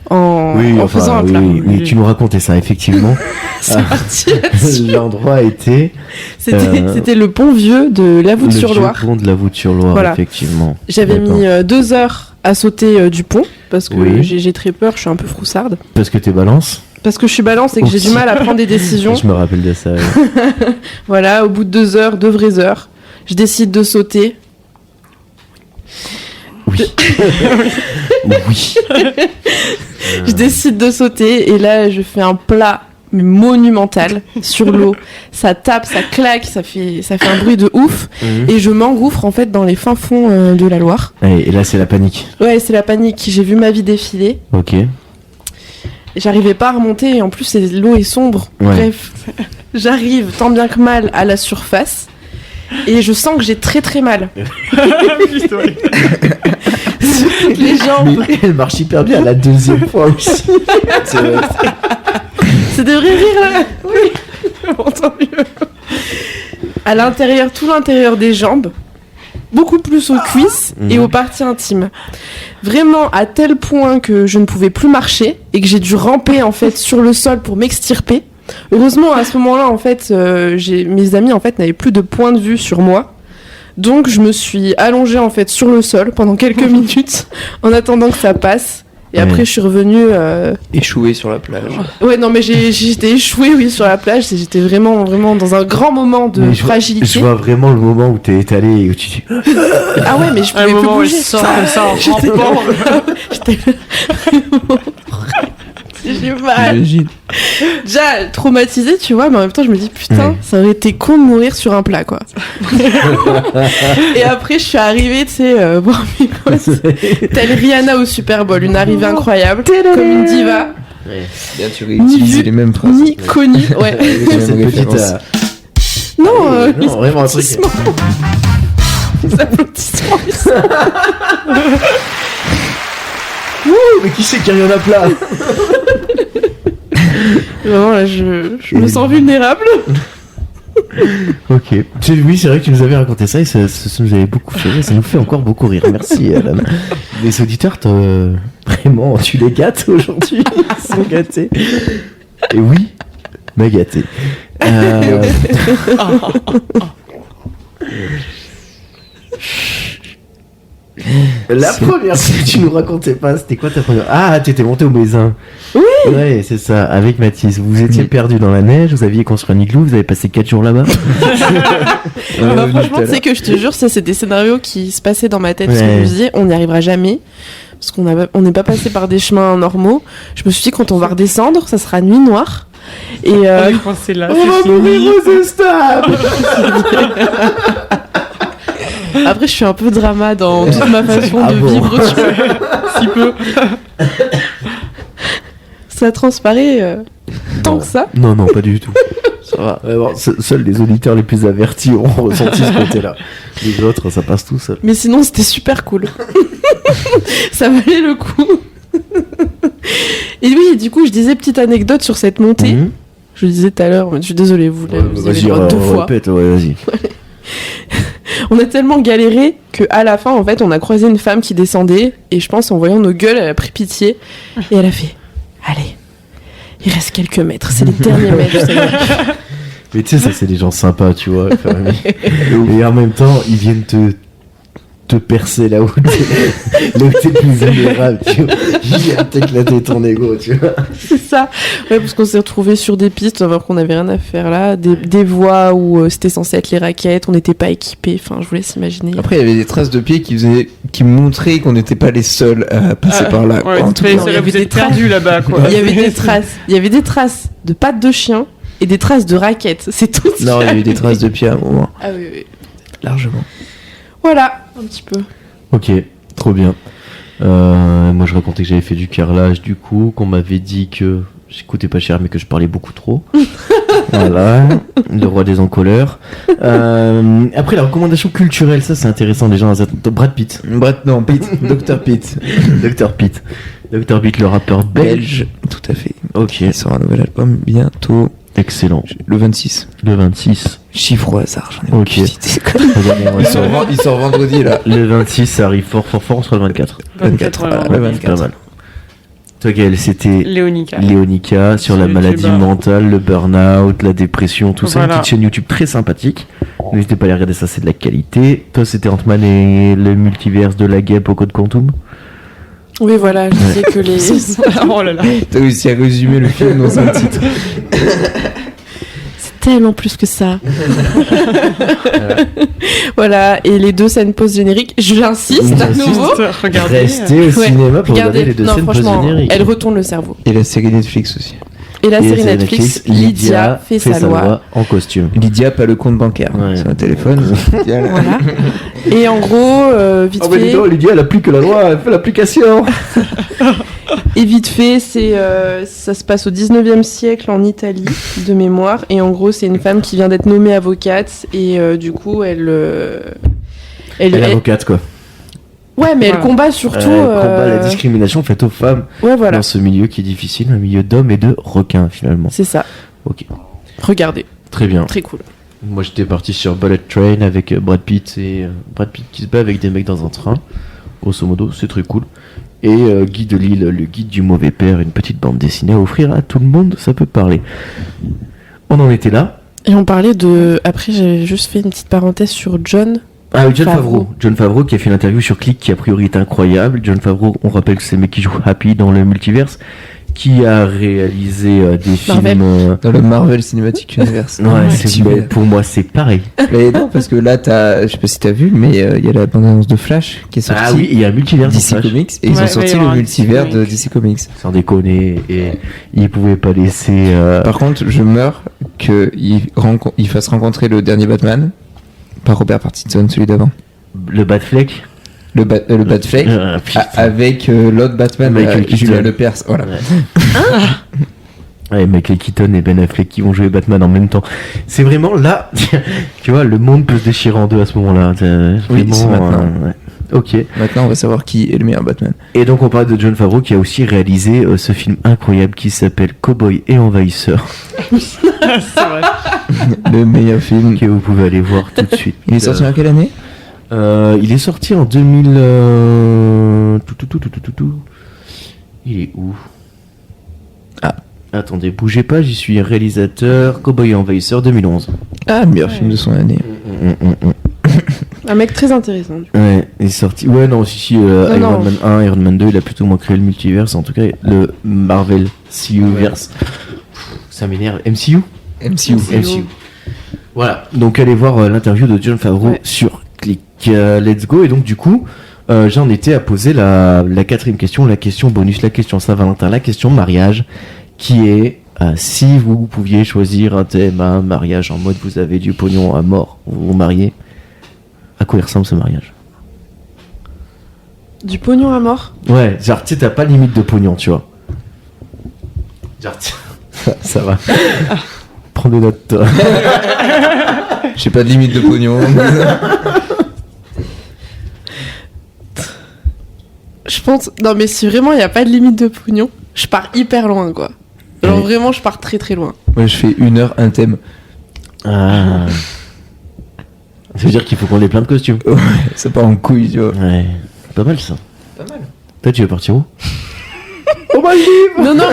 en faisant un plat. oui, tu nous racontais ça effectivement. C'est parti là-dessus. L'endroit était C'était le pont vieux de La le Voûte-sur-Loire. vieux pont de la Voûte-sur-Loire, Voilà. effectivement. J'avais D'accord. mis 2 heures à sauter du pont parce que Oui. j'ai très peur, je suis un peu froussarde. Parce que t'es balance. Parce que je suis balance et que j'ai Aussi. du mal à prendre des décisions. Je me rappelle de ça. Ouais. Voilà, au bout de 2 heures, 2 vraies heures, je décide de sauter. Oui. Oui. Je décide de sauter et là, je fais un plat mais monumental sur l'eau. Ça tape, ça claque, ça fait un bruit de ouf. Mhm. Et je m'engouffre en fait dans les fins fonds de la Loire. Et là c'est la panique. Ouais, c'est la panique. J'ai vu ma vie défiler. Ok. J'arrivais pas à remonter et en plus l'eau est sombre. Ouais. Bref, j'arrive tant bien que mal à la surface et je sens que j'ai très très mal. Les jambes, Mais elle marche hyper bien la deuxième fois aussi. C'est vrai. c'est des vrais rires là. Oui, bon, tant mieux. À l'intérieur, tout l'intérieur des jambes, beaucoup plus aux cuisses et aux parties intimes. Vraiment à tel point que je ne pouvais plus marcher et que j'ai dû ramper en fait sur le sol pour m'extirper. Heureusement à ce moment-là en fait, mes amis en fait n'avaient plus de point de vue sur moi. Donc je me suis allongée en fait sur le sol pendant quelques minutes en attendant que ça passe. Et Ouais. après je suis revenue. Échoué sur la plage. Ouais non mais j'étais échouée oui sur la plage. J'étais vraiment dans un grand moment de Mais je vois fragilité. vraiment le moment où t'es étalé et où tu dis Ah ouais mais je À un pouvais plus moment où elle bouger. sort comme ça en J'étais- rampant. J'étais vraiment- J'ai mal. J'imagine. Déjà traumatisée, tu vois, mais en même temps, je me dis putain, Ouais. ça aurait été con de mourir sur un plat, quoi. Et après, je suis arrivée, tu sais, voir mes potes, telle Rihanna au Super Bowl, une arrivée incroyable, comme une diva, Bien, tu réutilises les mêmes phrases. ni connue. Ouais. cette Même petite. référence. Non, non, vraiment un truc. applaudissements. Les applaudissements. Ouh, mais qui c'est qui a rien à plat? Vraiment, là, je me sens vulnérable. Ok. Oui, c'est vrai que tu nous avais raconté ça et ça nous avait beaucoup fait rire. Ça nous fait encore beaucoup rire. Merci, Alan. Les auditeurs, vraiment, tu les gâtes aujourd'hui. Ils sont gâtés. Et oui, m'a gâté. La première fois que tu nous racontais pas, c'était quoi ta première? Ah, tu étais monté au Mézin. Oui. Ouais, c'est ça, avec Mathis. Vous étiez perdu dans la neige, vous aviez construit un igloo, vous avez passé 4 jours là-bas. Franchement, tu sais que je te jure, ça c'est des scénarios qui se passaient dans ma tête. Parce que je me disais, on n'y arrivera jamais. Parce qu'on n'est pas passé par des chemins normaux. Je me suis dit, quand on va redescendre, ça sera nuit noire. Et On est coincé là. On va mourir aux stades. après, je suis un peu drama dans toute ma façon de vivre. Tu vois. Si peu. Ça transparaît tant que ça. Non, pas du tout. Ça va. Bon, seuls les auditeurs les plus avertis ont ressenti ce côté-là. Les autres, ça passe tout seul. Mais sinon, c'était super cool. Ça valait le coup. Et oui, du coup, je disais petite anecdote sur cette montée. Je le disais tout à l'heure, mais je suis désolée, vous l'avez Vas-y, deux fois. répète, vas-y. On a tellement galéré qu'à la fin, en fait, on a croisé une femme qui descendait. Et je pense, en voyant nos gueules, elle a pris pitié. Et elle a fait, allez, il reste quelques mètres, c'est les derniers mètres. Mais tu sais, ça, c'est des gens sympas, tu vois. Et en même temps, ils viennent te percer là où t'es plus vulnérable, tu vois. Ils viennent t'éclater ton ego, tu vois. C'est ça. Ouais, parce qu'on s'est retrouvés sur des pistes alors qu'on avait rien à faire là. Des voies où c'était censé être les raquettes, on n'était pas équipés. Enfin, je vous laisse imaginer. Après, il y avait des traces de pieds qui montraient qu'on n'était pas les seuls à passer par là. Ouais, En tout cas, vous êtes perdus là-bas, quoi. Il y avait des traces. Il y avait des traces de pattes de chien et des traces de raquettes. C'est tout. non, il y avait des traces de pieds à un moment. Ah oui. Largement. Voilà, un petit peu. Ok, trop bien. Moi, je racontais que j'avais fait du carrelage, du coup, qu'on m'avait dit que j'écoutais pas cher, mais que je parlais beaucoup trop. Voilà, le roi des encolleurs. Après, la recommandation culturelle, ça c'est intéressant. Les gens, Brad Pitt. Dr. Pitt. Dr. Pitt. Dr. Pitt, le rappeur belge. Tout à fait. Ok, Il sort un nouvel album bientôt. excellent. Le 26. Le 26. Chiffre au hasard, j'en ai Ok. aucune idée. Regardez-moi ça. Il sort vendredi là. Le 26, ça arrive fort, on sera le 24. 24, ouais, voilà, ouais. le Pas 24. mal. Toi, Gaël, c'était Léonica. Léonica sur la Sur maladie YouTube. mentale, le burn-out, la dépression, tout ça. Une Voilà. petite chaîne YouTube très sympathique. N'hésitez pas à aller regarder ça, c'est de la qualité. Toi, c'était Ant-Man et le multiverse de la guêpe au code quantum. Oui, voilà, je disais que les. Oh là là. T'as réussi à résumer le film dans un titre. C'est tellement plus que ça. Voilà, et les 2 scènes post-génériques, j'insiste à J'insiste. nouveau. Regardez. Restez au Ouais. cinéma pour regarder Regardez, les deux non, scènes franchement, post-génériques. elle retourne le cerveau. Et la série Netflix aussi. Et la Et série Netflix, Lydia fait sa loi. en costume. Lydia, pas le compte bancaire. Ouais. C'est un téléphone. Lydia, là. Voilà. Et en gros, vite Oh, mais dis fait. donc, Lydia, elle applique la loi, elle fait l'application. Et vite fait, ça se passe au 19e siècle en Italie, de mémoire. Et en gros, c'est une femme qui vient d'être nommée avocate. Et du coup, elle Elle est avocate, quoi. Ouais, mais elle Voilà. combat surtout. Elle combat la discrimination faite aux femmes Ouais, voilà. dans ce milieu qui est difficile, un milieu d'hommes et de requins, finalement. C'est ça. Ok, Regardez, très bien. très cool. Moi, j'étais parti sur Bullet Train avec Brad Pitt et Brad Pitt qui se bat avec des mecs dans un train. Grosso modo, c'est très cool. Et Guy de Lille, le guide du mauvais père, une petite bande dessinée à offrir à tout le monde, ça peut parler. On en était là. Et on parlait de. Après, j'avais juste fait une petite parenthèse sur John. Ah oui, John Favreau. Favreau. John Favreau qui a fait une interview sur Click qui a priori est incroyable. John Favreau, on rappelle que c'est le mec qui joue Happy dans le multiverse, qui a réalisé des Marvel. films. Dans le Marvel Cinematic Universe. Ouais, Tu mais vois. pour moi c'est pareil. Mais non, parce que là, je sais pas si t'as vu, mais il y a la bande-annonce de Flash qui est sortie. Ah oui, il y a un multivers dans DC Flash. Comics, et ils Ouais, ont sorti il va y avoir le un multivers DC de Comics. DC Comics. Sans déconner, et il pouvait pas laisser. Par contre, je meurs qu'il fasse rencontrer le dernier Batman par Robert Pattinson, celui d'avant. Le Batfleck. Le Batfleck, Ah, putain. avec l'autre Batman, Michael Julia Keaton. Lepers. Voilà. Ouais, Michael Keaton et Ben Affleck qui vont jouer Batman en même temps. C'est vraiment là, tu vois, le monde peut se déchirer en deux à ce moment-là. C'est Oui, vraiment, c'est maintenant. ouais. Ok. Maintenant, on va savoir qui est le meilleur Batman. Et donc on parle de Jon Favreau qui a aussi réalisé ce film incroyable qui s'appelle Cowboy et Envahisseur, C'est vrai. Le meilleur film. que vous pouvez aller voir tout de suite. Il est sorti en quelle année? Il est sorti en 2000. Il est où? Ah. Attendez, bougez pas, j'y suis réalisateur. Cowboy et Envahisseur 2011. Ah, le meilleur film de son année. Un mec très intéressant. Du coup. Ouais, il est sorti. Ouais, non, si, Iron non. Man 1, Iron Man 2, il a plutôt moins créé le multiverse. En tout cas, le Marvel CU-verse. Ça m'énerve. MCU. MCU. Voilà, donc allez voir l'interview de Jon Favreau Ouais. sur Click. Let's go. Et donc, du coup, j'en étais à poser la quatrième question, la question bonus, la question Saint-Valentin, la question mariage, qui est si vous pouviez choisir un thème, un mariage en mode vous avez du pognon à mort, vous vous mariez, à quoi il ressemble ce mariage? Du pognon à mort. Ouais, genre, tu sais, t'as pas limite de pognon, tu vois. Genre, ça va. Prends des notes, toi. J'ai pas de limite de pognon. Je pense. Non, mais si vraiment il n'y a pas de limite de pognon, je pars hyper loin, quoi. Genre Ouais. vraiment, je pars très très loin. Moi, je fais 1 heure, un thème. Ah. Ça veut dire qu'il faut qu'on ait plein de costumes. Ouais, ça part en couille, tu vois. Ouais, pas mal ça. Pas mal. Toi, tu veux partir où? Non, non.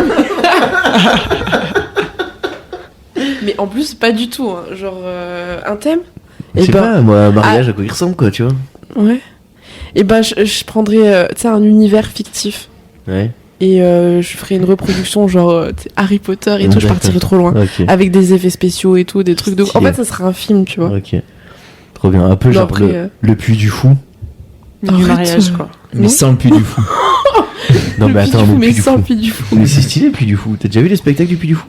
Mais en plus, pas du tout. Hein. Genre, un thème. Je Et sais ben, pas, moi, mariage, à quoi il ressemble, quoi, tu vois. ouais. Et ben, je prendrais, tu sais, un univers fictif. Ouais. Et je ferais une reproduction, genre tu sais, Harry Potter et tout. Je D'accord. partirais trop loin. Ok. Avec des effets spéciaux et tout, des trucs de. En Stylé. fait, ça serait un film, tu vois. Ok. Trop bien. Un peu Non, genre après, le Puy du Fou. Du Arrête. mariage, quoi. Mais Non. sans le puits du fou. Non, mais Le Puy attends, du Fou, le mais Puy du sans Fou. le Puy du Fou. Mais c'est stylé, le Puy du Fou. T'as déjà vu les spectacles du Puy du Fou?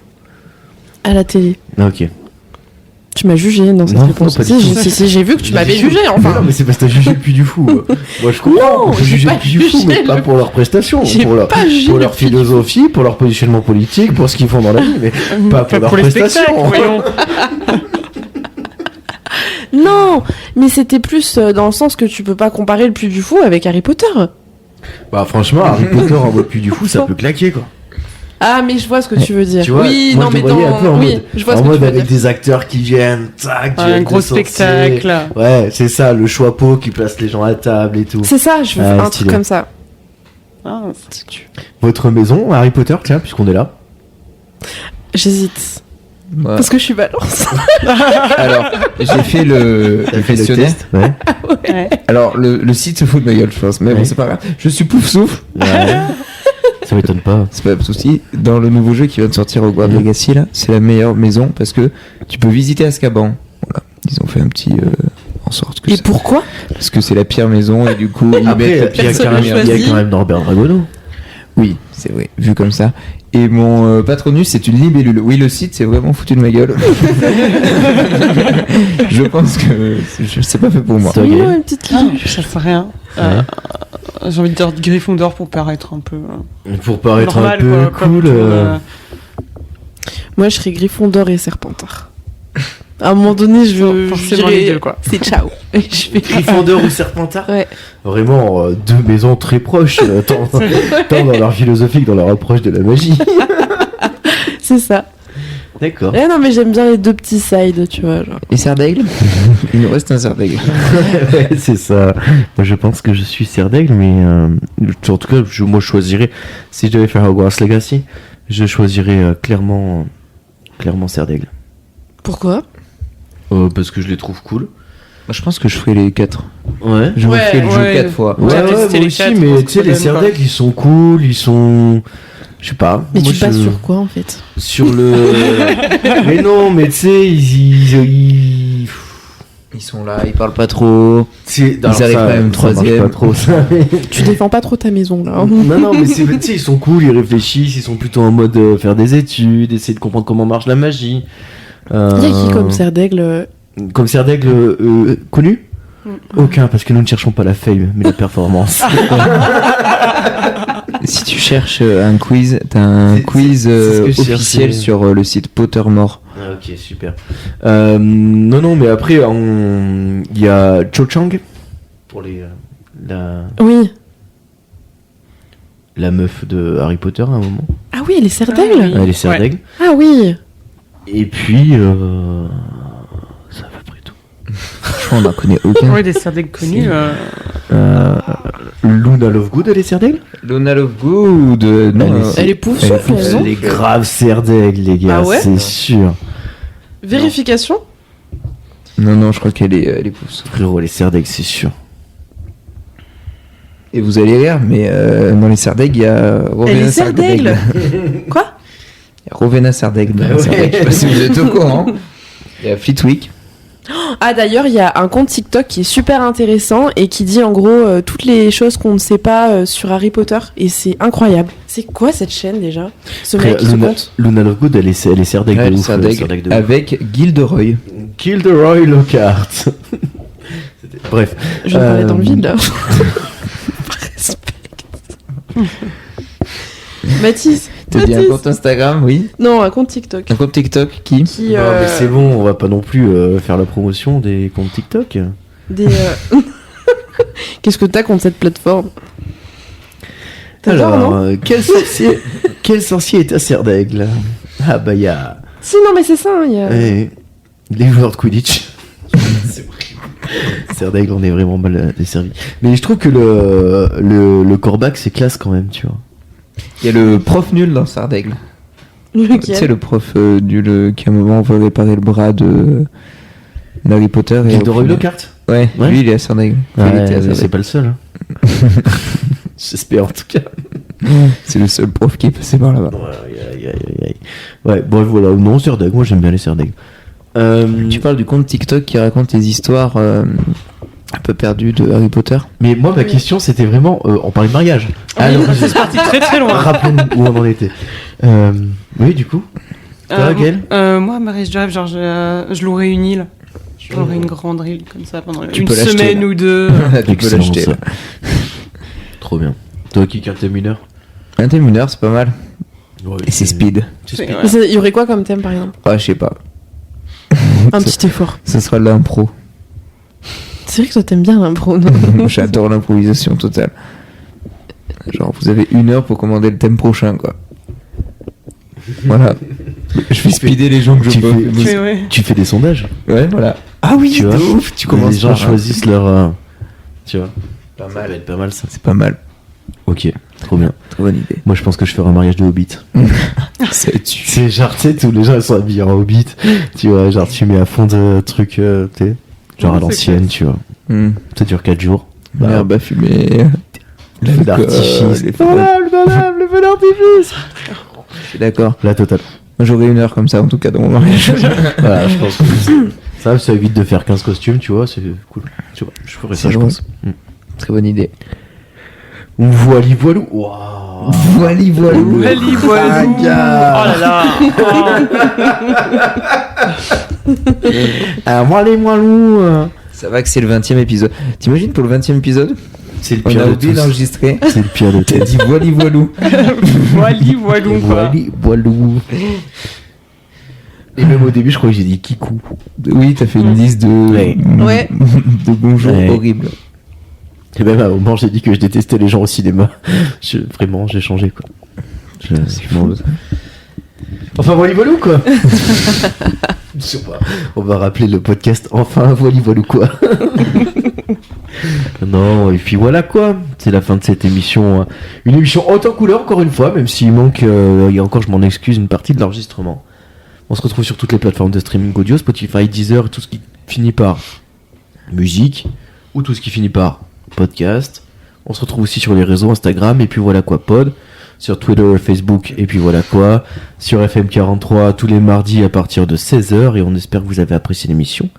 À la télé. Ah, ok. Tu m'as jugé dans cette Non, réponse. non, pas du Si, tout. si, j'ai vu que tu m'avais jugé, Mais enfin. non, mais c'est parce que t'as jugé le Puy du Fou. Moi, je comprends. Non, On peut j'ai juger pas le Puy du Fou, jugé mais pas le- pour leurs prestations. J'ai Pour leur, pas jugé pour le leur Puy du Fou. philosophie, pour leur positionnement politique, pour ce qu'ils font dans la vie, mais pas pour leurs les prestations. spectacles, voyons. Non, mais c'était plus dans le sens que tu peux pas comparer le Puy du Fou avec Harry Potter. Bah, franchement, Harry Potter en mode Puy du Fou, ça peut claquer, quoi. Ah, mais je vois ce que tu veux dire. Tu vois, oui, moi, non, je mais le voyais un peu en oui, mode, je vois ce en que mode tu veux avec dire. des acteurs qui viennent, tac, Un duel gros de sorciers. spectacle. Ouais, c'est ça, le choix-pot qui place les gens à table et tout. C'est ça, je veux Ah, un stylé. truc comme ça. Ah, Votre maison, Harry Potter, tiens, puisqu'on est là. J'hésite. Ouais. Parce que je suis balance. Alors, j'ai fait le questionnaire. test. Ouais. ouais. Alors, le site se fout de ma gueule, je pense. Mais Ouais. bon, c'est pas grave. Je suis pouf souffle. Ouais. Ça m'étonne pas. C'est pas un souci. Dans le nouveau jeu qui vient de sortir au Hogwarts Mhm. Legacy, là, c'est la meilleure maison parce que tu peux visiter Azkaban. Voilà. Ils ont fait un petit. En sorte que Et c'est- pourquoi Parce que c'est la pire maison et du coup, ils mettent Après, la il y pire a personne quand l'a même- il y a choisi. quand même Norbert Dragono. Oui, c'est vrai, vu comme ça. Et mon patronus, c'est une libellule. Oui, le site, c'est vraiment foutu de ma gueule. Je pense que c'est pas fait pour moi. Toi, Gaël Non, une petite Ah, libellule. ça fait rien. J'ai envie de dire Gryffondor pour paraître un peu Pour paraître normal, un peu quoi, comme cool. tout, Moi, je serais Gryffondor et Serpentard. À un moment donné, je forcément dirais, les deux, quoi. C'est ciao. Et je fais Gryffondor ou Serpentard. Ouais. Vraiment, deux maisons très proches, tant dans leur philosophie que dans leur approche de la magie. C'est ça. D'accord. Eh non, mais j'aime bien les deux petits sides, tu vois. Genre. Et Serdaigle Il nous reste un Serdaigle. Ouais, c'est ça. Moi, je pense que je suis Serdaigle, mais en tout cas, moi, je choisirais, si je devais faire Hogwarts Legacy, je choisirais clairement Serdaigle. Pourquoi Parce que je les trouve cool. Moi, je pense que je ferai les 4. Ouais. Je Ouais, referai le jeu ouais. 4 fois. Ouais, Ouais, tester moi les aussi, quatre, mais voir ce tu sais, que les ça donne, quoi. Serdaigle, ils sont cool, ils sont... Je sais pas. Mais moi, tu passes sur quoi en fait Sur le... mais non, mais tu sais, ils... Ils sont là, ils parlent pas trop. Ils arrivent quand même troisième. Pas trop, ça, mais... Tu défends pas trop ta maison là. hein. Non, mais tu sais, ils sont cool, ils réfléchissent, ils sont plutôt en mode faire des études, essayer de comprendre comment marche la magie. Il y a qui comme Serdaigle Comme Serdaigle connu Aucun, parce que nous ne cherchons pas la fame, mais la performance. Si tu cherches un quiz, t'as un quiz c'est ce que je officiel cherchais. sur le site Pottermore. Ah, ok, super. Non, mais après, il y a Cho Chang, pour Oui. La meuf de Harry Potter à un moment. Ah oui, les serres d'aigle. oui. Elle est serre d'aigle. Ah oui. Et puis, ça va près tout. Franchement, on n'en connaît aucun. Oui, des serres d'aigle connues. Luna Lovegood, elle est serre d'aigle. Luna Lovegood. Non, Elle est pouf souffle, non Elle est grave serre d'aigle, les gars, Ah ouais c'est sûr. Vérification. non, je crois qu'elle est pousse. Frérot, elle est serre d'aigle, c'est sûr. Et vous allez rire, mais dans les Serdaigle, il y a Elle Rowena est serre d'aigle. Quoi? Il y a Rowena Serdaigle dans les Ouais. Serdaigle. Je sais pas si vous êtes au courant. Il y a Fleetwick. Ah d'ailleurs, il y a un compte TikTok qui est super intéressant et qui dit en gros toutes les choses qu'on ne sait pas sur Harry Potter et c'est incroyable. C'est quoi cette chaîne déjà? Ce mec, ce compte? Luna Lovegood, elle est serre d'aigle. Ouais, de les ouf, Serdaigle serre d'aigle de ouf. avec Gilderoy. Gilderoy Lockhart. Bref. Je vais parler dans le vide là. Mathis. T'as dit un compte Instagram, oui. Non, un compte TikTok. Un compte TikTok qui Qui, Non, mais c'est bon, on va pas non plus faire la promotion des comptes TikTok. des, Qu'est-ce que t'as contre cette plateforme? T'adores, non? quel sorcier est à serre d'aigle? Ah bah y a Si, non, mais c'est ça. Il y a... les joueurs de Quidditch. C'est horrible. Serre d'aigle, on est vraiment mal desservi. Mais je trouve que le corbac c'est classe quand même, tu vois. Il y a le prof nul dans Serdaigle. Tu sais, Lequel? le prof nul qui à un moment veut réparer le bras d'Harry Potter. Et Gilderoy Lockhart. Ouais, Ouais. lui il est à Serdaigle. Enfin, il était à Ouais, Serdaigle. c'est pas le seul. Hein. J'espère en tout cas. C'est le seul prof qui est passé par là-bas. Ouais, bon voilà, non, serre d'aigle, moi j'aime bien les serres d'aigle. Tu parles du compte TikTok qui raconte les histoires un peu perdues de Harry Potter. Mais moi, ma question, c'était vraiment... on parlait de mariage. Alors, C'est parti très très loin. rappelons où on en était. Oui, du coup. Toi, Gaëlle Moi, mariage de rêve, genre, je louerais une île. Je louerais une grande île comme ça pendant Tu une peux l'acheter, semaine là. ou deux. Tu peux Excellent, l'acheter. ça. là. Trop bien. Toi qui carte mineur. Un thème une heure, c'est pas mal. Ouais, Et c'est speed. C'est C'est- speed. ouais. Il y aurait quoi comme thème par exemple? Ah, je sais pas. Un petit effort. Ce sera de l'impro. C'est vrai que toi t'aimes bien l'impro, non? J'adore l'improvisation totale. Genre, vous avez 1 heure pour commander le thème prochain, quoi. Voilà. Je fais speeder les gens que je Tu peux. fais- Mais ouais. Tu fais des sondages. Ouais, voilà. Ah oui, Tu vois, de ouf. Tu commences les gens par- choisissent leur... tu vois. Pas Ça peut être pas mal, ça. C'est pas mal. Ok, trop bien. Très bonne idée. Moi, je pense que je ferai un mariage de Hobbit. Ça tue. C'est genre, tu sais, tous les gens ils sont habillés en Hobbit. Tu vois, genre, tu mets à fond de trucs, tu sais, genre à Ouais, c'est l'ancienne, classe. tu vois. Hmm. Ça dure 4 jours. Bah, L'herbe à fumer. le feu d'artifice. les feux le feu d'artifice. Je suis d'accord. La totale. Moi, j'aurais 1 heure comme ça, en tout cas, dans mon mariage. Voilà, je pense que ça évite de faire 15 costumes, tu vois, c'est cool. Tu vois, je ferais ça, C'est je drôle. pense. Très bonne idée. Voili voilou. Waouh. Voili, voilou. Voili, voilou. Oh là là. Ah, voili voilou. Ça va que c'est le 20e épisode. T'imagines pour le 20e épisode, C'est le on pire a de oublié tous. d'enregistrer. C'est le pire de T'as tous. dit voili, voilou. Voili, voilou, quoi. Voili voilou. Et même au début, je crois que j'ai dit kikou. Oui, t'as fait une liste de, Ouais. Ouais. de bonjour Ouais. horrible. Et même à un moment, j'ai dit que je détestais les gens au cinéma. Vraiment, j'ai changé, quoi. Je m'en veux. Enfin, voili voilou, quoi. Je sais pas. On va rappeler le podcast Enfin, voili voilou, quoi. Non, et puis voilà, quoi. C'est la fin de cette émission. Une émission haute en couleur, encore une fois, même s'il manque, il y a encore, je m'en excuse, une partie de l'enregistrement. On se retrouve sur toutes les plateformes de streaming audio, Spotify, Deezer, tout ce qui finit par musique, ou tout ce qui finit par podcast. On se retrouve aussi sur les réseaux Instagram, et puis voilà quoi, pod, sur Twitter, Facebook, et puis voilà quoi, sur FM43 tous les mardis à partir de 16h, et on espère que vous avez apprécié l'émission.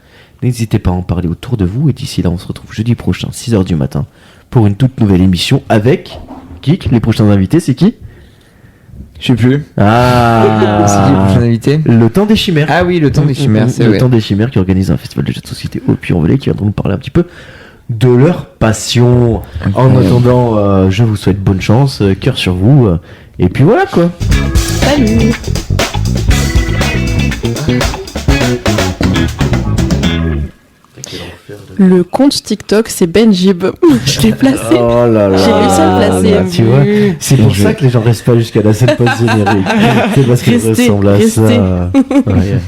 N'hésitez pas à en parler autour de vous, et d'ici là on se retrouve jeudi prochain, 6h du matin, pour une toute nouvelle émission avec... Kik, les prochains invités, c'est qui? Je sais plus. Ah, C'est qui le prochain invité? Le Temps des Chimères. Ah oui, le temps des chimères, c'est Le vrai. Temps des Chimères qui organise un festival de jeux de société au Puy-en-Velay qui viendront nous parler un petit peu de leur passion. En Incroyable. attendant, je vous souhaite bonne chance, cœur sur vous, et puis voilà quoi. Salut. Le compte TikTok, c'est Benjib. Je l'ai placé. Oh là là. J'ai réussi à le placer. Tu vois, c'est pour ça que les gens restent pas jusqu'à la scène post-générique. C'est parce qu'ils Restez, ressemblent à restez. ça. Ouais.